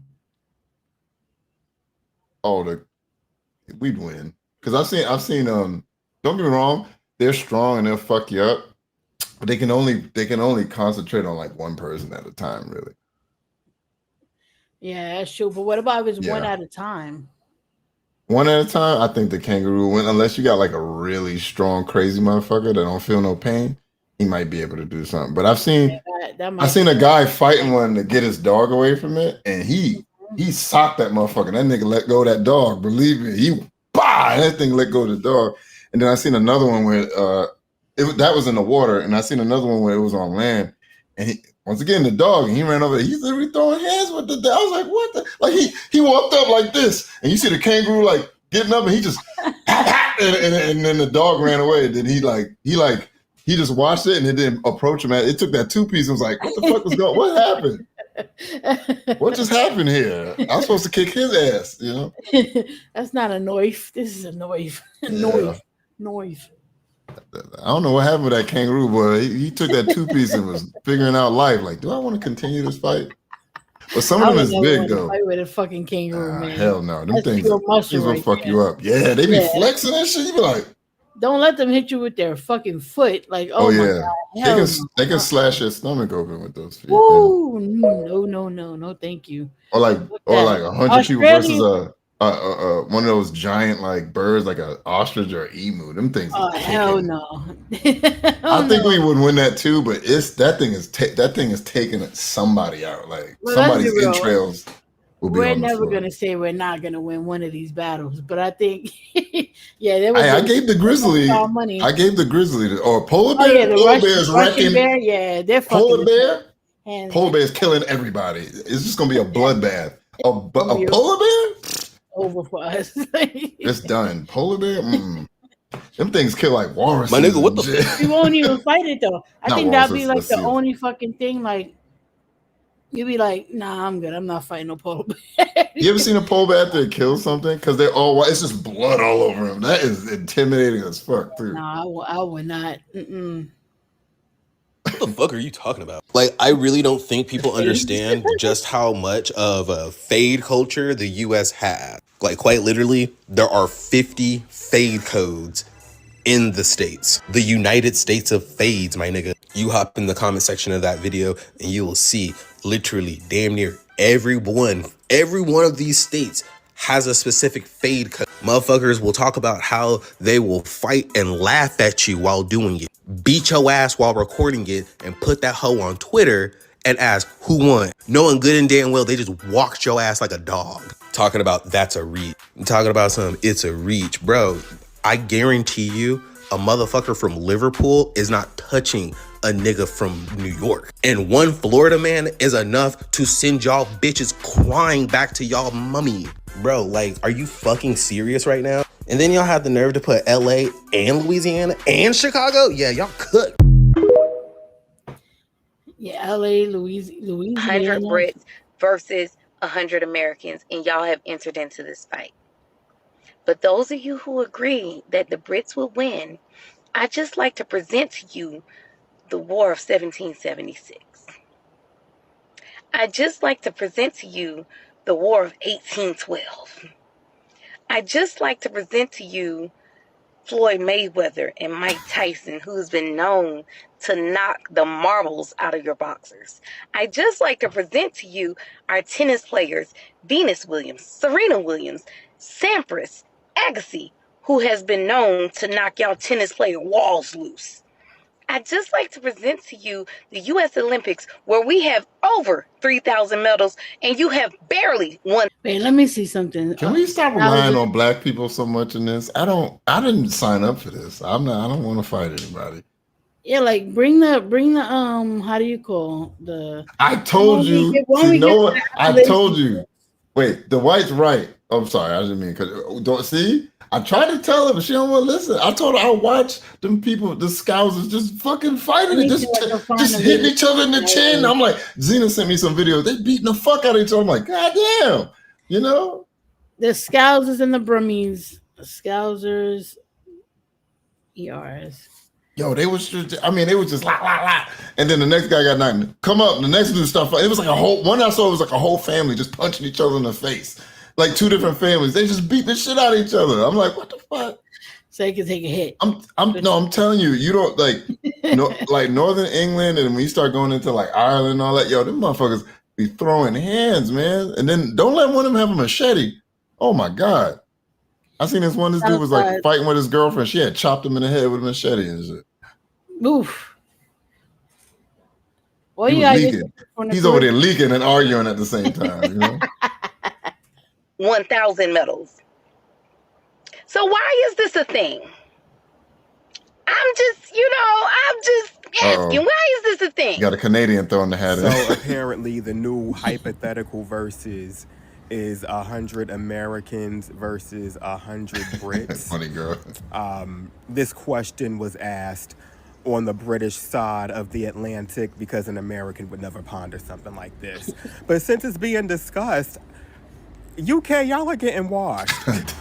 Speaker 2: Oh, we'd win. Because I've seen don't get me wrong, they're strong and they'll fuck you up. But they can only concentrate on like one person at a time, really.
Speaker 1: Yeah, that's true. But what about if it's one
Speaker 2: Yeah.
Speaker 1: at a time?
Speaker 2: One at a time, I think the kangaroo will win. Unless you got like a really strong, crazy motherfucker that don't feel no pain, he might be able to do something. But I've seen a guy fighting one to get his dog away from it, and he socked that motherfucker. That nigga let go of that dog. Believe me, that thing let go of the dog. And then I seen another one where that was in the water, and I seen another one where it was on land, and once again the dog, and he ran over. He's literally throwing hands with the dog. I was like, what the? Like he walked up like this, and you see the kangaroo like getting up, and he just and then the dog ran away. Then he just watched it and it didn't approach him. It took that 2-piece and was like, what the fuck was going? What happened? What just happened here? I was supposed to kick his ass, you know?
Speaker 1: That's not a knife. This is a knife. Knife.
Speaker 2: I don't know what happened with that kangaroo boy. He took that 2-piece and was figuring out life. Like, do I want to continue this fight? But some of them is big though.
Speaker 1: Fight with a fucking kangaroo, man.
Speaker 2: Hell no. Them things will
Speaker 1: right
Speaker 2: fuck you up. Yeah, they be flexing and shit. You be like,
Speaker 1: don't let them hit you with their fucking foot. Like, oh my God.
Speaker 2: They can slash your stomach open with those feet.
Speaker 1: Ooh, no, thank you.
Speaker 2: Or like 100 people versus one of those giant like birds, like an ostrich or an emu. Them things.
Speaker 1: Oh hell no.
Speaker 2: I think we would win that too, but that thing is taking somebody out. Like somebody's entrails.
Speaker 1: We're never gonna say we're not gonna win one of these battles, but I think, there was.
Speaker 2: I gave the grizzly. I gave the grizzly or polar bear.
Speaker 1: Oh, yeah,
Speaker 2: polar bear is wrecking.
Speaker 1: Bear, yeah, they're
Speaker 2: polar bear. Polar bear is killing everybody. It's just gonna be a bloodbath. A polar bear
Speaker 1: over for us.
Speaker 2: It's done. Polar bear. Them things kill like walruses.
Speaker 18: My nigga, what the fuck?
Speaker 1: We won't even fight it though. I think that'd be like the
Speaker 2: seal.
Speaker 1: only fucking thing. Like you'd be like, nah, I'm good. I'm not fighting no polar bear.
Speaker 2: You ever seen a polar bear after it kills something? Because they're all white. It's just blood all over them. That is intimidating as fuck, too.
Speaker 1: Nah, I would not.
Speaker 18: What the fuck are you talking about? Like, I really don't think people understand just how much of a fade culture the U.S. has. Like, quite literally, there are 50 fade codes in the States. The United States of fades, my nigga. You hop in the comment section of that video and you will see literally damn near every one of these states has a specific fade code. Motherfuckers will talk about how they will fight and laugh at you while doing it. Beat your ass while recording it and put that hoe on Twitter and ask who won. Knowing good and damn well they just walked your ass like a dog. Talking about that's a reach. Talking about it's a reach. Bro, I guarantee you a motherfucker from Liverpool is not touching a nigga from New York. And one Florida man is enough to send y'all bitches crying back to y'all mummy. Bro, like, are you fucking serious right now? And then y'all have the nerve to put LA and Louisiana and Chicago? Yeah, y'all could.
Speaker 1: Yeah, LA, Louisiana.
Speaker 13: 100 Brits versus 100 Americans, and y'all have entered into this fight. But those of you who agree that the Brits will win, I'd just like to present to you the War of 1776. I'd just like to present to you the War of 1812. I'd just like to present to you Floyd Mayweather and Mike Tyson, who's been known to knock the marbles out of your boxers. I'd just like to present to you our tennis players, Venus Williams, Serena Williams, Sampras, Agassi, who has been known to knock y'all tennis player walls loose. I'd just like to present to you the U.S. Olympics, where we have over 3,000 medals and you have barely won.
Speaker 1: Wait, let me see something.
Speaker 2: Can we stop relying on black people so much in this? I didn't sign up for this. I don't want to fight anybody.
Speaker 1: Yeah, like bring the how do you call the?
Speaker 2: I told you. You know what? I told you. Wait, the white's right. I'm sorry, I didn't mean because see. I tried to tell her, but she don't want to listen. I told her I watch them people, the scousers, just fucking fighting it, just hitting each other in the chin. I'm like, Zena sent me some videos. They beating the fuck out of each other. I'm like, God damn, you know?
Speaker 1: The scousers and the Brummies. The scousers, ERs.
Speaker 2: Yo, they was just, they was just la. And then the next guy got knocked. Come up, the next dude stopped fighting. It was like one I saw, it was like a whole family just punching each other in the face. Like 2 different families, they just beat the shit out of each other. I'm like, what the fuck?
Speaker 1: So they can take a hit.
Speaker 2: I'm telling you, you don't like, like Northern England, and when you start going into like Ireland and all that, yo, them motherfuckers, be throwing hands, man. And then don't let one of them have a machete. Oh my God. I seen this one. This dude was like fighting with his girlfriend. She had chopped him in the head with a machete and shit.
Speaker 1: Oof. Well,
Speaker 2: He was leaking. He's over there leaking and arguing at the same time, you know?
Speaker 6: 1,000 medals. So why is this a thing? I'm just asking, why is this a thing?
Speaker 2: You got a Canadian throwing the hat in.
Speaker 22: So apparently the new hypothetical versus is 100 Americans versus 100 Brits.
Speaker 2: Funny girl.
Speaker 22: This question was asked on the British side of the Atlantic because an American would never ponder something like this. But since it's being discussed, UK, y'all are getting washed.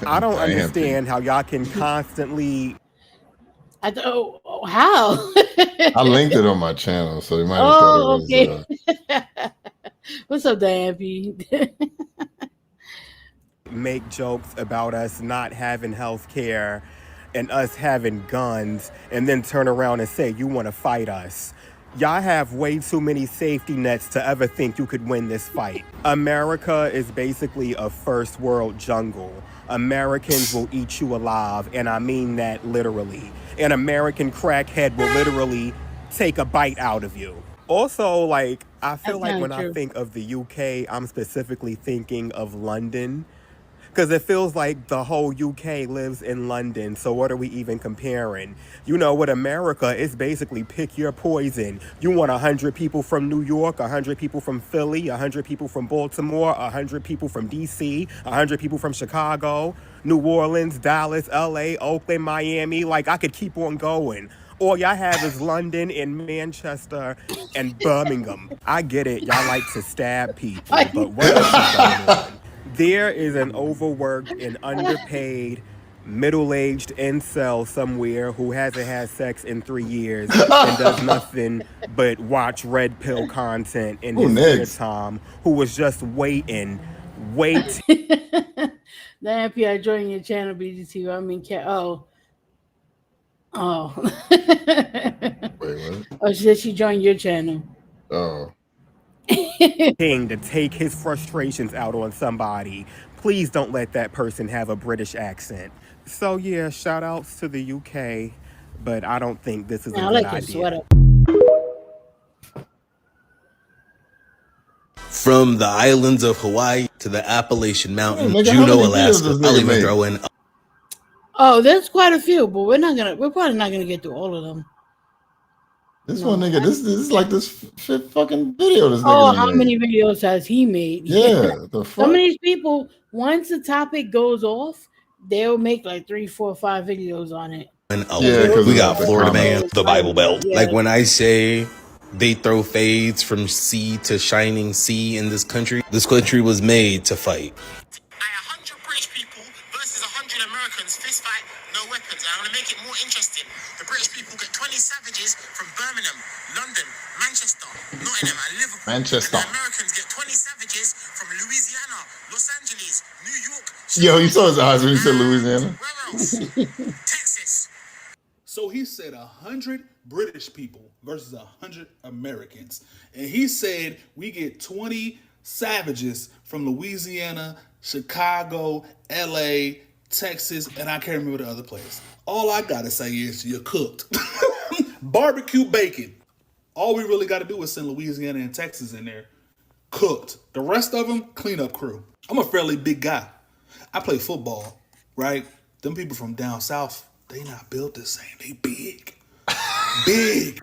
Speaker 22: I don't understand how y'all can constantly...
Speaker 1: I don't. How?
Speaker 2: I linked it on my channel, so you might have thought it was...
Speaker 1: Okay. What's up, Diane P?
Speaker 22: make jokes about us not having health care and us having guns and then turn around and say, you want to fight us. Y'all have way too many safety nets to ever think you could win this fight. America is basically a first world jungle. Americans will eat you alive, and I mean that literally. An American crackhead will literally take a bite out of you. Also, like, I feel like when I think of the UK, I'm specifically thinking of London. Because it feels like the whole UK lives in London, so what are we even comparing? You know, with America, it's basically pick your poison. You want 100 people from New York, 100 people from Philly, 100 people from Baltimore, 100 people from DC, 100 people from Chicago, New Orleans, Dallas, LA, Oakland, Miami. Like, I could keep on going. All y'all have is London and Manchester and Birmingham. I get it, y'all like to stab people, but what else is going on? There is an overworked and underpaid middle-aged incel somewhere who hasn't had sex in 3 years and does nothing but watch red pill content in his spare time, who was just waiting.
Speaker 1: Diane P, I joined your channel, BGT. I mean,
Speaker 2: Wait, what?
Speaker 1: Oh, she said she joined your channel.
Speaker 2: Oh.
Speaker 22: To take his frustrations out on somebody. Please don't let that person have a British accent. So yeah, shout outs to the UK, but I don't think this is a good idea.
Speaker 18: From the islands of Hawaii to the Appalachian Mountains,
Speaker 2: nigga,
Speaker 18: Juneau, Alaska, I'll even throw in.
Speaker 1: Oh, there's quite a few, but we're probably not gonna get through all of them.
Speaker 2: This one nigga, this is like this fifth fucking video. This nigga.
Speaker 1: Oh, how many videos has he made?
Speaker 2: Yeah, the fuck.
Speaker 1: Some of these people, once the topic goes off, they'll make like 3, 4, 5 videos on it.
Speaker 18: Yeah, we got Florida Man, the Bible Belt. Yeah. Like when I say they throw fades from sea to shining sea in this country was made to fight.
Speaker 3: 100 British people versus 100 Americans, fist fight, no weapons. And I'm going to make it more interesting. The British people get 20 savages from Birmingham, London, Manchester, Nottingham, and Liverpool.
Speaker 2: Manchester.
Speaker 3: And the Americans get 20 savages from Louisiana, Los Angeles, New York.
Speaker 2: Yo, you saw his eyes when he said Louisiana.
Speaker 3: Where else? Texas.
Speaker 23: So he said 100 British people versus 100 Americans. And he said we get 20 savages from Louisiana, Chicago, LA, Texas, and I can't remember the other place. All I gotta say is you're cooked. Barbecue bacon. All we really gotta do is send Louisiana and Texas in there. Cooked. The rest of them, cleanup crew. I'm a fairly big guy. I play football, right? Them people from down south, they not built the same. They big. Big.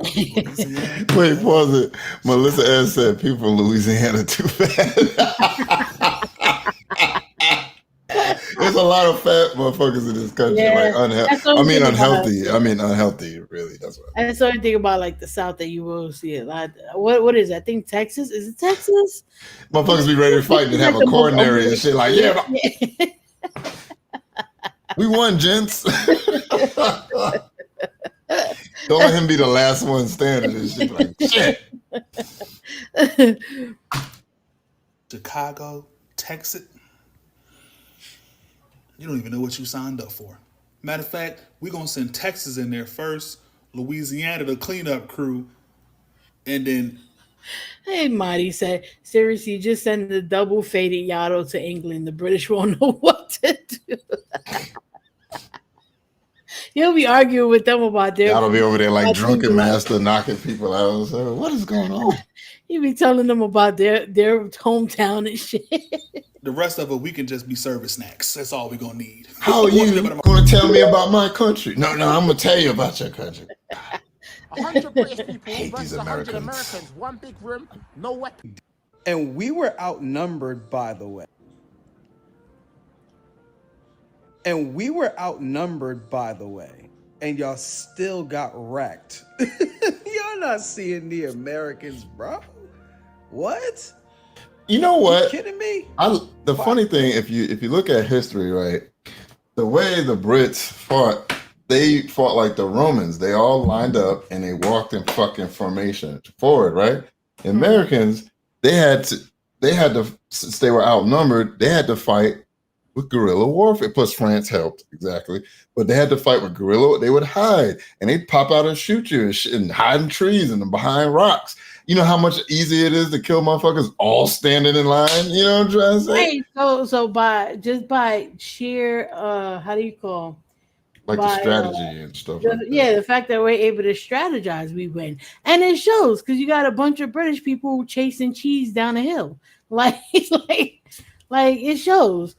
Speaker 2: Wait, pause it. Melissa S said people from Louisiana too fat. There's a lot of fat motherfuckers in this country.
Speaker 1: Yeah,
Speaker 2: like unhealthy. I mean unhealthy, really. That's what
Speaker 1: That's the only thing about like the South that you will see a lot. What is it? I think Texas. Is it Texas?
Speaker 2: Motherfuckers be ready to fight and have a coronary and shit like, yeah. We won, gents. Don't let him be the last one standing and shit like shit.
Speaker 23: Chicago, Texas. You don't even know what you signed up for. Matter of fact, we're going to send Texas in there first, Louisiana, the cleanup crew, and then
Speaker 1: Hey, Marty said, seriously, just send the double faded Yotto to England. The British won't know what to do. He'll be arguing with them about their.
Speaker 2: Y'all be over there like drunken master knocking people out. So, what is going on?
Speaker 1: He'll be telling them about their hometown and shit.
Speaker 23: The rest of it, we can just be service snacks. That's all we're gonna need.
Speaker 2: How are you going to tell me about my country? No, I'm going to tell you about your country.
Speaker 3: 100 British people
Speaker 2: Hate
Speaker 3: versus
Speaker 2: these
Speaker 3: 100
Speaker 2: Americans.
Speaker 3: Americans. One big room, no weapon.
Speaker 5: And we were outnumbered, by the way. And y'all still got wrecked. Y'all not seeing the Americans, bro. What?
Speaker 2: You know what?
Speaker 5: You kidding me?
Speaker 2: The funny thing, if you look at history, right, the way the Brits fought, they fought like the Romans. They all lined up and they walked in fucking formation forward, right? Americans, they had to, since they were outnumbered, they had to fight with guerrilla warfare. Plus France helped, exactly. But they had to fight with guerrilla. They would hide and they'd pop out and shoot you and hide in trees and behind rocks. You know how much easier it is to kill motherfuckers all standing in line? You know what I'm trying to say?
Speaker 1: Right. So by sheer how do you call?
Speaker 2: Like the strategy and stuff like that.
Speaker 1: Yeah, the fact that we're able to strategize, we win. And it shows because you got a bunch of British people chasing cheese down a hill. Like it shows.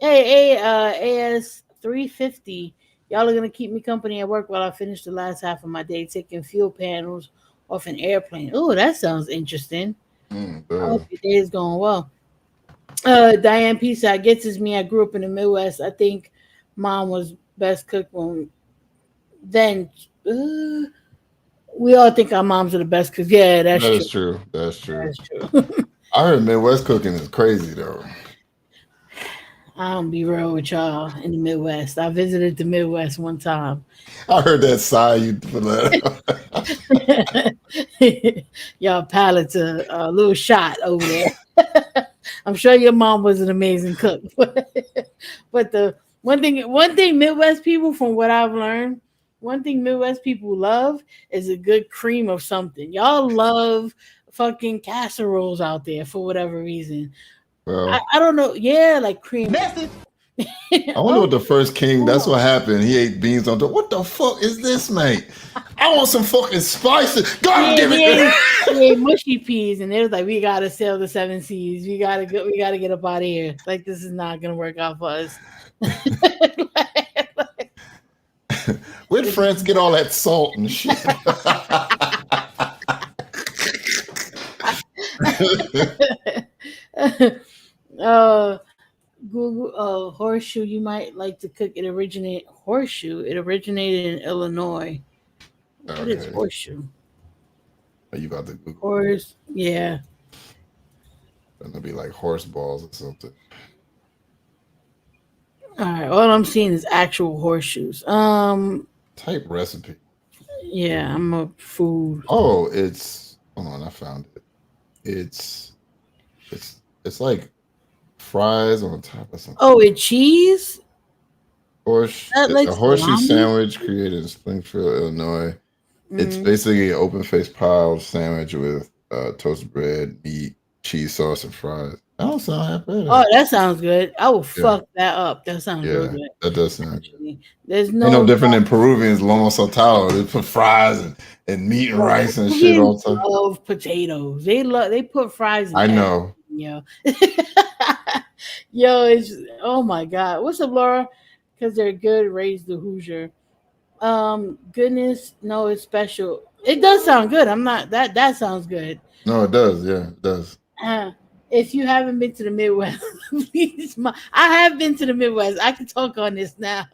Speaker 1: Hey, AS 350. Y'all are gonna keep me company at work while I finish the last half of my day taking fuel panels off an airplane. Oh, that sounds interesting. I hope your day is going well. Diane P said, "Gets is me. I grew up in the Midwest. I think mom was best cook when then we all think our moms are the best cooks. Yeah, that's
Speaker 2: true. That's true. I heard Midwest cooking is crazy though.
Speaker 1: I don't be real with y'all in the Midwest. I visited the Midwest one time.
Speaker 2: I heard that sigh you put that.
Speaker 1: Y'all palates a little shot over there. I'm sure your mom was an amazing cook. But the one thing Midwest people, from what I've learned, one thing Midwest people love is a good cream of something. Y'all love fucking casseroles out there for whatever reason.
Speaker 2: Well,
Speaker 1: I don't know. Yeah, like cream.
Speaker 2: I wonder what the first king, that's what happened. He ate beans on top. What the fuck is this, mate? I want some fucking spices. God give it.
Speaker 1: He ate mushy peas, and they was like, we gotta sail the 7 seas. We gotta get up out of here. Like, this is not gonna work out for us.
Speaker 2: Where'd France get all that salt and shit?
Speaker 1: Google horseshoe. You might like to cook. It originated in Illinois. What is horseshoe?
Speaker 2: Are you about to Google?
Speaker 1: Horse, yeah.
Speaker 2: Gonna be like horse balls or something.
Speaker 1: All right, all I'm seeing is actual horseshoes.
Speaker 2: Type recipe.
Speaker 1: Yeah, I'm a food.
Speaker 2: Oh, hold on, I found it. It's like fries on top of something.
Speaker 1: Oh, it's cheese?
Speaker 2: A horseshoe sandwich created in Springfield, Illinois. It's basically an open-faced pile sandwich with toasted bread, meat, cheese sauce, and fries. That don't sound that bad.
Speaker 1: Oh, that sounds good. I will fuck that up. That sounds real good.
Speaker 2: That does sound good.
Speaker 1: There's
Speaker 2: Ain't no different than Peruvians, lomo saltado. They put fries and meat and rice and shit all the time.
Speaker 1: Love potatoes. They put fries in
Speaker 2: I know.
Speaker 1: Yo. Yo, it's oh my god. What's up, Laura? Because they're good. Raise the Hoosier. Goodness, no, it's special. It does sound good. I'm not that sounds good.
Speaker 2: No, it does. Yeah, it does.
Speaker 1: If you haven't been to the Midwest, please. I have been to the Midwest. I can talk on this now.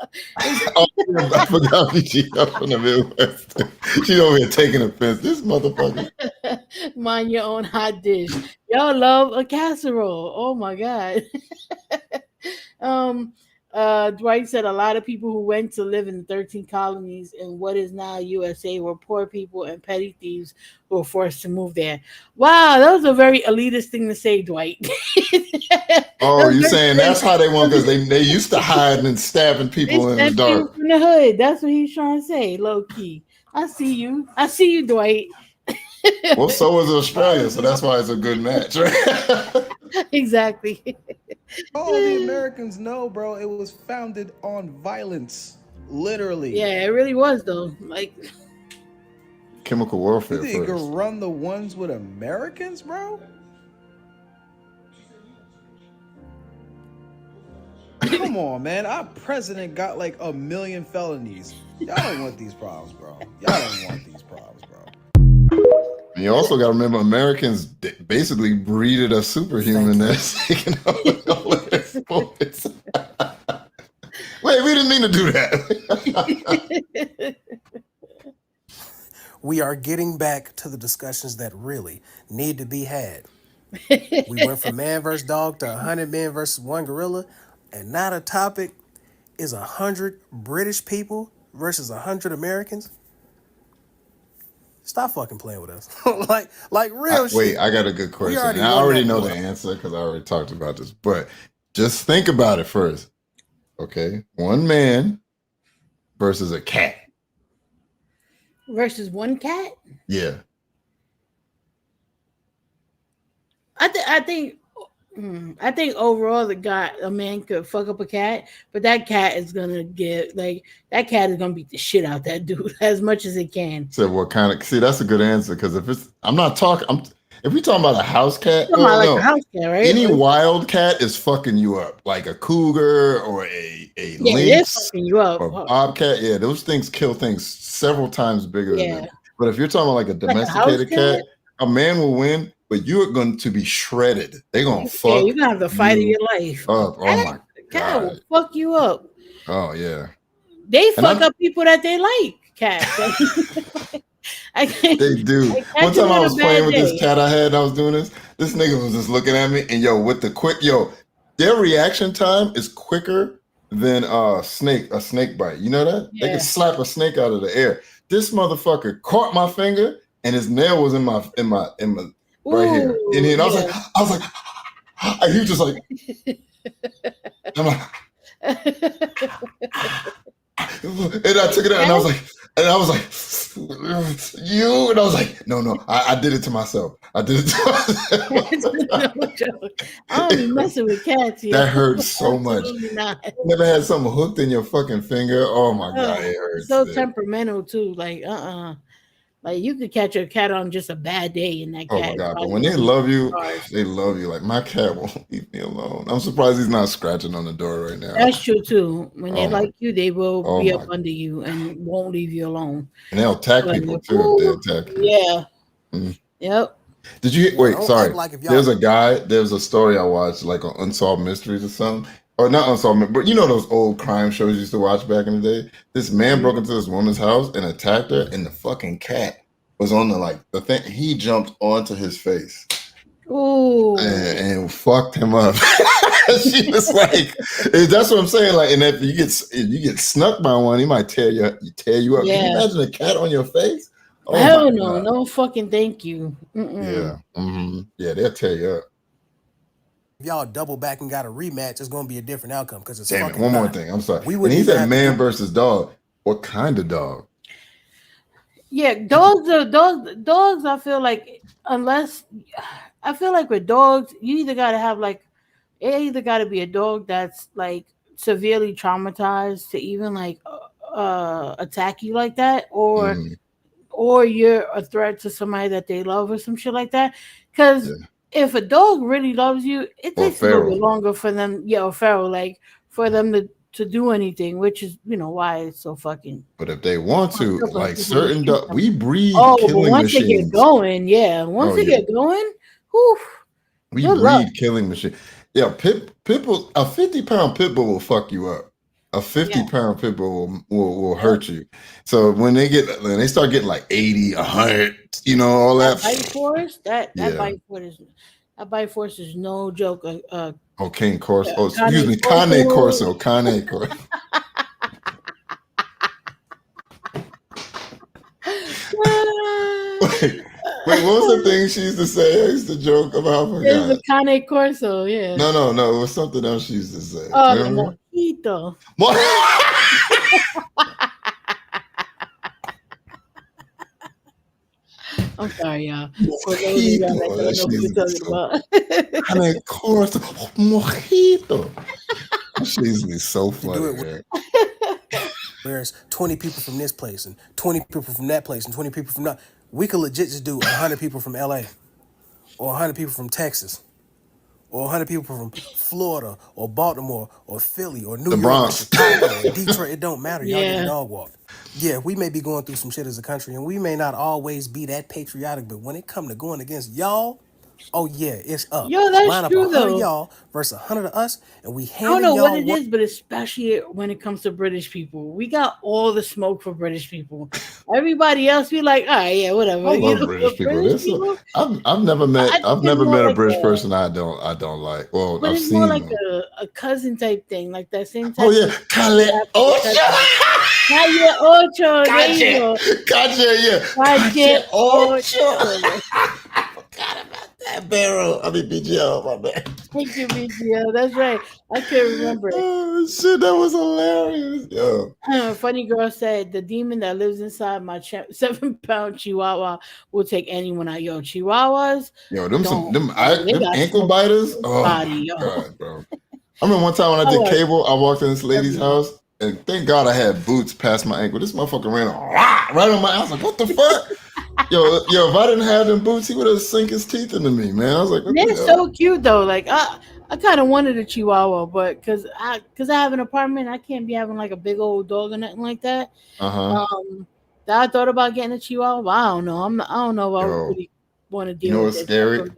Speaker 2: Oh, I forgot she up from the Midwest. She's over here taking offense. This motherfucker.
Speaker 1: Mind your own hot dish. Y'all love a casserole. Oh my god. Dwight said a lot of people who went to live in the 13 colonies in what is now USA were poor people and petty thieves who were forced to move there. Wow, that was a very elitist thing to say, Dwight.
Speaker 2: Oh, you saying that's how they want, because they used to hide and stabbing people in the dark.
Speaker 1: In the hood. That's what he's trying to say, low key. I see you, Dwight.
Speaker 2: Well, so was Australia, so that's why it's a good match, right?
Speaker 1: Exactly.
Speaker 5: All the Americans know, bro, it was founded on violence. Literally.
Speaker 1: Yeah, it really was though. Like
Speaker 2: Chemical warfare
Speaker 5: You think you
Speaker 2: first.
Speaker 5: can run the ones with Americans, bro? Come on, man. Our president got like 1 million felonies. Y'all don't want these problems, bro. Y'all don't want these problems, bro.
Speaker 2: And you also got to remember, Americans basically breeded a superhuman that's taking over all of their sports. Wait, we didn't mean to do that.
Speaker 4: We are getting back to the discussions that really need to be had. We went from man versus dog to 100 men versus one gorilla, and now the topic is 100 British people versus 100 Americans. Stop fucking playing with us. like real shit.
Speaker 2: Wait, I got a good question. I already know the answer because I already talked about this, but just think about it first. Okay, one man versus a cat.
Speaker 1: versus one cat.
Speaker 2: Yeah.
Speaker 1: I think overall a man could fuck up a cat, but that cat is gonna that cat is gonna beat the shit out that dude as much as it can.
Speaker 2: So what kind of? See, that's a good answer because if we talking about a house cat,
Speaker 1: A house cat, right?
Speaker 2: Any wild cat is fucking you up, like a cougar or a lynx
Speaker 1: fucking you up.
Speaker 2: or bobcat. Yeah, those things kill things several times bigger than them. But if you're talking about like a domesticated cat, a man will win, but you are going to be shredded. They're gonna fuck.
Speaker 1: Yeah, you're gonna have the fight of your life.
Speaker 2: Up. Oh my
Speaker 1: cat will fuck you up.
Speaker 2: Oh yeah.
Speaker 1: They fuck up people that they like. Cats.
Speaker 2: They do. One time I was playing with this cat I had and I was doing this. This nigga was just looking at me and their reaction time is quicker than a snake bite. You know that? Yeah. They can slap a snake out of the air. This motherfucker caught my finger and his nail was in my right here. And I was like, and he was just like, I'm like, and I took it out and I was like, you, and I was like, no, I did it to myself. I did it to myself.
Speaker 1: I don't be messing with cats.
Speaker 2: That hurts so much.
Speaker 1: Not.
Speaker 2: You never had something hooked in your fucking finger? Oh my God, it hurts.
Speaker 1: So temperamental too. Like, like you could catch a cat on just a bad day and that cat.
Speaker 2: Oh my God, but when they love you, they love you. Like my cat won't leave me alone. I'm surprised he's not scratching on the door right now.
Speaker 1: That's true too. When they like you, they will be up under you and won't leave you alone.
Speaker 2: And they'll attack people too. They attack you.
Speaker 1: Yeah. Mm. Yep.
Speaker 2: Did you wait? Sorry. There's a story I watched like on Unsolved Mysteries or something. Or not Unsolved, but you know those old crime shows you used to watch back in the day? This man broke into this woman's house and attacked her, and the fucking cat was on the thing. He jumped onto his face.
Speaker 1: Ooh.
Speaker 2: And fucked him up. She was like, that's what I'm saying. Like, and if you get snuck by one, he might tear you up. Yeah. Can you imagine a cat on your face?
Speaker 1: Oh, hell no, no fucking thank you.
Speaker 2: Yeah. Mm-hmm. Yeah, they'll tear you up.
Speaker 4: If y'all double back and got a rematch, it's gonna be a different outcome because it's
Speaker 2: Damn it, one more thing. I'm sorry. And he said man versus dog. What kind of dog?
Speaker 1: Yeah, dogs. I feel like with dogs, you either gotta have got to be a dog that's like severely traumatized to even like attack you like that, or you're a threat to somebody that they love or some shit like that. Because if a dog really loves you, it takes a little bit longer for them. Yeah, or feral, like for them to do anything, which is why it's so fucking.
Speaker 2: But if they want to, like certain dogs, we breed
Speaker 1: killing
Speaker 2: machines.
Speaker 1: Once they get going, get going, whew,
Speaker 2: we breed killing machines. Yeah, pit bull. A 50-pound pit bull will fuck you up. A 50-pound pit bull will hurt you. So when they start getting like 80, 100, all that
Speaker 1: bite force. That bite force is no joke.
Speaker 2: Cane Corso. Oh, excuse me, Cane Corso. Cane Corso. Wait, what was the thing she used to say? I used to joke about.
Speaker 1: It was a Cane Corso, yeah.
Speaker 2: No. It was something else she used to say.
Speaker 1: Oh, mojito. I'm sorry, y'all. For those of y'all that don't know what you're talking about.
Speaker 2: I mean, of course, mojito. That shit's me so funny, man.
Speaker 4: There's 20 people from this place and 20 people from that place and 20 people from that. We could legit just do 100 people from LA or 100 people from Texas or 100 people from Florida or Baltimore or Philly or New
Speaker 2: The
Speaker 4: York
Speaker 2: Bronx.
Speaker 4: or Chicago or Detroit. It don't matter. Y'all
Speaker 1: Yeah.
Speaker 4: getting dog walked. Yeah, we may be going through some shit as a country and we may not always be that patriotic, but when it come to going against y'all, oh yeah, it's up.
Speaker 1: Yo, that's
Speaker 4: Line up
Speaker 1: true
Speaker 4: 100
Speaker 1: though.
Speaker 4: y'all versus 100 of us, and we
Speaker 1: I don't
Speaker 4: handing
Speaker 1: know what
Speaker 4: y'all
Speaker 1: it is, but especially when it comes to British people, we got all the smoke for British people. Everybody else be like, all right, yeah, whatever.
Speaker 2: I
Speaker 1: You
Speaker 2: love
Speaker 1: know,
Speaker 2: British
Speaker 1: but
Speaker 2: people.
Speaker 1: British people,
Speaker 2: I've never met
Speaker 1: I think it's more
Speaker 2: a
Speaker 1: like
Speaker 2: British person I don't like. Well,
Speaker 1: but
Speaker 2: I've
Speaker 1: it's more
Speaker 2: seen
Speaker 1: like
Speaker 2: them.
Speaker 1: a cousin type thing, like that same type.
Speaker 2: Oh yeah,
Speaker 1: of
Speaker 2: Kale
Speaker 1: Calle Ocho, there you go.
Speaker 2: Gotcha, yeah.
Speaker 1: Calle
Speaker 2: Ocho. That barrel. I mean, BGL, my bad.
Speaker 1: Thank you, BGL. That's right. I can't remember it.
Speaker 2: Oh shit, that was hilarious. Yo.
Speaker 1: Funny girl said the demon that lives inside my 7-pound chihuahua will take anyone out. Yo, chihuahuas.
Speaker 2: Yo, them
Speaker 1: They got
Speaker 2: ankle
Speaker 1: smoke
Speaker 2: biters.
Speaker 1: in
Speaker 2: Oh
Speaker 1: body,
Speaker 2: my
Speaker 1: yo.
Speaker 2: god, bro. I remember one time when I did cable, I walked in this lady's house, and thank God I had boots past my ankle. This motherfucker ran right on my ass. I was like, what the fuck? Yo, if I didn't have them boots, he would have sunk his teeth into me, man. I was like, what the
Speaker 1: They're
Speaker 2: hell?
Speaker 1: so cute though. Like I kind of wanted a chihuahua, but because I have an apartment, I can't be having like a big old dog or nothing like that. I thought about getting a chihuahua. But I don't know. I don't know if I
Speaker 2: Yo,
Speaker 1: really want to
Speaker 2: you
Speaker 1: deal
Speaker 2: know
Speaker 1: with
Speaker 2: what's
Speaker 1: it.
Speaker 2: scary?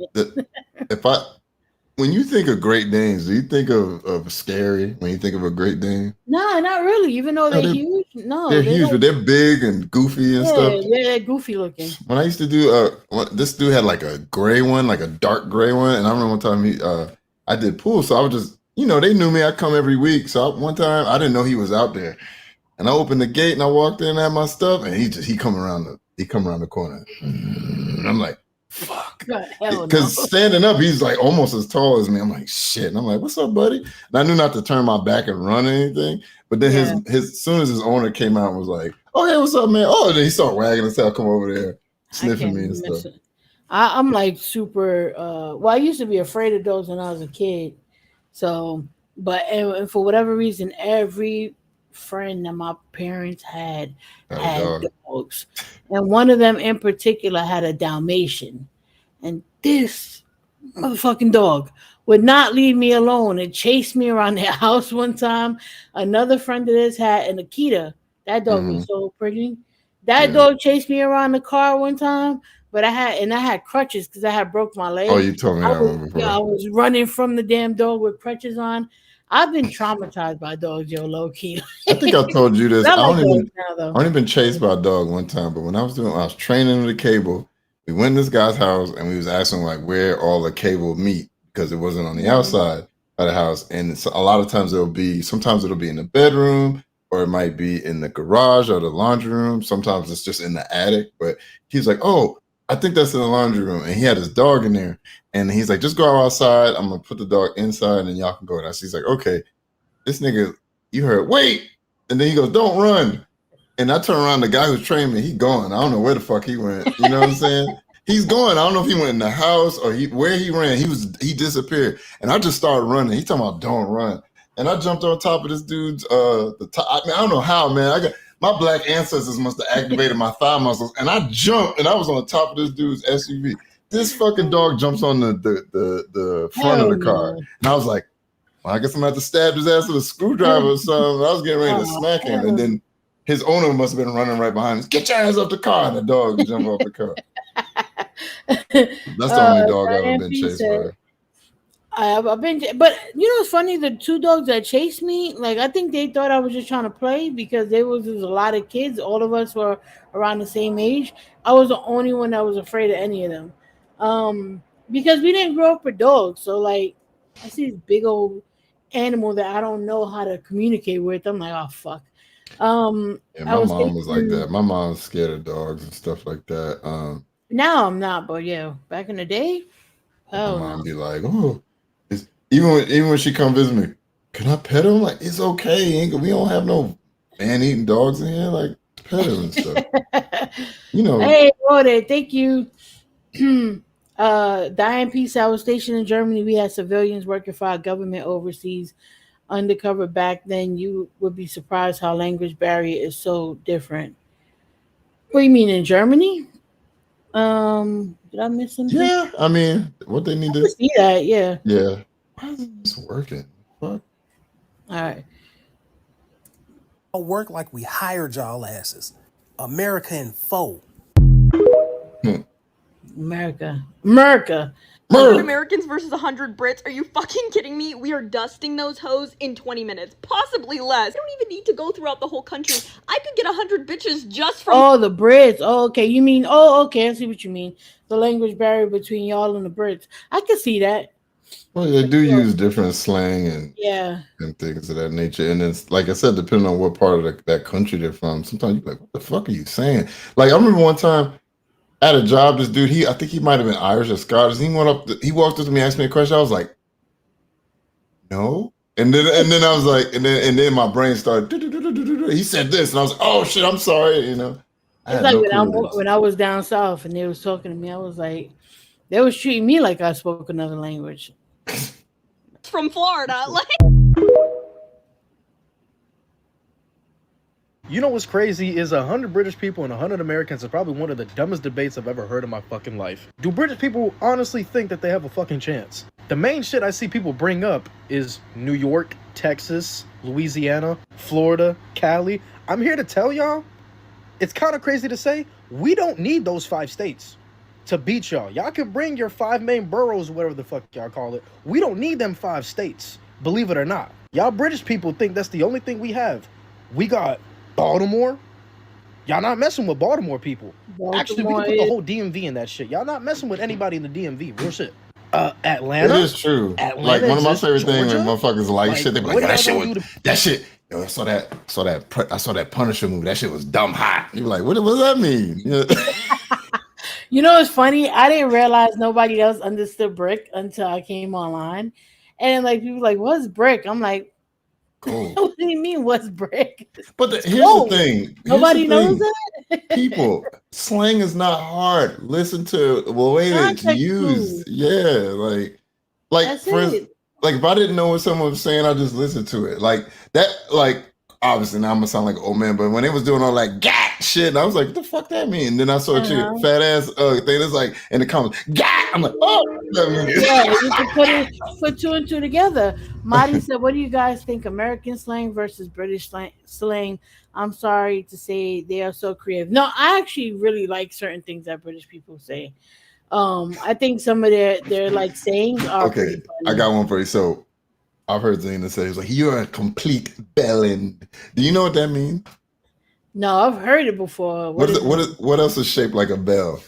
Speaker 2: When you think of Great Danes, do you think of scary when you think of a Great Dane?
Speaker 1: No, not really. Even though they're
Speaker 2: they're-
Speaker 1: huge, no,
Speaker 2: They're
Speaker 1: they
Speaker 2: huge, but
Speaker 1: don't.
Speaker 2: they're big and goofy and
Speaker 1: Yeah,
Speaker 2: stuff.
Speaker 1: they're goofy looking.
Speaker 2: When I used to do this dude had like a gray one, like a dark gray one, and I remember one time I did pool, so I was just they knew me. I come every week, so one time I didn't know he was out there, and I opened the gate and I walked in and had my stuff, and he come around the corner. I'm like, because standing up, he's like almost as tall as me. I'm like, shit. And I'm like, what's up, buddy? And I knew not to turn my back and run or anything. But then his as soon as his owner came out and was like, oh, hey, what's up, man? Oh, and then he started wagging his tail, come over there, sniffing me and stuff.
Speaker 1: I'm like super. Well, I used to be afraid of dogs when I was a kid. So, but and for whatever reason, every friend that my parents had dogs, and one of them in particular had a Dalmatian, and this motherfucking dog would not leave me alone. It chased me around their house one time. Another friend of this had an Akita. That dog was so pretty. That dog chased me around the car one time, but I had crutches because I had broke my leg.
Speaker 2: Oh, you told me that one before.
Speaker 1: Yeah, I was running from the damn dog with crutches on. I've been traumatized by dogs, yo, low key.
Speaker 2: I think I told you this.
Speaker 1: I
Speaker 2: I
Speaker 1: like
Speaker 2: only
Speaker 1: dogs now, though.
Speaker 2: been chased by a dog one time, but when I was training with the cable, we went to this guy's house and we was asking like where all the cable meet because it wasn't on the outside of the house. And a lot of times sometimes it'll be in the bedroom or it might be in the garage or the laundry room. Sometimes it's just in the attic. But he's like, oh, I think that's in the laundry room. And he had his dog in there. And he's like, just go outside. I'm going to put the dog inside and y'all can go. And he's like, okay, this nigga, you heard, wait. And then he goes, don't run. And I turn around, the guy who's training me, he gone. I don't know where the fuck he went. You know what I'm saying? He's gone. I don't know if he went in the house or where he ran. He disappeared. And I just started running. He talking about don't run. And I jumped on top of this dude's the top. I mean, I don't know how, man. My black ancestors must have activated my thigh muscles. And I jumped and I was on the top of this dude's SUV. This fucking dog jumps on the front of the car. And I was like, well, I guess I'm gonna have to stab his ass with a screwdriver or something. I was getting ready to smack him. And then his owner must have been running right behind us. Get your ass off the car. And the dog jumped off the car. That's the only dog I've ever been chased by.
Speaker 1: I've been, but you know what's funny? The two dogs that chased me, like I think they thought I was just trying to play because there was a lot of kids. All of us were around the same age. I was the only one that was afraid of any of them, because we didn't grow up with dogs. So like, I see this big old animal that I don't know how to communicate with. I'm like, oh fuck.
Speaker 2: Yeah, my mom was like that. My mom was scared of dogs and stuff like that.
Speaker 1: Now I'm not, but yeah, back in the day,
Speaker 2: my mom be like, oh, even when she come visit me, can I pet him? Like, it's okay. We don't have no man-eating dogs in here. Like, competitive and stuff. You know.
Speaker 1: Hey, order. Thank you. Diane Peace, I was stationed in Germany. We had civilians working for our government overseas, undercover back then. You would be surprised how language barrier is so different. What do you mean in Germany? Did I miss something?
Speaker 2: Yeah, I mean, what they need to
Speaker 1: see that, yeah.
Speaker 2: Yeah. Why is this working? Fuck.
Speaker 1: All right.
Speaker 4: I'll work like we hired y'all asses. America in foe.
Speaker 1: America.
Speaker 7: 100 Americans versus 100 Brits. Are you fucking kidding me? We are dusting those hoes in 20 minutes, possibly less. I don't even need to go throughout the whole country. I could get 100 bitches just from.
Speaker 1: Oh, the Brits. Oh, okay. You mean? Oh, okay. I see what you mean. The language barrier between y'all and the Brits. I can see that.
Speaker 2: Well, they do use different slang and
Speaker 1: Yeah.
Speaker 2: and things of that nature. And it's like I said, depending on what part of that country they're from, sometimes you're like, what the fuck are you saying? Like I remember one time at a job, this dude, I think he might have been Irish or Scottish. He walked up to me, asked me a question. I was like, no. And then I was like, and then my brain started. He said this, and I was like, oh shit, I'm sorry. You know,
Speaker 1: It's like when I was down south and they was talking to me, I was like, they was treating me like I spoke another language.
Speaker 7: From Florida, like.
Speaker 5: You know what's crazy is 100 British people and 100 Americans are probably one of the dumbest debates I've ever heard in my fucking life. Do British people honestly think that they have a fucking chance? The main shit I see people bring up is New York, Texas, Louisiana, Florida, Cali. I'm here to tell y'all, it's kind of crazy to say, we don't need those 5 states to beat y'all. Y'all can bring your 5 main boroughs, whatever the fuck y'all call it. We don't need them 5 states, believe it or not. Y'all British people think that's the only thing we have. We got Baltimore. Y'all not messing with Baltimore people. Actually, we can put the whole DMV in that shit. Y'all not messing with anybody in the DMV. Real shit. Atlanta.
Speaker 2: It is true.
Speaker 5: Atlanta,
Speaker 2: like one of my favorite things when
Speaker 5: Georgia?
Speaker 2: motherfuckers like shit. They be like, that shit. Yo, I saw that Punisher movie. That shit was dumb hot. You be like, what does that mean? Yeah.
Speaker 1: You know what's funny? I didn't realize nobody else understood brick until I came online. And like people like, what's brick? I'm like,
Speaker 2: cool.
Speaker 1: What do you mean what's brick?
Speaker 2: But here's the thing.
Speaker 1: Nobody knows that?
Speaker 2: People, slang is not hard. Listen to the way it's used. Yeah, like for instance, like if I didn't know what someone was saying, I just listened to it. Like that, like obviously now I'm gonna sound like an old man, but when they was doing all that gat shit, I was like, what the fuck that mean? And then I saw a chick, fat ass thing. It's like in the comments, gat. I'm like, oh, that means.
Speaker 1: Yeah, you can put 2 and 2 together. Marty said, what do you guys think? American slang versus British slang? I'm sorry to say they are so creative. No, I actually really like certain things that British people say. I think some of their like sayings are
Speaker 2: okay. I got one for you. So I've heard Zena say, it's like, you're a complete bellend. Do you know what that means?
Speaker 1: No, I've heard it before.
Speaker 2: What else is shaped like a bell?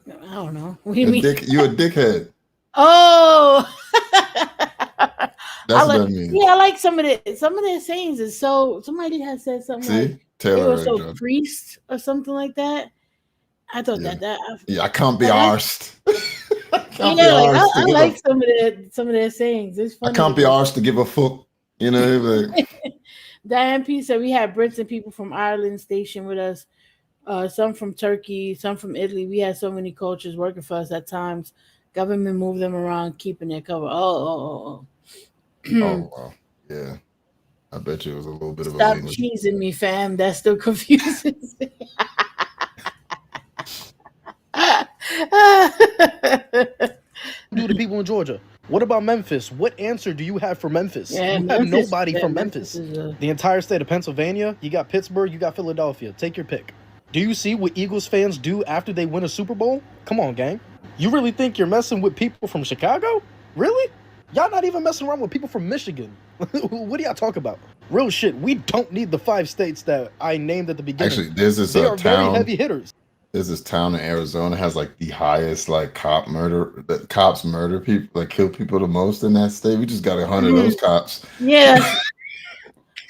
Speaker 1: I don't know. What do you mean?
Speaker 2: You're a dickhead.
Speaker 1: Oh,
Speaker 2: That's what that means.
Speaker 1: Yeah, I like some of their sayings. Is so somebody has said something like
Speaker 2: Taylor
Speaker 1: they were so priest or something like that. I thought
Speaker 2: I can't be arsed.
Speaker 1: I like some of their sayings. It's funny.
Speaker 2: I can't be arsed to give a fuck. You know, like
Speaker 1: Diane P said we had Brits and people from Ireland stationed with us. Some from Turkey, some from Italy. We had so many cultures working for us at times. Government moved them around, keeping their cover.
Speaker 2: Oh, wow. Yeah. I bet you it was a little bit of
Speaker 1: Stop
Speaker 2: a language.
Speaker 1: cheesing me, fam. That still confuses me.
Speaker 5: Do the people in Georgia? What about Memphis? What answer do you have for Memphis?
Speaker 1: Yeah,
Speaker 5: you have nobody from Memphis. The entire state of Pennsylvania, you got Pittsburgh, you got Philadelphia. Take your pick. Do you see what Eagles fans do after they win a Super Bowl? Come on, gang. You really think you're messing with people from Chicago? Really? Y'all not even messing around with people from Michigan. What do y'all talk about? Real shit, we don't need the 5 states that I named at the beginning.
Speaker 2: Actually, there's this
Speaker 5: they are
Speaker 2: town.
Speaker 5: very heavy hitters.
Speaker 2: There's this town in Arizona has like the highest like cops murder people, like kill people the most in that state. We just got 100 of those cops.
Speaker 1: Yeah.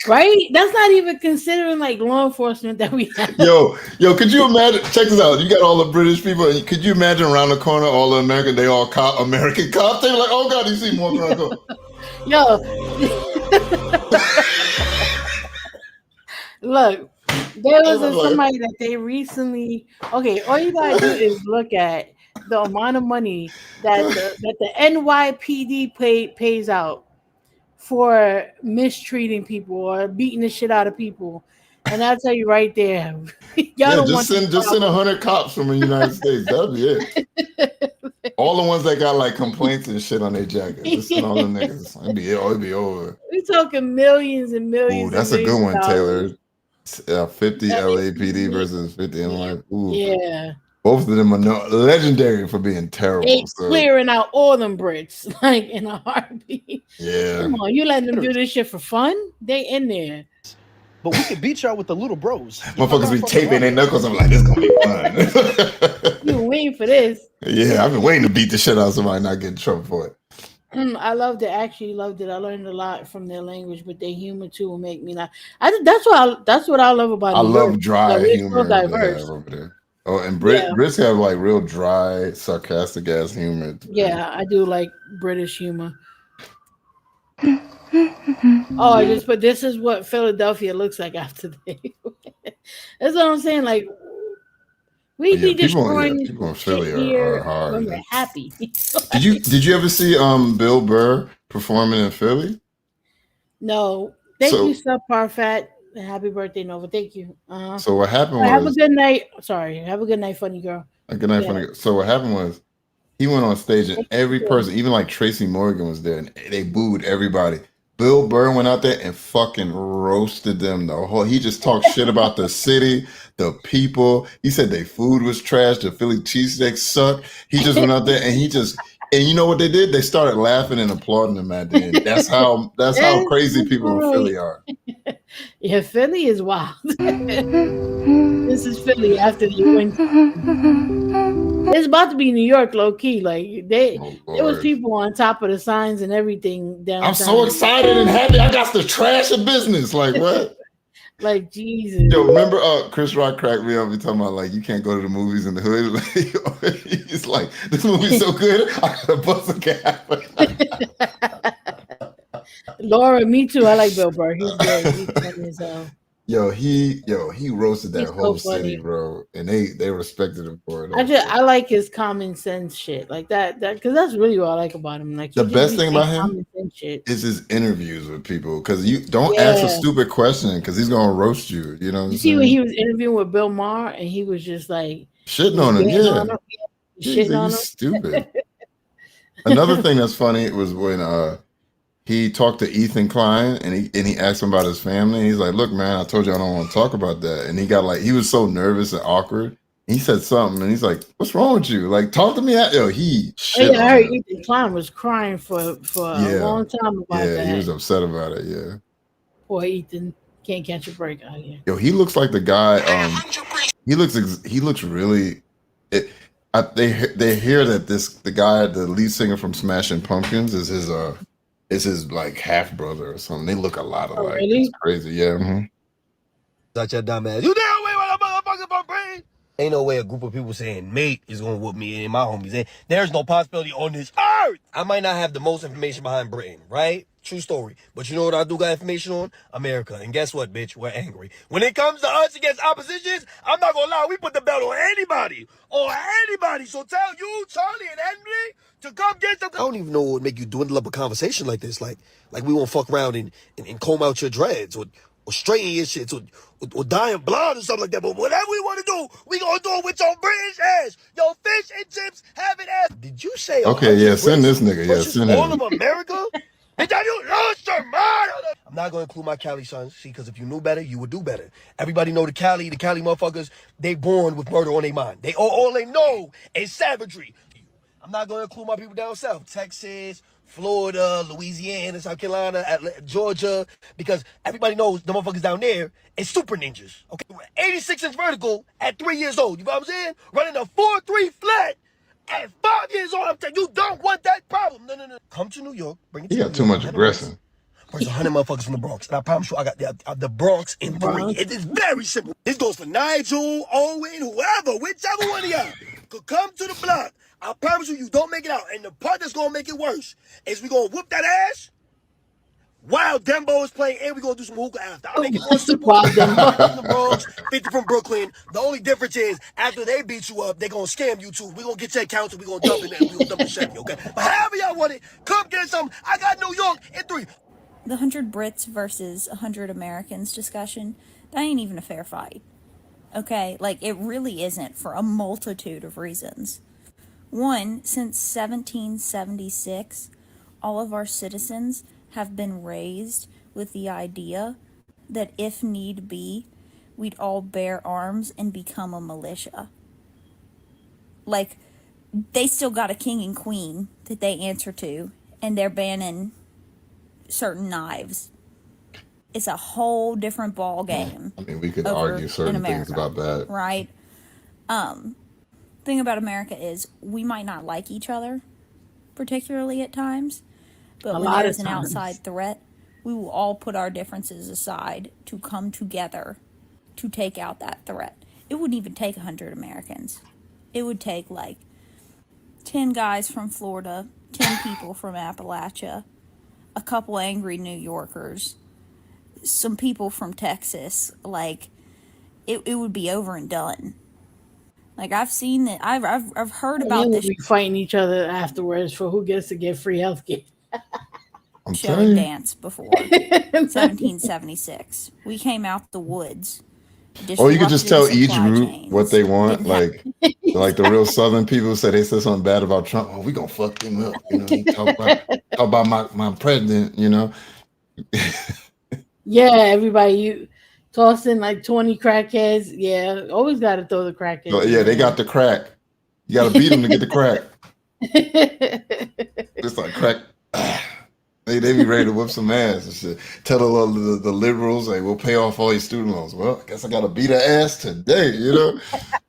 Speaker 1: Right? That's not even considering like law enforcement that we have.
Speaker 2: Yo, could you imagine? Check this out. You got all the British people. And could you imagine around the corner, all the American, they all American cops? They were like, oh God, you see more around the corner.
Speaker 1: Yo. Look, there was somebody that they recently. Okay, all you gotta do is look at the amount of money that the NYPD pays out for mistreating people or beating the shit out of people, and I'll tell you right there, y'all don't
Speaker 2: just
Speaker 1: want
Speaker 2: send 100 cops from the United States. That'll be it. All the ones that got like complaints and shit on their jackets. Just send all the niggas. It'd be over.
Speaker 1: We're talking millions and millions.
Speaker 2: Ooh, that's a good one, Taylor. 50 LAPD versus 50 NY. Ooh.
Speaker 1: Yeah.
Speaker 2: Both of them are legendary for being terrible.
Speaker 1: They clearing out all them Brits like in a heartbeat.
Speaker 2: Yeah.
Speaker 1: Come on, you letting them do this shit for fun? They in there.
Speaker 5: But we can beat y'all with the little bros.
Speaker 2: Motherfuckers be taping their knuckles. I'm like, this gonna be fun.
Speaker 1: You waiting for this?
Speaker 2: Yeah, I've been waiting to beat the shit out of somebody and not get in trouble for it.
Speaker 1: I loved it. Actually, loved it. I learned a lot from their language, but their humor too will make me laugh. That's what I love about.
Speaker 2: I
Speaker 1: New
Speaker 2: love
Speaker 1: York.
Speaker 2: dry humor.
Speaker 1: So diverse.
Speaker 2: Over there. Oh, and Brits have like real dry, sarcastic ass humor.
Speaker 1: Yeah, I do like British humor. Oh, I just put this is what Philadelphia looks like after they. That's what I'm saying. Like we be destroying
Speaker 2: people in
Speaker 1: shit
Speaker 2: Philly
Speaker 1: here
Speaker 2: are hard.
Speaker 1: when we're happy.
Speaker 2: Did you ever see Bill Burr performing in Philly?
Speaker 1: No. Thank you, Subpar Fat. Happy birthday, Nova. Thank you.
Speaker 2: So what happened was,
Speaker 1: have a good night. Sorry. Have a good night, funny girl.
Speaker 2: A good night, funny girl. So what happened was he went on stage and every person, even like Tracy Morgan was there, and they booed everybody. Bill Burr went out there and fucking roasted them the whole. He just talked shit about the city, the people. He said their food was trash. The Philly cheesesteak sucked. He just went out there and and you know what they did? They started laughing and applauding him at the end. That's how crazy people in Philly are.
Speaker 1: Yeah, Philly is wild. This is Philly after you went. It's about to be New York, low key. Like there was people on top of the signs and everything downtown.
Speaker 2: I'm so excited and happy. I got the trash of business. Like what?
Speaker 1: Like Jesus.
Speaker 2: Yo, remember Chris Rock cracked me up. He talking about like you can't go to the movies in the hood. He's like, this movie's so good, I gotta bust a cap.
Speaker 1: Laura, me too. I like Bill Burr. He's good. He's funny as hell.
Speaker 2: Yo, he roasted that whole city, bro, and they respected him for it.
Speaker 1: I like his common sense shit, like that because that's really what I like about him. Like
Speaker 2: the best thing about him is his interviews with people, because you don't ask a stupid question because he's gonna roast you. You know,
Speaker 1: you see when he was interviewing with Bill Maher and he was just like
Speaker 2: shitting on him,
Speaker 1: shitting on him.
Speaker 2: Stupid. Another thing that's funny was when he talked to Ethan Klein and he asked him about his family. And he's like, look, man, I told you I don't want to talk about that. And he got like, he was so nervous and awkward. He said something and he's like, what's wrong with you? Like, talk to me. I heard
Speaker 1: Ethan Klein was crying for a long time about that.
Speaker 2: Yeah, he was upset about it. Yeah.
Speaker 1: Poor Ethan. Can't catch a break out here.
Speaker 2: Yo, he looks like the guy. He looks really. They hear that the lead singer from Smashing Pumpkins is his like half brother or something. They look a lot alike.
Speaker 1: Oh, really?
Speaker 2: It's crazy, yeah. Mm-hmm.
Speaker 9: Such a dumbass. You damn way with a motherfucker for brain. Ain't no way a group of people saying mate is gonna whoop me and my homies. There's no possibility on this earth. I might not have the most information behind Britain, right? True story. But you know what I do got information on? America. And guess what, bitch? We're angry. When it comes to us against oppositions, I'm not gonna lie, we put the belt on anybody. On anybody. So tell you, Charlie and Henry, to come get some. I don't even know what would make you dwindle up a conversation like this. Like we won't fuck around and comb out your dreads or straighten your shit or dye them blonde or something like that. But whatever we want to do, we gonna do it with your British ass. Yo, fish and chips having ass. Did you say
Speaker 2: okay, yeah, send this nigga. Yeah, send him.
Speaker 9: All of America? Bitch, you lost your mind. I'm not gonna include my Cali sons, see, because if you knew better, you would do better. Everybody know the Cali motherfuckers, they born with murder on their mind. They all they know is savagery. I'm not gonna include my people down south, Texas, Florida, Louisiana, South Carolina, Georgia, because everybody knows the motherfuckers down there is super ninjas. Okay, 86-inch vertical at 3 years old. You know what I'm saying? Running a 4.3 flat. At 5 years old, I'm telling you, don't want that problem. No. Come to New York. Bring it to
Speaker 2: He got too much aggression.
Speaker 9: There's 100 motherfuckers from the Bronx. And I promise you, I got the Bronx in 3. It is very simple. This goes for Nigel, Owen, whoever, whichever one of y'all could come to the block. I promise you, you don't make it out. And the part that's going to make it worse is we going to whoop that ass while Bob Dembo is playing, and we're gonna do some hookah after. I'll make it more simple.
Speaker 1: Bob Dembo.
Speaker 9: 50 from the Bronx, 50 from Brooklyn. The only difference is after they beat you up, they're gonna scam you too. We're gonna get your accounts and we're gonna dump it and we're gonna dump the Chevy, okay? But however y'all want it, come get some. I got New York in 3.
Speaker 10: The 100 Brits versus 100 Americans discussion, that ain't even a fair fight. Okay? Like, it really isn't for a multitude of reasons. One, since 1776, all of our citizens have been raised with the idea that if need be, we'd all bear arms and become a militia. Like, they still got a king and queen that they answer to, and they're banning certain knives. It's a whole different ball game.
Speaker 2: I mean, we could argue certain things about that.
Speaker 10: Right? Thing about America is we might not like each other, particularly at times, but when there's an outside threat, we will all put our differences aside to come together to take out that threat. It wouldn't even take 100 Americans. It would take like 10 guys from Florida, 10 people from Appalachia, a couple angry New Yorkers, some people from Texas. Like, it would be over and done. Like, I've seen that. I've heard about this.
Speaker 1: We'll be fighting each other afterwards for who gets to get free healthcare.
Speaker 10: Show and dance before 1776. We came out the woods.
Speaker 2: Or you could just tell each group what they want. Like the real Southern people said, they said something bad about Trump. Oh, we gonna fuck him up. You know, talk about my president. You know.
Speaker 1: Yeah, everybody, you toss in like 20 crackheads. Yeah, always got to throw the crackheads.
Speaker 2: So, yeah, they got the crack. You got to beat them to get the crack. It's like crack. They be ready to whip some ass and shit. Tell the liberals, like, we'll pay off all your student loans. Well, I guess I got to beat her ass today, you know?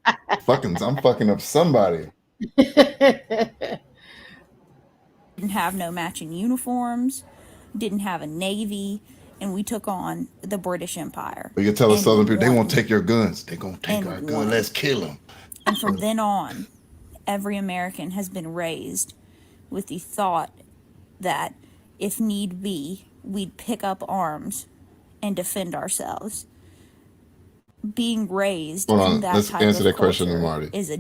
Speaker 2: I'm fucking up somebody.
Speaker 10: Didn't have no matching uniforms, didn't have a navy, and we took on the British Empire.
Speaker 2: But you tell the Southern people, they won't take your guns. They gonna take our guns. Let's kill them.
Speaker 10: And from then on, every American has been raised with the thought that if need be, we'd pick up arms and defend ourselves. Being raised in that
Speaker 2: let's
Speaker 10: type
Speaker 2: answer
Speaker 10: of
Speaker 2: that question,
Speaker 10: culture
Speaker 2: Marty.
Speaker 10: is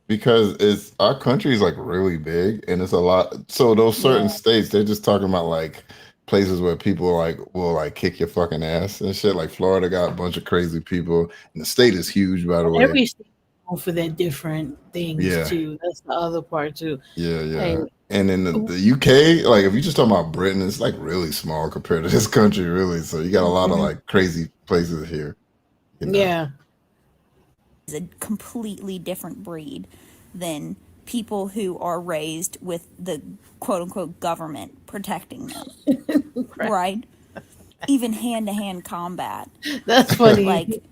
Speaker 2: Because it's our country is like really big and it's a lot. So those certain states, they're just talking about like places where people will like kick your fucking ass and shit. Like Florida got a bunch of crazy people, and the state is huge, by the way.
Speaker 1: Every state for their different things too. That's the other part too.
Speaker 2: Yeah. And in the UK, like if you just talking about Britain, it's like really small compared to this country, really. So you got a lot of like crazy places here. You know?
Speaker 1: Yeah.
Speaker 10: a completely different breed than people who are raised with the quote unquote government protecting them. Right? Even hand-to-hand combat.
Speaker 1: That's funny.
Speaker 10: Like,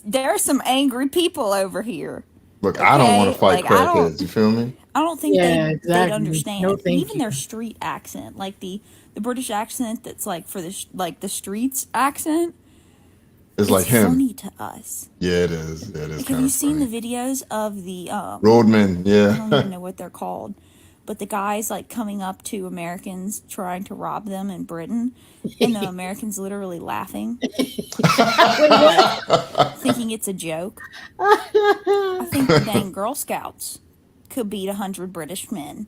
Speaker 10: there are some angry people over here.
Speaker 2: Look, I don't want to fight crackheads. You feel me?
Speaker 10: I don't think they'd understand.
Speaker 1: No,
Speaker 10: even their street accent, like the British accent that's like for the streets accent.
Speaker 2: It's like him.
Speaker 10: Funny to us.
Speaker 2: Yeah, it is. Yeah, it is.
Speaker 10: Like, have you seen the videos of the
Speaker 2: roadmen? Yeah.
Speaker 10: I don't even know what they're called, but the guys like coming up to Americans trying to rob them in Britain, and the Americans literally laughing, thinking it's a joke. I think the dang Girl Scouts could beat 100 British men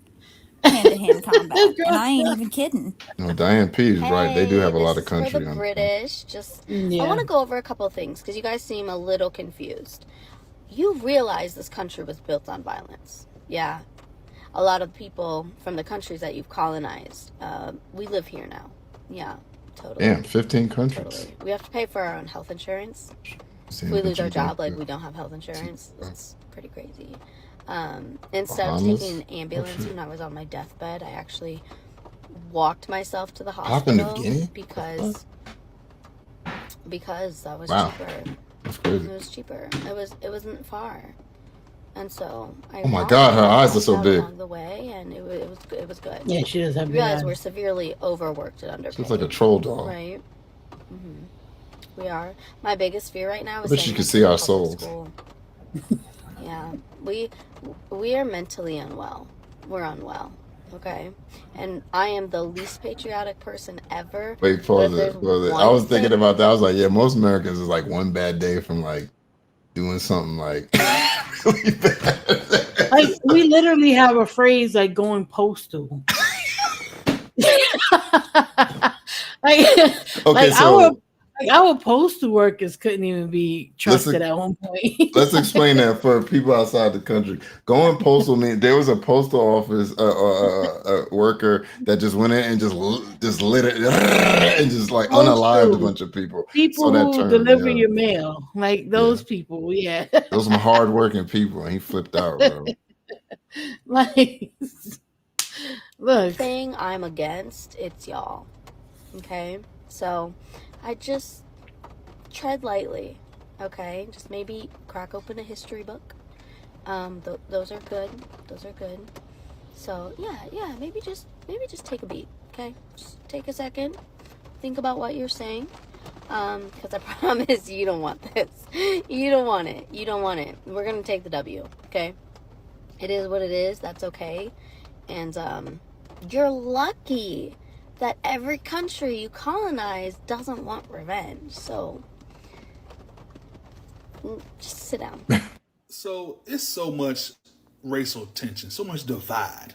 Speaker 10: hand-to-hand combat, and I ain't even kidding.
Speaker 2: No, Diane P is right. They do have a lot of
Speaker 11: For
Speaker 2: country.
Speaker 11: the British, I want to go over a couple of things because you guys seem a little confused. You realize this country was built on violence. Yeah. A lot of people from the countries that you've colonized, we live here now. Yeah, totally.
Speaker 2: Damn, 15 countries.
Speaker 11: Totally. We have to pay for our own health insurance. If we lose our job, like we don't have health insurance, it's pretty crazy. Instead of taking an ambulance when I was on my deathbed, I actually walked myself to the hospital because that was cheaper.
Speaker 2: That's crazy.
Speaker 11: It was cheaper. It wasn't far, and so I.
Speaker 2: Oh my God, her eyes are so big.
Speaker 11: Along the way, and it was good.
Speaker 1: Yeah, she does have big
Speaker 11: eyes.
Speaker 1: eyes.
Speaker 11: We're severely overworked and underpaid.
Speaker 2: She's like a troll doll.
Speaker 11: Right. We are. My biggest fear right now is.
Speaker 2: But you can see our souls.
Speaker 11: Yeah, we are mentally unwell. We're unwell. Okay, and I am the least patriotic person ever.
Speaker 2: Wait, pause it. I was thinking about that. I was like, yeah, most Americans is like one bad day from like doing something like really bad.
Speaker 1: Like we literally have a phrase like going postal.
Speaker 2: Okay, so
Speaker 1: our postal workers couldn't even be trusted at one point.
Speaker 2: Let's explain that for people outside the country. Going postal means there was a postal office worker that just went in and just lit it and just like unalived a bunch of people.
Speaker 1: People
Speaker 2: that
Speaker 1: who
Speaker 2: term,
Speaker 1: deliver your mail, like those people, yeah.
Speaker 2: Those some hardworking people, and he flipped out, bro.
Speaker 1: Like, look,
Speaker 11: thing I'm against, it's y'all. Okay, so I just tread lightly. Okay, just maybe crack open a history book. Those are good. Those are good. So yeah, maybe just take a beat. Okay, just take a second, think about what you're saying. Because I promise you don't want this. You don't want it. You don't want it. We're gonna take the W. Okay, it is what it is. That's okay. And you're lucky that every country you colonize doesn't want revenge. So just sit down.
Speaker 23: So it's so much racial tension, so much divide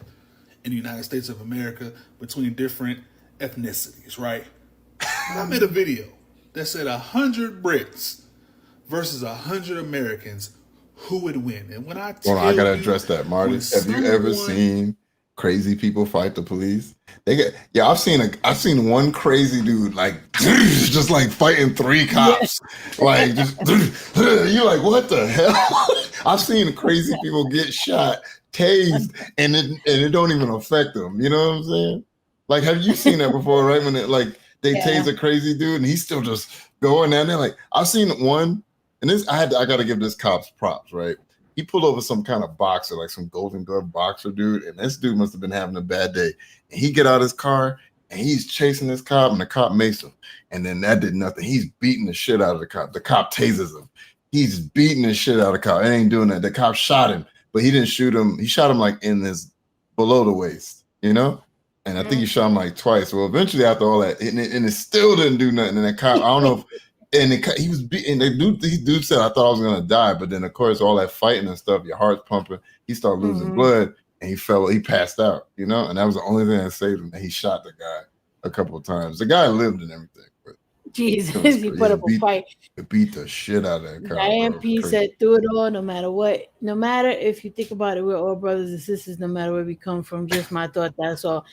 Speaker 23: in the United States of America between different ethnicities, right? I made a video that said 100 Brits versus 100 Americans, who would win? And when I tell
Speaker 2: I gotta address that, Marty. Have you ever seen crazy people fight the police? I've seen one crazy dude like just like fighting 3 cops. Like just you're like, what the hell? I've seen crazy people get shot, tased, and it don't even affect them. You know what I'm saying? Like, have you seen that before, right? When they tase a crazy dude and he's still just going down there. Like, I've seen one, and I gotta give this cop's props, right? He pulled over some kind of boxer, like some Golden Glove boxer dude, and this dude must have been having a bad day. And he get out his car and he's chasing this cop, and the cop makes him. And then that did nothing. He's beating the shit out of the cop. The cop tases him. He's beating the shit out of the cop. It ain't doing that. The cop shot him, but he didn't shoot him. He shot him like in his below the waist, you know? And I think he shot him like twice. Well, eventually after all that, and it still didn't do nothing. And the cop, I don't know if, he was beating. The dude said, I thought I was gonna die, but then of course all that fighting and stuff, your heart's pumping. He started losing blood, and he passed out. You know, and that was the only thing that saved him. And he shot the guy a couple of times. The guy lived and everything, but
Speaker 1: Jesus, he put up a fight.
Speaker 2: He beat the shit out of that cop.
Speaker 1: IMP said, "Through it all, no matter what, no matter if you think about it, we're all brothers and sisters, no matter where we come from." Just my thought. That's all.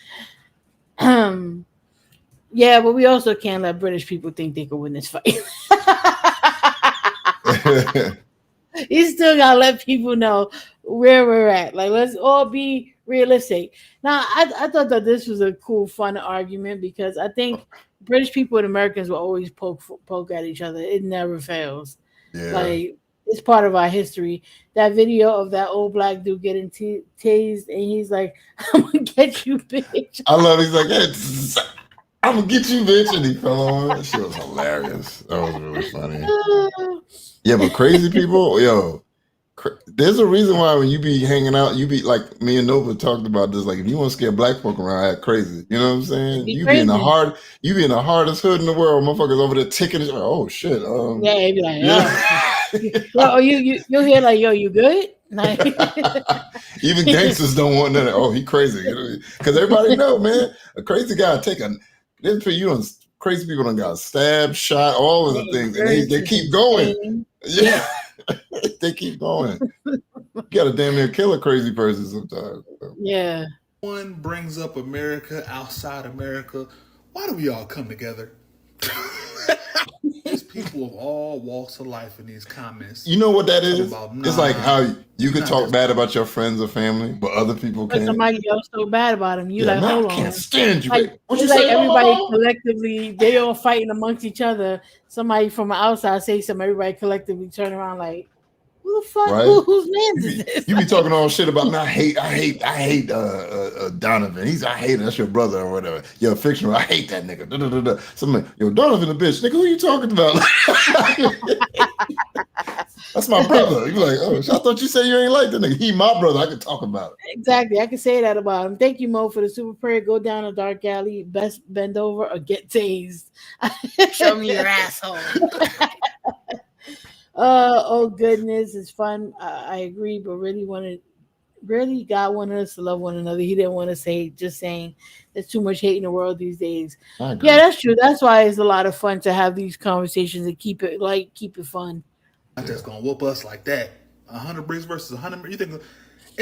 Speaker 1: Yeah, but we also can't let British people think they can win this fight. You still gotta let people know where we're at. Like, let's all be realistic. Now, I thought that this was a cool, fun argument because I think British people and Americans will always poke at each other. It never fails.
Speaker 2: Yeah.
Speaker 1: Like, it's part of our history. That video of that old black dude getting tased, and he's like, "I'm gonna get you, bitch."
Speaker 2: I love. He's like, hey, "I'm gonna get you, bitch," and he fell on. That shit was hilarious. That was really funny. Yeah, but crazy people, yo, there's a reason why when you be hanging out, you be like me and Nova talked about this. Like, if you want to scare black folk around, act crazy. You know what I'm saying? You be in the hardest hood in the world. Motherfuckers over there ticking. Like, oh shit.
Speaker 1: Yeah, he'd be like, oh, you'll hear like, yo, you good? Like,
Speaker 2: even gangsters don't want that. Oh, he crazy. Because everybody know, man, a crazy guy crazy people done got stabbed, shot, all of the things, and they keep going. Yeah, they keep going. You gotta damn near kill a crazy person sometimes.
Speaker 1: Yeah.
Speaker 23: One brings up America outside America. Why do we all come together? There's people of all walks of life in these comments.
Speaker 2: You know what that is? It's like how you can talk bad about your friends or family, but other people can't.
Speaker 1: Somebody else so bad about him. You like, hold on.
Speaker 2: I can't stand you.
Speaker 1: Like,
Speaker 2: What you
Speaker 1: it's like
Speaker 2: say?
Speaker 1: everybody collectively, they all fighting amongst each other. Somebody from the outside say something, everybody collectively turn around like, Who the fuck?
Speaker 2: Right?
Speaker 1: Whose man is this?
Speaker 2: You be talking all shit about me. I hate Donovan. I hate him. That's your brother or whatever. You're fictional. I hate that nigga. Da, da, da, da. Somebody, yo, Donovan a bitch. Nigga, who you talking about? That's my brother. You like, oh, I thought you said you ain't like that nigga. He my brother. I can talk about it.
Speaker 1: Exactly. I can say that about him. Thank you, Mo, for the super prayer. Go down a dark alley, best bend over or get tased.
Speaker 14: Show me your asshole.
Speaker 1: Oh goodness, it's fun. I agree, but really God wanted us to love one another. He didn't want to say just saying there's too much hate in the world these days. Yeah, that's true. That's why it's a lot of fun to have these conversations and keep it fun.
Speaker 23: Not just gonna whoop us like that. 100 Brits versus 100. You think? And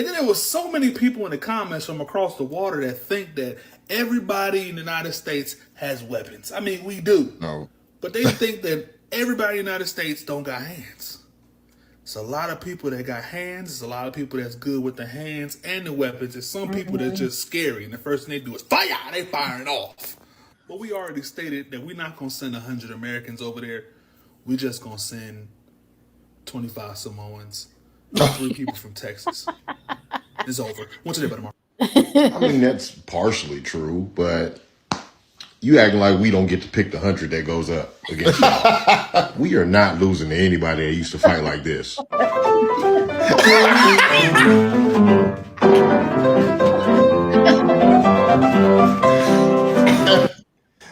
Speaker 23: then there was so many people in the comments from across the water that think that everybody in the United States has weapons. I mean, we do.
Speaker 2: No.
Speaker 23: But they think that everybody in the United States don't got hands. It's a lot of people that got hands. It's a lot of people that's good with the hands and the weapons. There's some people that's just scary. And the first thing they do is fire. They firing off. But we already stated that we're not going to send 100 Americans over there. We're just going to send 25 Samoans, 3 people from Texas. It's over. What's today by tomorrow?
Speaker 16: I mean, that's partially true, but you acting like we don't get to pick the 100 that goes up against y'all. We are not losing to anybody that used to fight like this.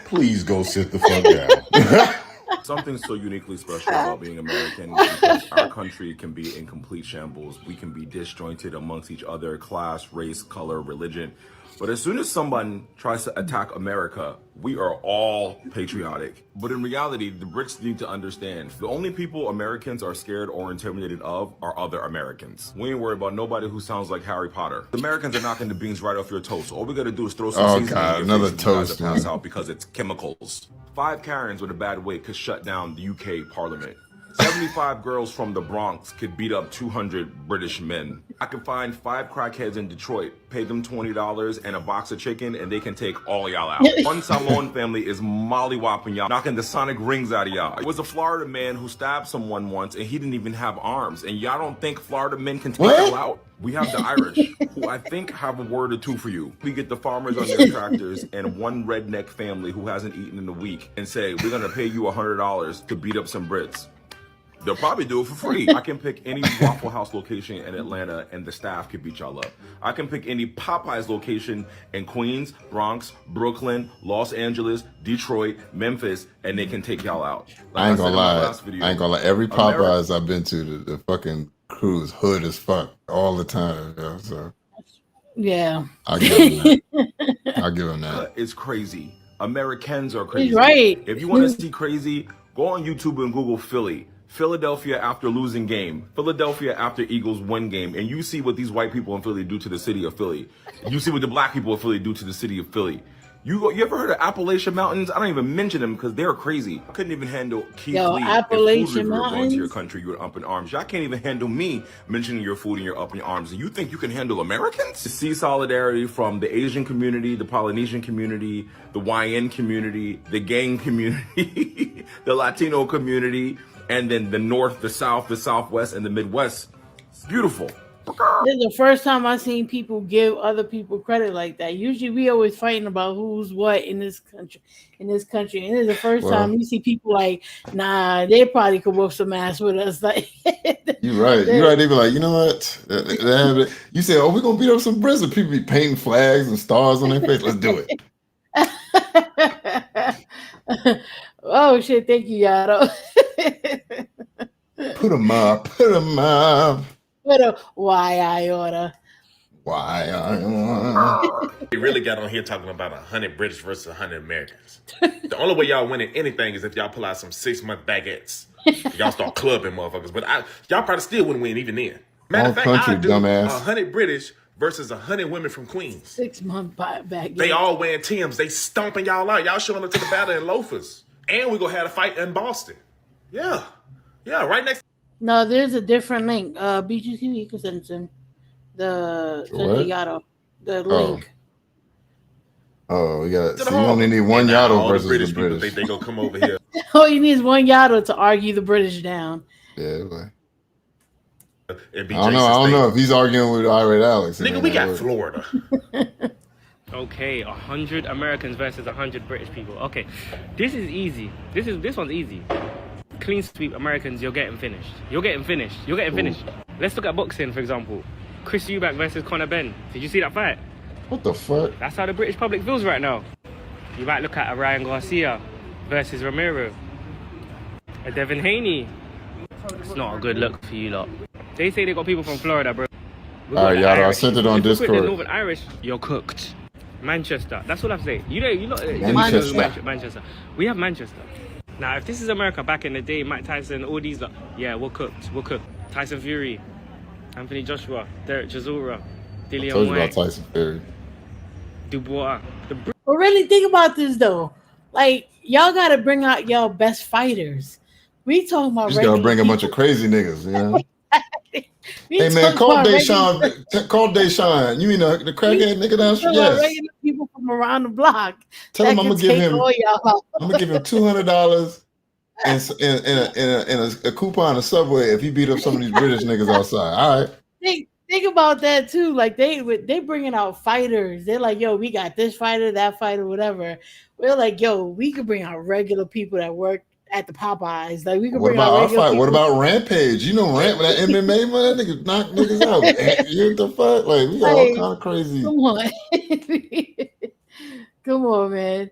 Speaker 16: Please go sit the fuck down.
Speaker 20: Something so uniquely special about being American because our country can be in complete shambles. We can be disjointed amongst each other, class, race, color, religion. But as soon as someone tries to attack America, we are all patriotic. But in reality, the Brits need to understand, the only people Americans are scared or intimidated of are other Americans. We ain't worried about nobody who sounds like Harry Potter. The Americans are knocking the beans right off your toast. All we gotta do is throw some seasoning in your face and you guys will pass out because it's chemicals. 5 Karens with a bad weight could shut down the UK Parliament. 75 girls from the Bronx could beat up 200 British men. I can find 5 crackheads in Detroit, pay them $20 and a box of chicken, and they can take all y'all out. One Samoan family is mollywopping y'all, knocking the sonic rings out of y'all. It was a Florida man who stabbed someone once, and he didn't even have arms. And y'all don't think Florida men can take y'all out? We have the Irish, who I think have a word or two for you. We get the farmers on their tractors and one redneck family who hasn't eaten in a week and say, we're gonna pay you $100 to beat up some Brits. They'll probably do it for free. I can pick any Waffle House location in Atlanta and the staff can beat y'all up. I can pick any Popeyes location in Queens, Bronx, Brooklyn, Los Angeles, Detroit, Memphis, and they can take y'all out. Like
Speaker 2: I ain't gonna lie. Every Popeyes I've been to, the fucking crew is hood as fuck all the time. You know, so
Speaker 1: yeah,
Speaker 2: I'll give them that.
Speaker 20: It's crazy. Americans are crazy.
Speaker 1: He's right.
Speaker 20: If you want to see crazy, go on YouTube and Google Philly. Philadelphia after losing game, Philadelphia after Eagles win game, and you see what these white people in Philly do to the city of Philly. You see what the black people in Philly do to the city of Philly. You ever heard of Appalachian Mountains? I don't even mention them because they're crazy. I couldn't even handle Keith Lee.
Speaker 1: Appalachian
Speaker 20: If
Speaker 1: Mountains
Speaker 20: going to your country, you're up in arms. Y'all can't even handle me mentioning your food and you're up in arms. And you think you can handle Americans? To see solidarity from the Asian community, the Polynesian community, the YN community, the gang community, the Latino community, and then the North, the South, the Southwest, and the Midwest. It's beautiful.
Speaker 1: This is the first time I've seen people give other people credit like that. Usually we always fighting about who's what in this country. And this is the first time you see people like, nah, they probably could whoop some ass with us. Like,
Speaker 2: you're right. They be like, you know what? You say, oh, we're gonna beat up some Brits, and people be painting flags and stars on their face. Let's do
Speaker 1: it. Oh shit! Thank you, Yato.
Speaker 2: Put them up. Put them up.
Speaker 1: Why I oughta.
Speaker 17: We really got on here talking about 100 British versus 100 Americans. The only way y'all winning anything is if y'all pull out some 6-month baguettes. Y'all start clubbing motherfuckers. But y'all probably still wouldn't win even then. Matter of fact, I'll do 100 British versus 100 women from Queens.
Speaker 1: 6-month baguettes.
Speaker 17: They all wearing Timbs. They stomping y'all out. Y'all showing up to the battle in loafers. And we gonna have a fight in Boston. Yeah, right next.
Speaker 1: No, there's a different link. BGTV can send him the Yato, the link.
Speaker 2: Oh, we got. So you only need one Yato versus the British.
Speaker 17: They gonna come over here.
Speaker 1: All you need is one Yato to argue the British down.
Speaker 2: Yeah. Like.
Speaker 17: I
Speaker 2: don't know if he's arguing with Irate Alex.
Speaker 17: Nigga, we got Florida.
Speaker 12: Okay, 100 Americans versus 100 British people. Okay, this is easy. This one's easy. Clean sweep Americans, you're getting finished. You're getting finished. Let's look at boxing, for example. Chris Eubank versus Conor Benn. Did you see that fight?
Speaker 2: What the fuck?
Speaker 12: That's how the British public feels right now. You might look at a Ryan Garcia versus Romero. A Devin Haney. It's not a good look for you lot. They say they got people from Florida, bro.
Speaker 2: All right, Yada, I sent it on Discord.
Speaker 12: The Northern Irish, you're cooked. Manchester, that's what I'm saying. You know, Manchester. We have Manchester. Now, if this is America back in the day, Mike Tyson, all these, yeah, we're cooked. Tyson Fury, Anthony Joshua, Derek Chisora, Dillian
Speaker 2: told you
Speaker 12: White,
Speaker 2: about Tyson Fury.
Speaker 12: Dubois.
Speaker 1: But really think about this though. Like, y'all gotta bring out y'all best fighters. We talking about
Speaker 2: just gotta bring a bunch of crazy niggas, you know. Hey man, call Deshaun. You mean the crackhead nigga down the street? Yes.
Speaker 1: Regular people from around the block.
Speaker 2: Tell him I'm gonna give him $200 and a coupon of Subway if he beat up some of these British niggas outside. All right.
Speaker 1: Think about that too. Like they bringing out fighters. They're like, yo, we got this fighter, that fighter, whatever. We're like, yo, we could bring out regular people that work at the Popeyes. Like we could bring out regular people.
Speaker 2: What about Rampage? You know that MMA man, that nigga knock niggas out. You know the fuck? Like we got all kind of crazy.
Speaker 1: Come on. Come on, man.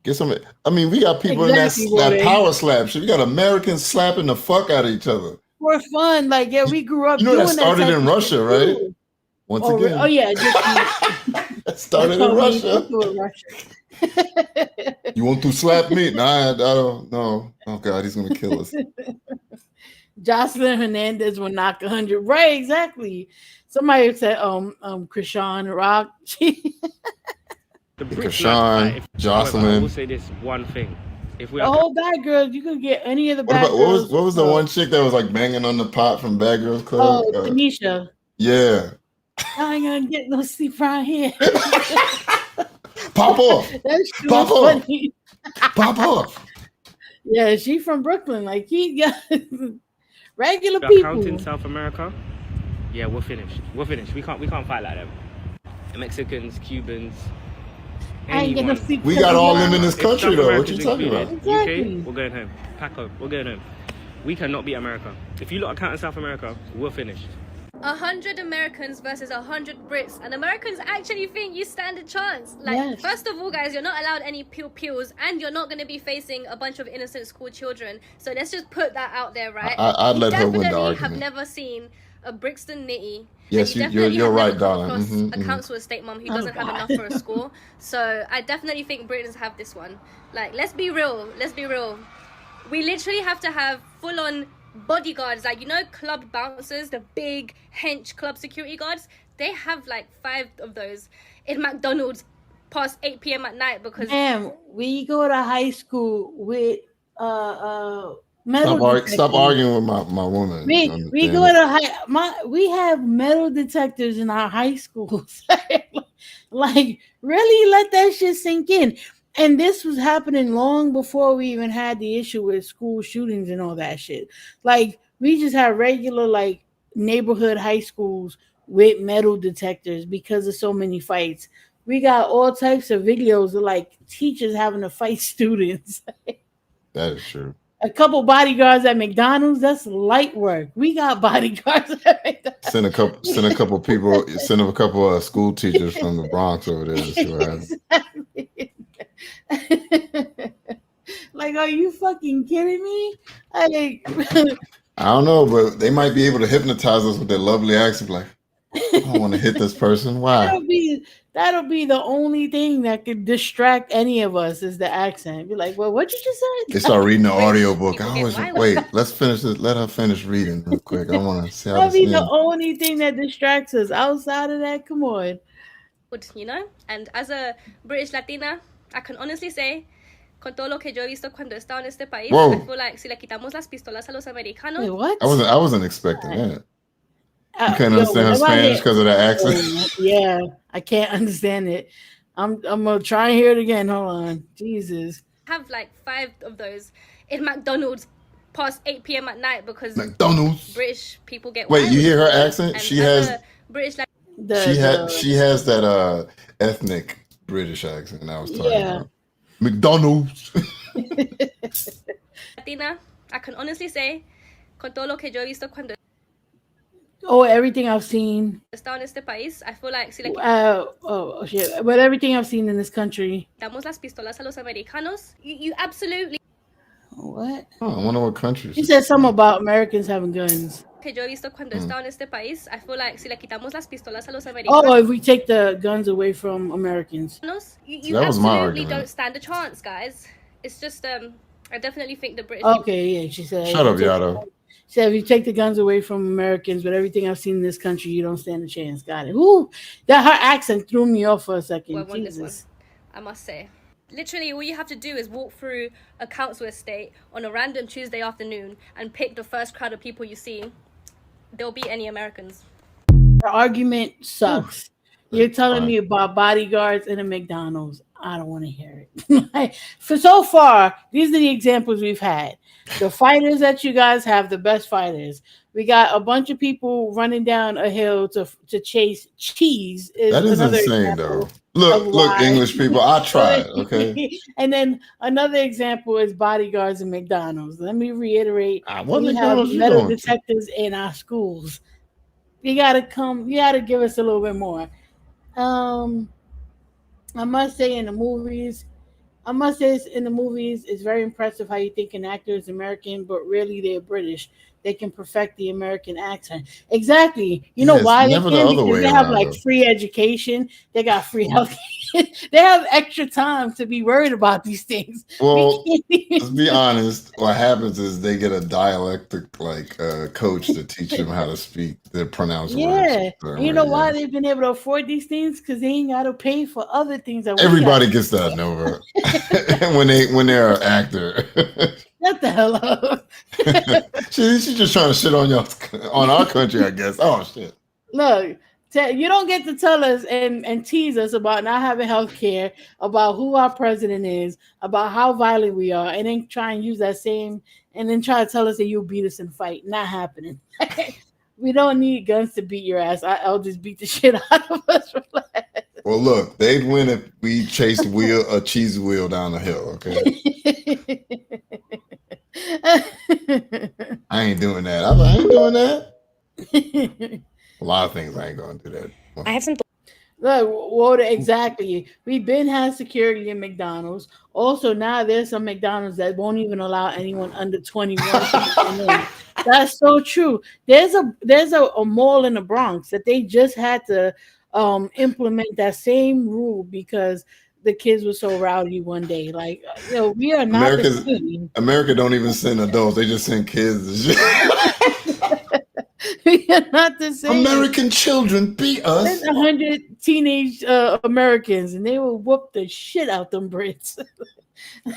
Speaker 2: Get some. I mean, we got people in that power slap shit. We got Americans slapping the fuck out of each other.
Speaker 1: For fun. Like, yeah, we grew up.
Speaker 2: You know that started in Russia, right? Once again.
Speaker 1: Oh yeah.
Speaker 2: That started in Russia. You want to slap me? Nah, I don't know. Oh God, he's gonna kill us.
Speaker 1: Jocelyn Hernandez will knock 100. Right, exactly. Somebody said Krishan Rock.
Speaker 2: Krishan, Jocelyn.
Speaker 12: I will say this one thing. If we
Speaker 1: the whole Bad Girls, you could get any of the Bad Girls.
Speaker 2: What was the one chick that was like banging on the pot from Bad Girls Club?
Speaker 1: Oh, Tanisha.
Speaker 2: Yeah.
Speaker 1: I ain't gonna get no sleep right here.
Speaker 2: Pop off. Pop off. Pop off.
Speaker 1: Yeah, she from Brooklyn. Like he got regular
Speaker 12: people. Counting South America. Yeah, we're finished. We can't fight like them. The Mexicans, Cubans.
Speaker 2: We got all them in this country though. What you talking about?
Speaker 1: Exactly.
Speaker 12: UK, we're going home. Pack up. We're going home. We cannot beat America. If you look at counting South America, we're finished.
Speaker 15: 100 Americans versus 100 Brits, and Americans actually think you stand a chance. Like, first of all, guys, you're not allowed any peels, and you're not going to be facing a bunch of innocent school children. So let's just put that out there, right?
Speaker 2: I'd let her win the argument.
Speaker 15: Have never seen a Brixton Nitty.
Speaker 2: Yes, you're right, darling.
Speaker 15: A council estate mom who doesn't have enough for a school. So I definitely think Britons have this one. Like, let's be real. We literally have to have full-on bodyguards, like, you know, club bouncers, the big hench club security guards. They have like 5 of those in McDonald's past 8 p.m. at night because
Speaker 1: we go to high school with
Speaker 2: Stop arguing with my woman.
Speaker 1: We go to we have metal detectors in our high schools. Like, really let that shit sink in. And this was happening long before we even had the issue with school shootings and all that shit. Like, we just had regular like neighborhood high schools with metal detectors because of so many fights. We got all types of videos of like teachers having to fight students.
Speaker 2: That is true.
Speaker 1: A couple bodyguards at McDonald's, that's light work. We got bodyguards at McDonald's.
Speaker 2: Send a couple people, send a couple school teachers from the Bronx over there to see what happens.
Speaker 1: Like, are you fucking kidding me?
Speaker 2: I don't know, but they might be able to hypnotize us with their lovely accent. Like, I don't want to hit this person. Why?
Speaker 1: That'll be the only thing that could distract any of us is the accent. Be like, well, what you just said?
Speaker 2: They start reading the audiobook. I always wait. Let's finish this. Let her finish reading real quick. I want to see how
Speaker 1: that'll
Speaker 2: this
Speaker 1: be
Speaker 2: ends.
Speaker 1: the only thing that distracts us. Outside of that, come on.
Speaker 15: You know, and as a British Latina, I can honestly say, con todo lo que yo he visto cuando he estado en este país, I feel like si le quitamos las pistolas a los americanos.
Speaker 1: Wait, what?
Speaker 2: I wasn't expecting that. You can't understand her Spanish because of that accent.
Speaker 1: Yeah, I can't understand it. I'm gonna try and hear it again. Hold on, Jesus.
Speaker 15: Have like 5 of those in McDonald's past 8 p.m. at night because
Speaker 2: McDonald's.
Speaker 15: British people get
Speaker 2: Wait,
Speaker 15: wild.
Speaker 2: you hear her
Speaker 15: You know?
Speaker 2: accent?
Speaker 15: And
Speaker 2: She
Speaker 15: as
Speaker 2: has
Speaker 15: a British, like
Speaker 2: she has that ethnic British accent I was talking about. McDonald's.
Speaker 15: Latina, I can honestly say, con todo lo que yo he visto cuando
Speaker 1: Oh, everything I've seen.
Speaker 15: estado en este país, I feel like si le
Speaker 1: Oh shit! But everything I've seen in this country.
Speaker 15: quitamos las pistolas a los americanos, you absolutely.
Speaker 1: What?
Speaker 2: Oh, I wonder what country.
Speaker 1: She said something about Americans having guns.
Speaker 15: Que yo he visto cuando he estado en este país, I feel like si le quitamos las pistolas a los
Speaker 1: Oh,
Speaker 15: americanos.
Speaker 1: if we take the guns away from Americans.
Speaker 15: You
Speaker 2: That was my
Speaker 15: absolutely
Speaker 2: argument.
Speaker 15: don't stand a chance, guys. It's just I definitely think the British.
Speaker 1: Okay, yeah, she said.
Speaker 2: Shut up, Yato.
Speaker 1: She said if you take the guns away from Americans, but everything I've seen in this country, you don't stand a chance. Got it. Ooh, that her accent threw me off for a second.
Speaker 15: Well, I won
Speaker 1: Jesus.
Speaker 15: this one, I must say. Literally, all you have to do is walk through a council estate on a random Tuesday afternoon and pick the first crowd of people you see. There'll be any Americans.
Speaker 1: The argument sucks. You're telling me about bodyguards and a McDonald's. I don't want to hear it. For so far, these are the examples we've had. The fighters that you guys have, the best fighters. We got a bunch of people running down a hill to chase cheese.
Speaker 2: That is insane, though. Look, English people, I tried, okay?
Speaker 1: And then another example is bodyguards and McDonald's. Let me reiterate. We have metal detectors in our schools. You gotta give us a little bit more. I must say in the movies, it's very impressive how you think an actor is American, but really they're British. They can perfect the American accent. Exactly. You know why they can? Because they have like free education. They got free health. They have extra time to be worried about these things.
Speaker 2: Well, let's be honest. What happens is they get a dialectic coach to teach them how to speak, to pronounce words.
Speaker 1: Yeah. You know why they've been able to afford these things? Because they ain't got to pay for other things. That
Speaker 2: everybody gets that, Nova. when they're an actor.
Speaker 1: Shut the hell up.
Speaker 2: She's just trying to shit on our country, I guess. Oh shit.
Speaker 1: Look, you don't get to tell us and tease us about not having health care, about who our president is, about how violent we are, and then try and use that same, and then try to tell us that you'll beat us in a fight. Not happening. We don't need guns to beat your ass. I'll just beat the shit out of us.
Speaker 2: Well, look, they'd win if we chased a cheese wheel down the hill, okay? I ain't doing that. I ain't doing that. A lot of things I ain't gonna do that.
Speaker 13: I have some.
Speaker 1: Look, exactly. We've been had security in McDonald's. Also, now there's some McDonald's that won't even allow anyone under 21 in. That's so true. There's a mall in the Bronx that they just had to implement that same rule because the kids were so rowdy one day. Like, we are not
Speaker 2: America don't even send adults; they just send kids.
Speaker 1: We are not the same.
Speaker 2: American children beat us.
Speaker 1: There's 100 teenage Americans, and they will whoop the shit out them Brits.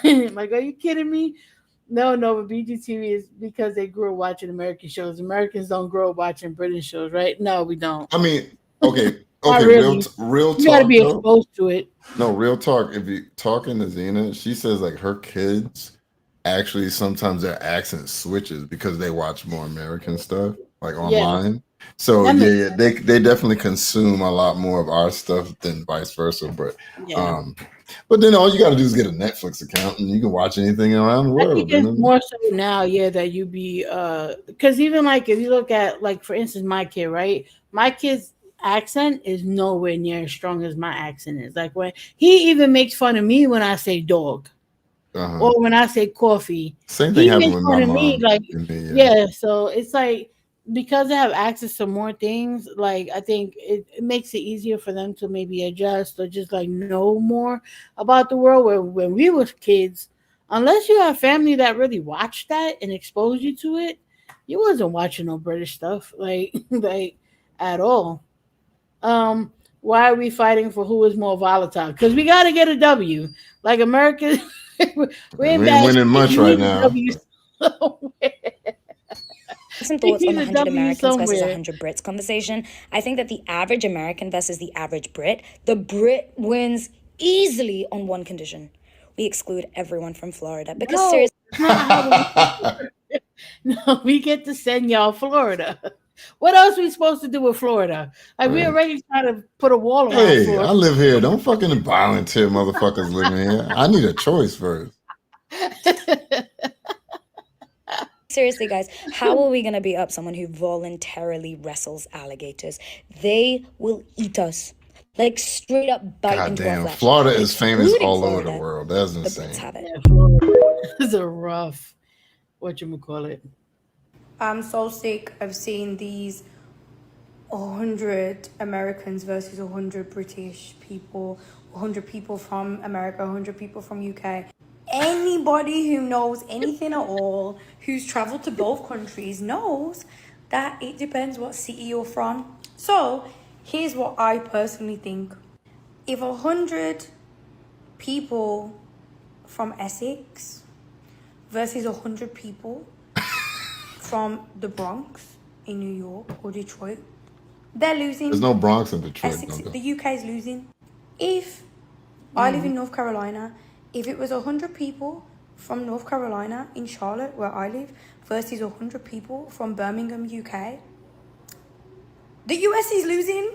Speaker 1: Like, are you kidding me? No, but BGTV is because they grew up watching American shows. Americans don't grow up watching British shows, right? No, we don't.
Speaker 2: I mean, okay,
Speaker 1: really.
Speaker 2: real talk.
Speaker 1: You gotta be exposed to it.
Speaker 2: No, real talk. If you talking to Zena, she says like her kids actually sometimes their accent switches because they watch more American stuff like online. Yeah. So they definitely consume a lot more of our stuff than vice versa. But but then all you got to do is get a Netflix account and you can watch anything around the world.
Speaker 1: I think it's more so now, that you be because even like if you look at like for instance my kid, right? My kid's accent is nowhere near as strong as my accent is. Like when he even makes fun of me when I say dog. Or when I say coffee.
Speaker 2: Same thing happened with my mom.
Speaker 1: Me, like, so it's like because they have access to more things, like I think it makes it easier for them to maybe adjust or just like know more about the world. Where when we were kids, unless you have family that really watched that and exposed you to it, you wasn't watching no British stuff like at all. Why are we fighting for who is more volatile? Because we got to get a W. Like America, we ain't
Speaker 2: winning much right now.
Speaker 13: Some thoughts on the 100 Americans versus 100 Brits conversation. I think that the average American versus the average Brit, the Brit wins easily on one condition. We exclude everyone from Florida because seriously.
Speaker 1: No, we get to send y'all Florida. What else we supposed to do with Florida? Like we
Speaker 2: Right.
Speaker 1: already trying to put a wall around
Speaker 2: Hey, I
Speaker 1: Florida.
Speaker 2: live here. Don't fucking volunteer motherfuckers living here. I need a choice first.
Speaker 8: Seriously, guys, how are we going to beat up someone who voluntarily wrestles alligators? They will eat us. Like, straight up bite into our
Speaker 2: Goddamn,
Speaker 8: flesh.
Speaker 2: Florida
Speaker 8: But
Speaker 2: is famous
Speaker 8: excluding
Speaker 2: all over the
Speaker 8: Florida,
Speaker 2: world. That's
Speaker 8: the Brits
Speaker 2: insane.
Speaker 8: have it.
Speaker 1: Yeah, Florida is a rough, whatchamacallit.
Speaker 19: I'm so sick of seeing these 100 Americans versus 100 British people, 100 people from America, 100 people from UK. Anybody who knows anything at all, who's traveled to both countries, knows that it depends what city you're from. So here's what I personally think. If 100 people from Essex versus 100 people from the Bronx in New York or Detroit, they're losing.
Speaker 2: There's no Bronx in Detroit.
Speaker 19: Essex,
Speaker 2: No.
Speaker 19: the UK is losing. If I live in North Carolina, if it was 100 people from North Carolina in Charlotte, where I live, versus 100 people from Birmingham, UK, the US is losing.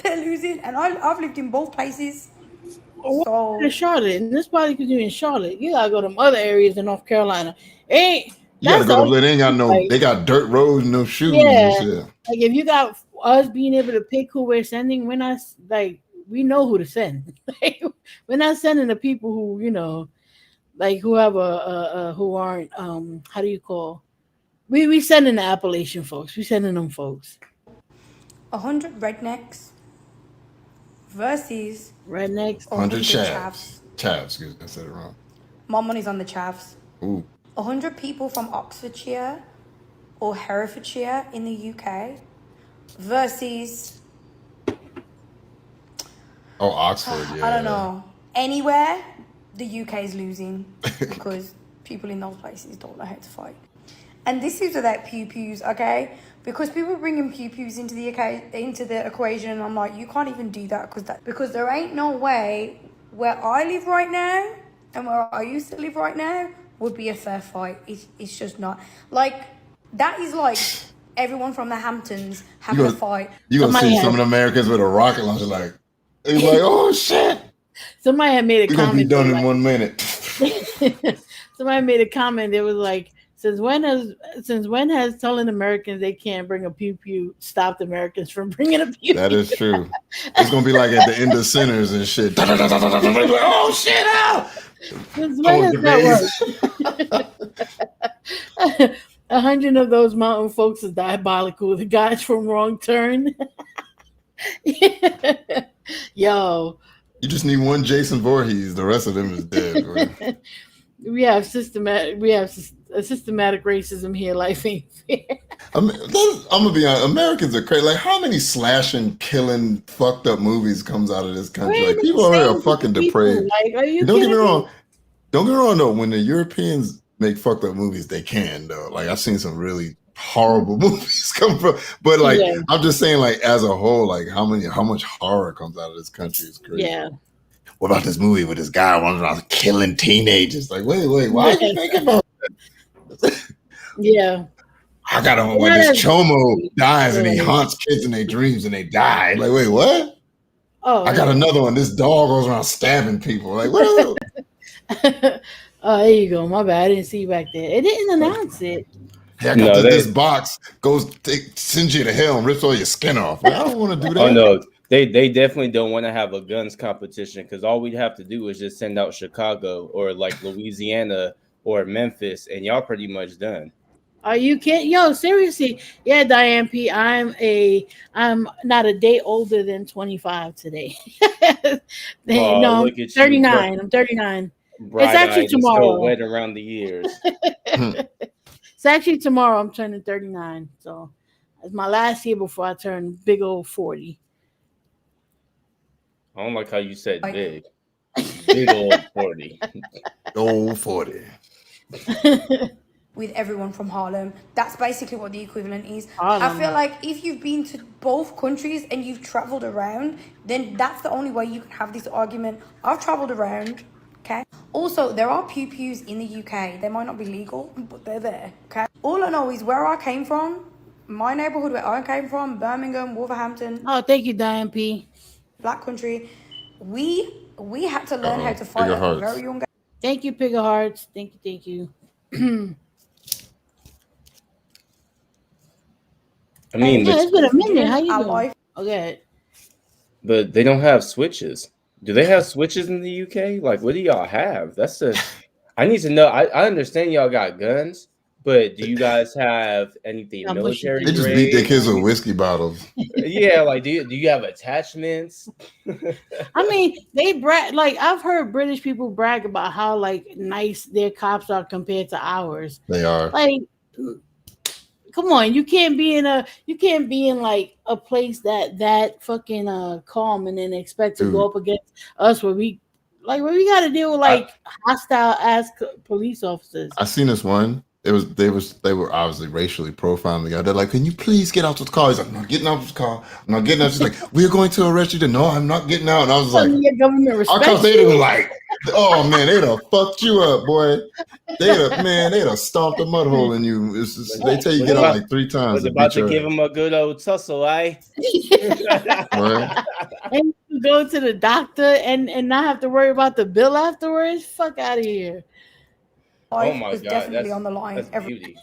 Speaker 19: They're losing, and I've lived in both places.
Speaker 1: So in Charlotte, and this probably because you're in Charlotte, you gotta go to other areas in North Carolina. You
Speaker 2: gotta go to they ain't got no. They got dirt roads, no shoes and shit.
Speaker 1: Like if you got us being able to pick who we're sending, we're not like we know who to send. We're not sending the people who like who have who aren't how do you call? We sending the Appalachian folks. We sending them folks.
Speaker 19: 100 rednecks versus
Speaker 1: rednecks.
Speaker 2: 100 chavs. Chavs, excuse me, I said it wrong.
Speaker 19: My money's on the chavs.
Speaker 2: Ooh.
Speaker 19: 100 people from Oxfordshire or Herefordshire in the UK versus
Speaker 2: Oxford, yeah.
Speaker 19: I don't know. Anywhere, the UK is losing because people in those places don't know how to fight. And this is without pew-pews, okay? Because people bringing pew-pews into the equation, and I'm like, you can't even do that because there ain't no way where I live right now and where I used to live right now would be a fair fight. It's just not. Like, that is like everyone from the Hamptons having a fight.
Speaker 2: You gonna see some of the Americans with a rocket launcher like, they're like, oh shit.
Speaker 1: Somebody had made a comment.
Speaker 2: We're gonna be done in 1 minute.
Speaker 1: Somebody made a comment. It was like, since when has telling Americans they can't bring a pew pew stopped Americans from bringing a pew?
Speaker 2: That is true. It's gonna be like at the end of Sinners and shit. Oh shit! Out.
Speaker 1: Since when has that worked? 100 of those mountain folks is diabolical. The guys from Wrong Turn. Yo.
Speaker 2: You just need one Jason Voorhees. The rest of them is dead.
Speaker 1: We have systematic racism here. Life ain't fair.
Speaker 2: I'm gonna be honest. Americans are crazy. Like, how many slashing, killing, fucked up movies comes out of this country? Like, people over here are fucking depraved.
Speaker 1: Like, are you
Speaker 2: Don't get me
Speaker 1: kidding
Speaker 2: wrong. Don't get me wrong though. When the Europeans make fucked up movies, they can though. Like, I've seen some really horrible movies come from. But like, I'm just saying, like, as a whole, like, how much horror comes out of this country is crazy.
Speaker 1: Yeah.
Speaker 2: What about this movie with this guy running around killing teenagers? Like, wait, why are you thinking about that?
Speaker 1: Yeah.
Speaker 2: I got on when this Chomo dies and he haunts kids in their dreams and they die. Like, wait, what?
Speaker 1: Oh,
Speaker 2: I got another one. This dog goes around stabbing people. Like, what?
Speaker 1: Oh, there you go. My bad. I didn't see you back there. It didn't announce it.
Speaker 2: Hey, I got this box sends you to hell and rips all your skin off. Like, I don't want to do that.
Speaker 21: Oh no, they definitely don't want to have a guns competition because all we'd have to do is just send out Chicago or like Louisiana or Memphis, and y'all pretty much done.
Speaker 1: Are you kidding? Yo, seriously. Yeah, Diane P. I'm not a day older than 25 today. No, I'm 39. I'm 39. It's actually tomorrow.
Speaker 21: So wet around the ears.
Speaker 1: It's actually tomorrow. I'm turning 39. So it's my last year before I turn big old 40.
Speaker 21: I don't like how you said big. Big old 40.
Speaker 2: Old 40.
Speaker 19: With everyone from Harlem. That's basically what the equivalent is.
Speaker 1: Harlem.
Speaker 19: I feel like if you've been to both countries and you've traveled around, then that's the only way you can have this argument. I've traveled around Okay. Also, there are pew-pews in the UK. They might not be legal, but they're there. Okay. All I know is where I came from, my neighborhood where I came from, Birmingham, Wolverhampton.
Speaker 1: Oh, thank you, Diane P.
Speaker 19: Black country. We had to learn how to fight
Speaker 2: Bigger
Speaker 19: at a
Speaker 2: hearts.
Speaker 19: very young age.
Speaker 1: Thank you, Pig of Hearts. Thank you.
Speaker 21: I mean,
Speaker 1: yeah, it's been a minute.
Speaker 19: Doing
Speaker 1: How you
Speaker 19: our
Speaker 1: doing?
Speaker 19: life.
Speaker 1: Okay.
Speaker 21: but they don't have switches. Do they have switches in the UK? Like, what do y'all have? That's the. I need to know. I understand y'all got guns, but do you guys have anything
Speaker 1: I'm bushy
Speaker 21: military
Speaker 2: They just beat their
Speaker 21: grade?
Speaker 2: kids with whiskey bottles.
Speaker 21: Yeah, like do you have attachments?
Speaker 1: I mean, they brag. Like I've heard British people brag about how like nice their cops are compared to ours.
Speaker 2: They are.
Speaker 1: Like, come on, you can't be in like a place that fucking calm and then expect to
Speaker 2: Dude.
Speaker 1: go up against us where we got to deal with like hostile ass police officers.
Speaker 2: I seen this one. They were obviously racially profiling the guy. They're like, "Can you please get out of the car?" He's like, "I'm not getting out of the car. I'm not getting out." She's like, "We're going to arrest you." No, I'm not getting out. And I was like,
Speaker 1: Your government
Speaker 2: our
Speaker 1: respects
Speaker 2: cops, they
Speaker 1: you.
Speaker 2: were like, "Oh man, they'd have fucked you up, boy. They'd have stomped a mud hole in you." It's just, they tell you get out like 3 times.
Speaker 21: Was
Speaker 2: and
Speaker 21: about
Speaker 2: beat
Speaker 21: to
Speaker 2: your
Speaker 21: give
Speaker 2: ass.
Speaker 21: him a good old tussle, eh?
Speaker 2: Right?
Speaker 1: And you go to the doctor and not have to worry about the bill afterwards. Fuck out of here.
Speaker 21: Oh my
Speaker 19: was
Speaker 21: god,
Speaker 19: definitely
Speaker 21: that's
Speaker 19: on the line.
Speaker 21: that's beauty.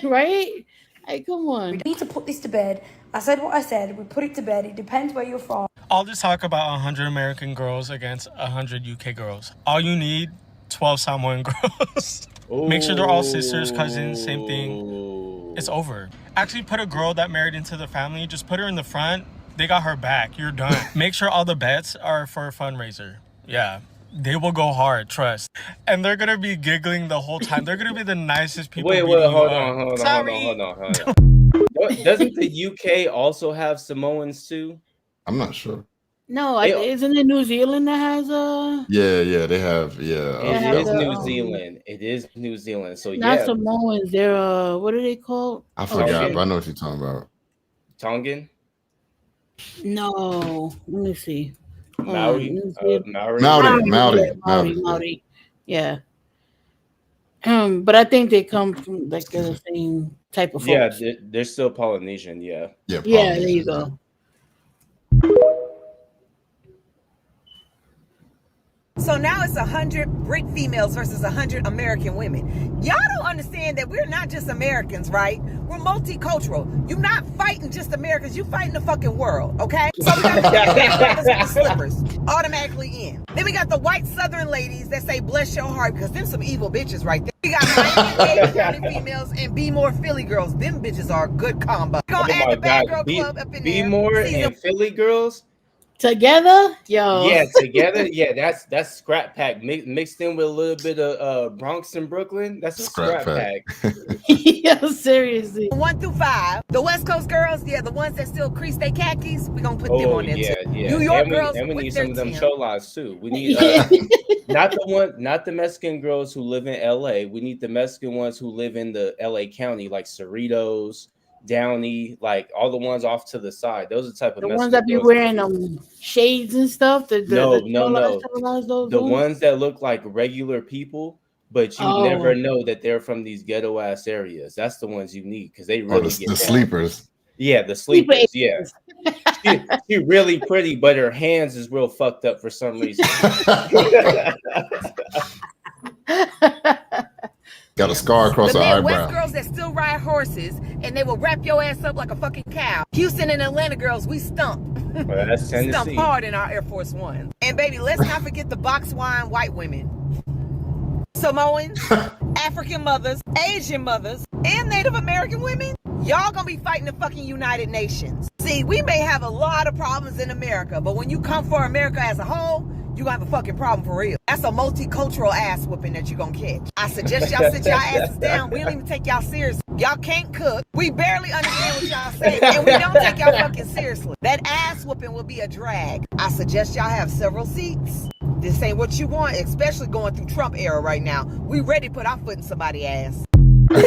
Speaker 1: Right? Hey, come on.
Speaker 19: We need to put this to bed. I said what I said. We put it to bed. It depends where you're from.
Speaker 12: All this talk about 100 American girls against 100 UK girls. All you need, 12 Samoan girls. Make sure they're all sisters, cousins, same thing. It's over. Actually put a girl that married into the family, just put her in the front. They got her back. You're done. Make sure all the bets are for a fundraiser. Yeah. They will go hard, trust. And they're going to be giggling the whole time. They're going to be the nicest people.
Speaker 21: Wait,
Speaker 12: beating you
Speaker 21: hold
Speaker 12: up.
Speaker 21: on.
Speaker 12: Sorry.
Speaker 21: Doesn't the UK also have Samoans too?
Speaker 2: I'm not sure.
Speaker 1: No, isn't it New Zealand that has
Speaker 2: Yeah, they have. Yeah,
Speaker 21: It is New Zealand. It is New Zealand. So
Speaker 1: not
Speaker 21: yeah,
Speaker 1: Samoans. They're what are they called?
Speaker 2: I forgot, but I know what you're talking about.
Speaker 21: Tongan?
Speaker 1: No, let me see.
Speaker 21: Maori?
Speaker 2: Maori.
Speaker 1: Yeah. But I think they come from like the same type of folks.
Speaker 21: Yeah, they're still Polynesian. Yeah.
Speaker 2: Yeah.
Speaker 1: Yeah, there you go.
Speaker 6: So now it's 100 Brit females versus 100 American women. Y'all don't understand that we're not just Americans, right? We're multicultural. You're not fighting just Americans, you fighting the fucking world, okay? So we got the brothers with the slippers, automatically in. Then we got the white southern ladies that say bless your heart, because them some evil bitches right there. We got Miami-Dade County females and Be More Philly girls. Them bitches are a good combo. We're gonna add the Bad Girl Club up in
Speaker 21: Be
Speaker 6: there.
Speaker 21: More
Speaker 6: See
Speaker 21: and Philly girls?
Speaker 1: Together? Yo.
Speaker 21: Yeah, together. Yeah, that's scrap pack mixed in with a little bit of Bronx and Brooklyn. That's a scrap pack.
Speaker 1: Yo, seriously.
Speaker 6: 1 through 5. The West Coast girls, yeah, the ones that still crease their khakis, we're gonna put them on there too. New York girls,
Speaker 21: and we need some of them
Speaker 6: Tim.
Speaker 21: cholas too. We need not the Mexican girls who live in LA. We need the Mexican ones who live in the LA County, like Cerritos, Downey, like all the ones off to the side. Those are the type of
Speaker 1: The
Speaker 21: Mexican
Speaker 1: ones that be
Speaker 21: girls
Speaker 1: wearing shades and stuff.
Speaker 21: No.
Speaker 1: The
Speaker 21: The ones that look like regular people, but you never know that they're from these ghetto ass areas. That's the ones you need because they really get
Speaker 2: the
Speaker 21: down.
Speaker 2: sleepers.
Speaker 21: Yeah, the sleepers. Yeah, she really pretty, but her hands is real fucked up for some reason.
Speaker 2: Got a scar across her
Speaker 6: Midwest
Speaker 2: eyebrow.
Speaker 6: girls that still ride horses and they will wrap your ass up like a fucking cow. Houston and Atlanta girls, we stump.
Speaker 21: Well, that's Tennessee.
Speaker 6: Stump hard in our Air Force One. And baby, let's not forget the box wine white women. Samoans, African mothers, Asian mothers, and Native American women. Y'all gonna be fighting the fucking United Nations. See, we may have a lot of problems in America, but when you come for America as a whole, you gonna have a fucking problem for real. That's a multicultural ass whooping that you gonna catch. I suggest y'all sit y'all asses down. We don't even take y'all seriously. Y'all can't cook. We barely understand what y'all say. And we don't take y'all fucking seriously. That ass whooping will be a drag. I suggest y'all have several seats. This ain't what you want, especially going through Trump era right now. We ready to put our foot in somebody's ass.
Speaker 21: They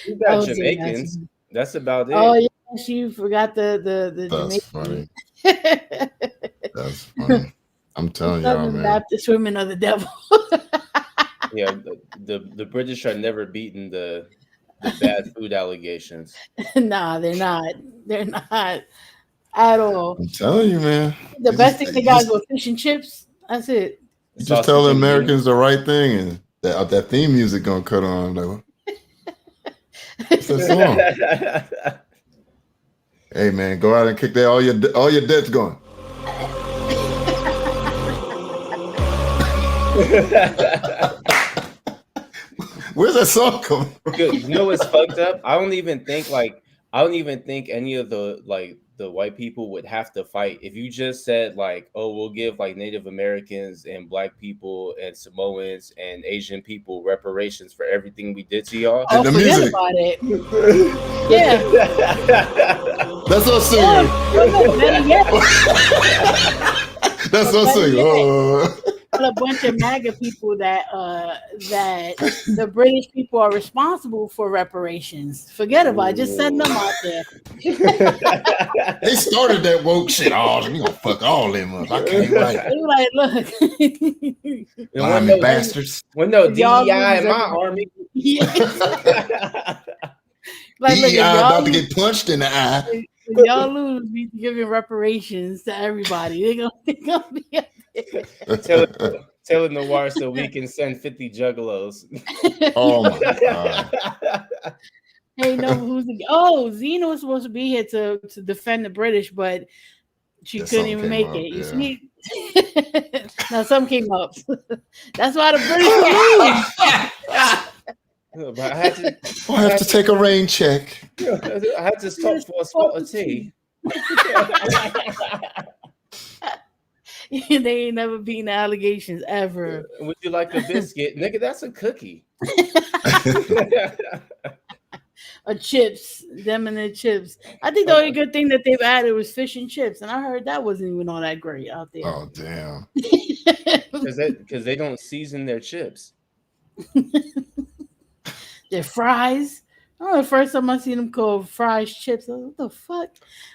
Speaker 21: do got Jamaicans. That's about it.
Speaker 1: Oh yes, you forgot the
Speaker 2: That's
Speaker 1: Jamaican.
Speaker 2: funny. That's funny. I'm telling y'all,
Speaker 1: Southern
Speaker 2: man.
Speaker 1: Baptist women are the devil.
Speaker 21: Yeah, the British are never beating the bad food allegations.
Speaker 1: Nah, they're not. They're not at all.
Speaker 2: I'm telling you, man.
Speaker 1: The best thing they got is with fish and chips. That's it.
Speaker 2: You just tell the Americans the right thing, and that theme music gonna cut on. Like, what's that song? Hey man, go out and kick that all your debts going. Where's that song coming from?
Speaker 21: You know what's fucked up? I don't even think any of the white people would have to fight. If you just said like, oh, we'll give like Native Americans and Black people and Samoans and Asian people reparations for everything we did to y'all.
Speaker 1: Oh, forget
Speaker 2: music.
Speaker 1: about it. Yeah.
Speaker 2: That's us singing. That's us singing.
Speaker 1: A bunch of MAGA people that the British people are responsible for reparations. Forget about it. Just send them out there.
Speaker 2: They started that woke shit. Oh, we gonna fuck all them up. I can't write.
Speaker 1: They were like, look.
Speaker 2: Blimey bastards.
Speaker 21: Well, no, DEI in my army.
Speaker 1: Like, look,
Speaker 2: DEI about to get punched in the eye.
Speaker 1: If y'all lose, we giving reparations to everybody. They're gonna be up there.
Speaker 21: Tell it Noir so we can send 50 juggalos.
Speaker 2: Oh my god.
Speaker 1: Hey, no, Zena was supposed to be here to defend the British, but she couldn't even make it. You see? Now some came up. That's why the British lose.
Speaker 21: But I
Speaker 2: have to take a rain check.
Speaker 21: I had to stop for a spot of tea.
Speaker 1: They ain't never beaten the allegations ever.
Speaker 21: Would you like a biscuit? Nigga, that's a cookie.
Speaker 1: Chips, them and their chips. I think the only good thing that they've added was fish and chips, and I heard that wasn't even all that great out there.
Speaker 2: Oh damn!
Speaker 21: Because they don't season their chips.
Speaker 1: Their fries. Oh, the first time I seen them called fries chips. I was like, what the fuck?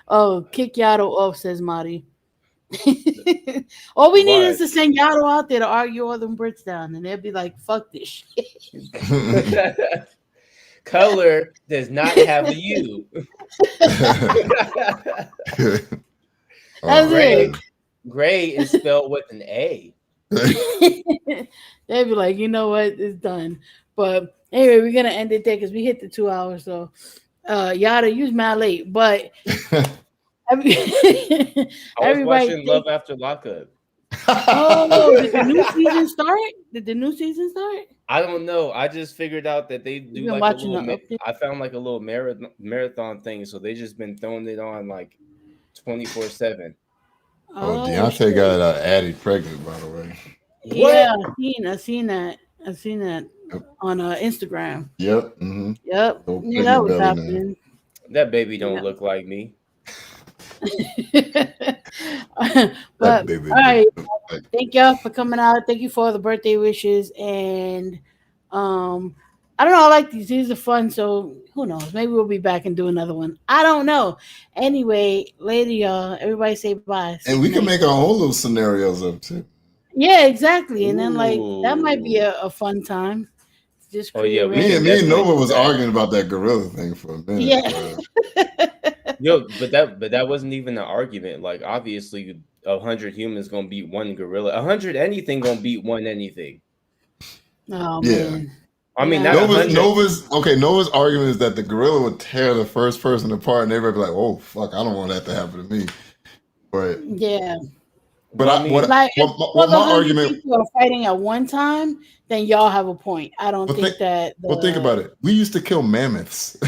Speaker 1: Oh, kick Yaddle off, says Marty. All we need is to send Yaddle out there to argue all them Brits down, and they'll be like, fuck this shit.
Speaker 21: Color does not have a U.
Speaker 1: That's it.
Speaker 21: Gray is spelled with an A.
Speaker 1: They'd be like, you know what? It's done. But anyway, we're gonna end it there because we hit the 2 hours. So Yada, you was mad late, but
Speaker 21: I was watching Love After Lockup.
Speaker 1: Oh, did the new season start? Did the new season start?
Speaker 21: I don't know. I just figured out that they do like a little. I found like a little marathon thing, so they just been throwing it on like 24/7.
Speaker 2: Oh, Deontay got Addie pregnant, by the way.
Speaker 1: Yeah, I seen that on Instagram.
Speaker 2: Yep. Mm-hmm.
Speaker 1: Yep. Yeah, that was happening.
Speaker 21: That baby don't look like me.
Speaker 1: But all right, thank y'all for coming out. Thank you for all the birthday wishes, and I don't know. I like these. These are fun. So who knows? Maybe we'll be back and do another one. I don't know. Anyway, later, y'all. Everybody say bye.
Speaker 2: And we can make our own little scenarios up too.
Speaker 1: Yeah, exactly. And then like that might be a fun time. Just
Speaker 2: me and Nova was arguing about that gorilla thing for a minute.
Speaker 1: Yeah.
Speaker 21: Yo, but that wasn't even an argument. Like obviously 100 humans gonna beat one gorilla. 100 anything gonna beat one anything.
Speaker 1: Oh
Speaker 2: yeah.
Speaker 1: Man.
Speaker 21: I mean,
Speaker 2: Nova's argument is that the gorilla would tear the first person apart, and everybody be like, "Oh fuck, I don't want that to happen to me." But
Speaker 1: yeah.
Speaker 2: But
Speaker 1: what
Speaker 2: my argument,
Speaker 1: people are fighting at one time, then y'all have a point. I don't think that.
Speaker 2: But think about it. We used to kill mammoths.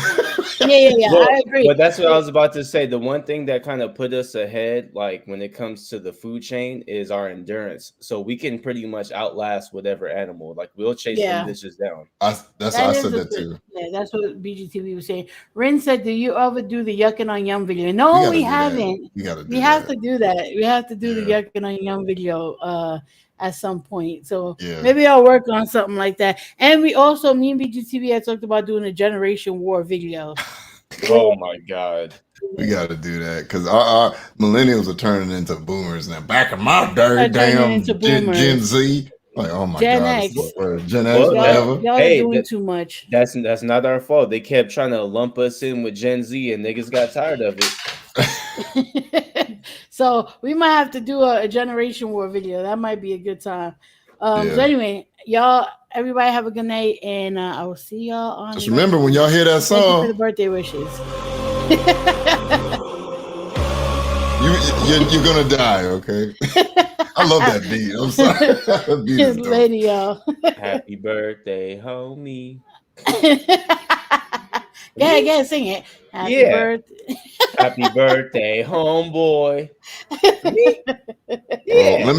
Speaker 1: Yeah. Look, I agree.
Speaker 21: But that's what I was about to say. The one thing that kind of put us ahead, like when it comes to the food chain, is our endurance. So we can pretty much outlast whatever animal. Like we'll chase them bitches down.
Speaker 2: I said that too.
Speaker 1: Yeah, that's what BGTV was saying. Rin said, "Do you ever do the yucking on yum video?" No, we haven't. We have to do that. We have to do the yucking on yum video at some point. So maybe I'll work on something like that. And me and BGTV had talked about doing a Generation War video.
Speaker 21: Oh my god.
Speaker 2: We got to do that because our millennials are turning into boomers now. Back in my day, damn Gen Z. Like, oh my
Speaker 1: Gen
Speaker 2: God,
Speaker 1: X.
Speaker 2: it's the word. Gen X,
Speaker 21: Well,
Speaker 2: whatever.
Speaker 1: Y'all are doing too much.
Speaker 21: That's not our fault. They kept trying to lump us in with Gen Z, and niggas got tired of it.
Speaker 1: So we might have to do a generation war video. That might be a good time. So
Speaker 2: Yeah.
Speaker 1: anyway, y'all, everybody have a good night, and I will see y'all on.
Speaker 2: Just remember when y'all hear that
Speaker 1: Thank you for the
Speaker 2: song,
Speaker 1: birthday wishes.
Speaker 2: you're gonna die. Okay. I love that beat. I'm sorry. That beat is dope.
Speaker 1: Later, y'all.
Speaker 21: Happy birthday, homie.
Speaker 1: Yeah, sing it. Happy birthday.
Speaker 21: Happy birthday, homeboy.
Speaker 2: Well, let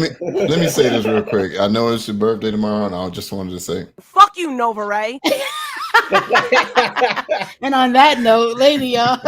Speaker 2: me say this real quick. I know it's your birthday tomorrow, and I just wanted to say,
Speaker 6: Fuck you, NovaReii.
Speaker 1: And on that note, later, y'all.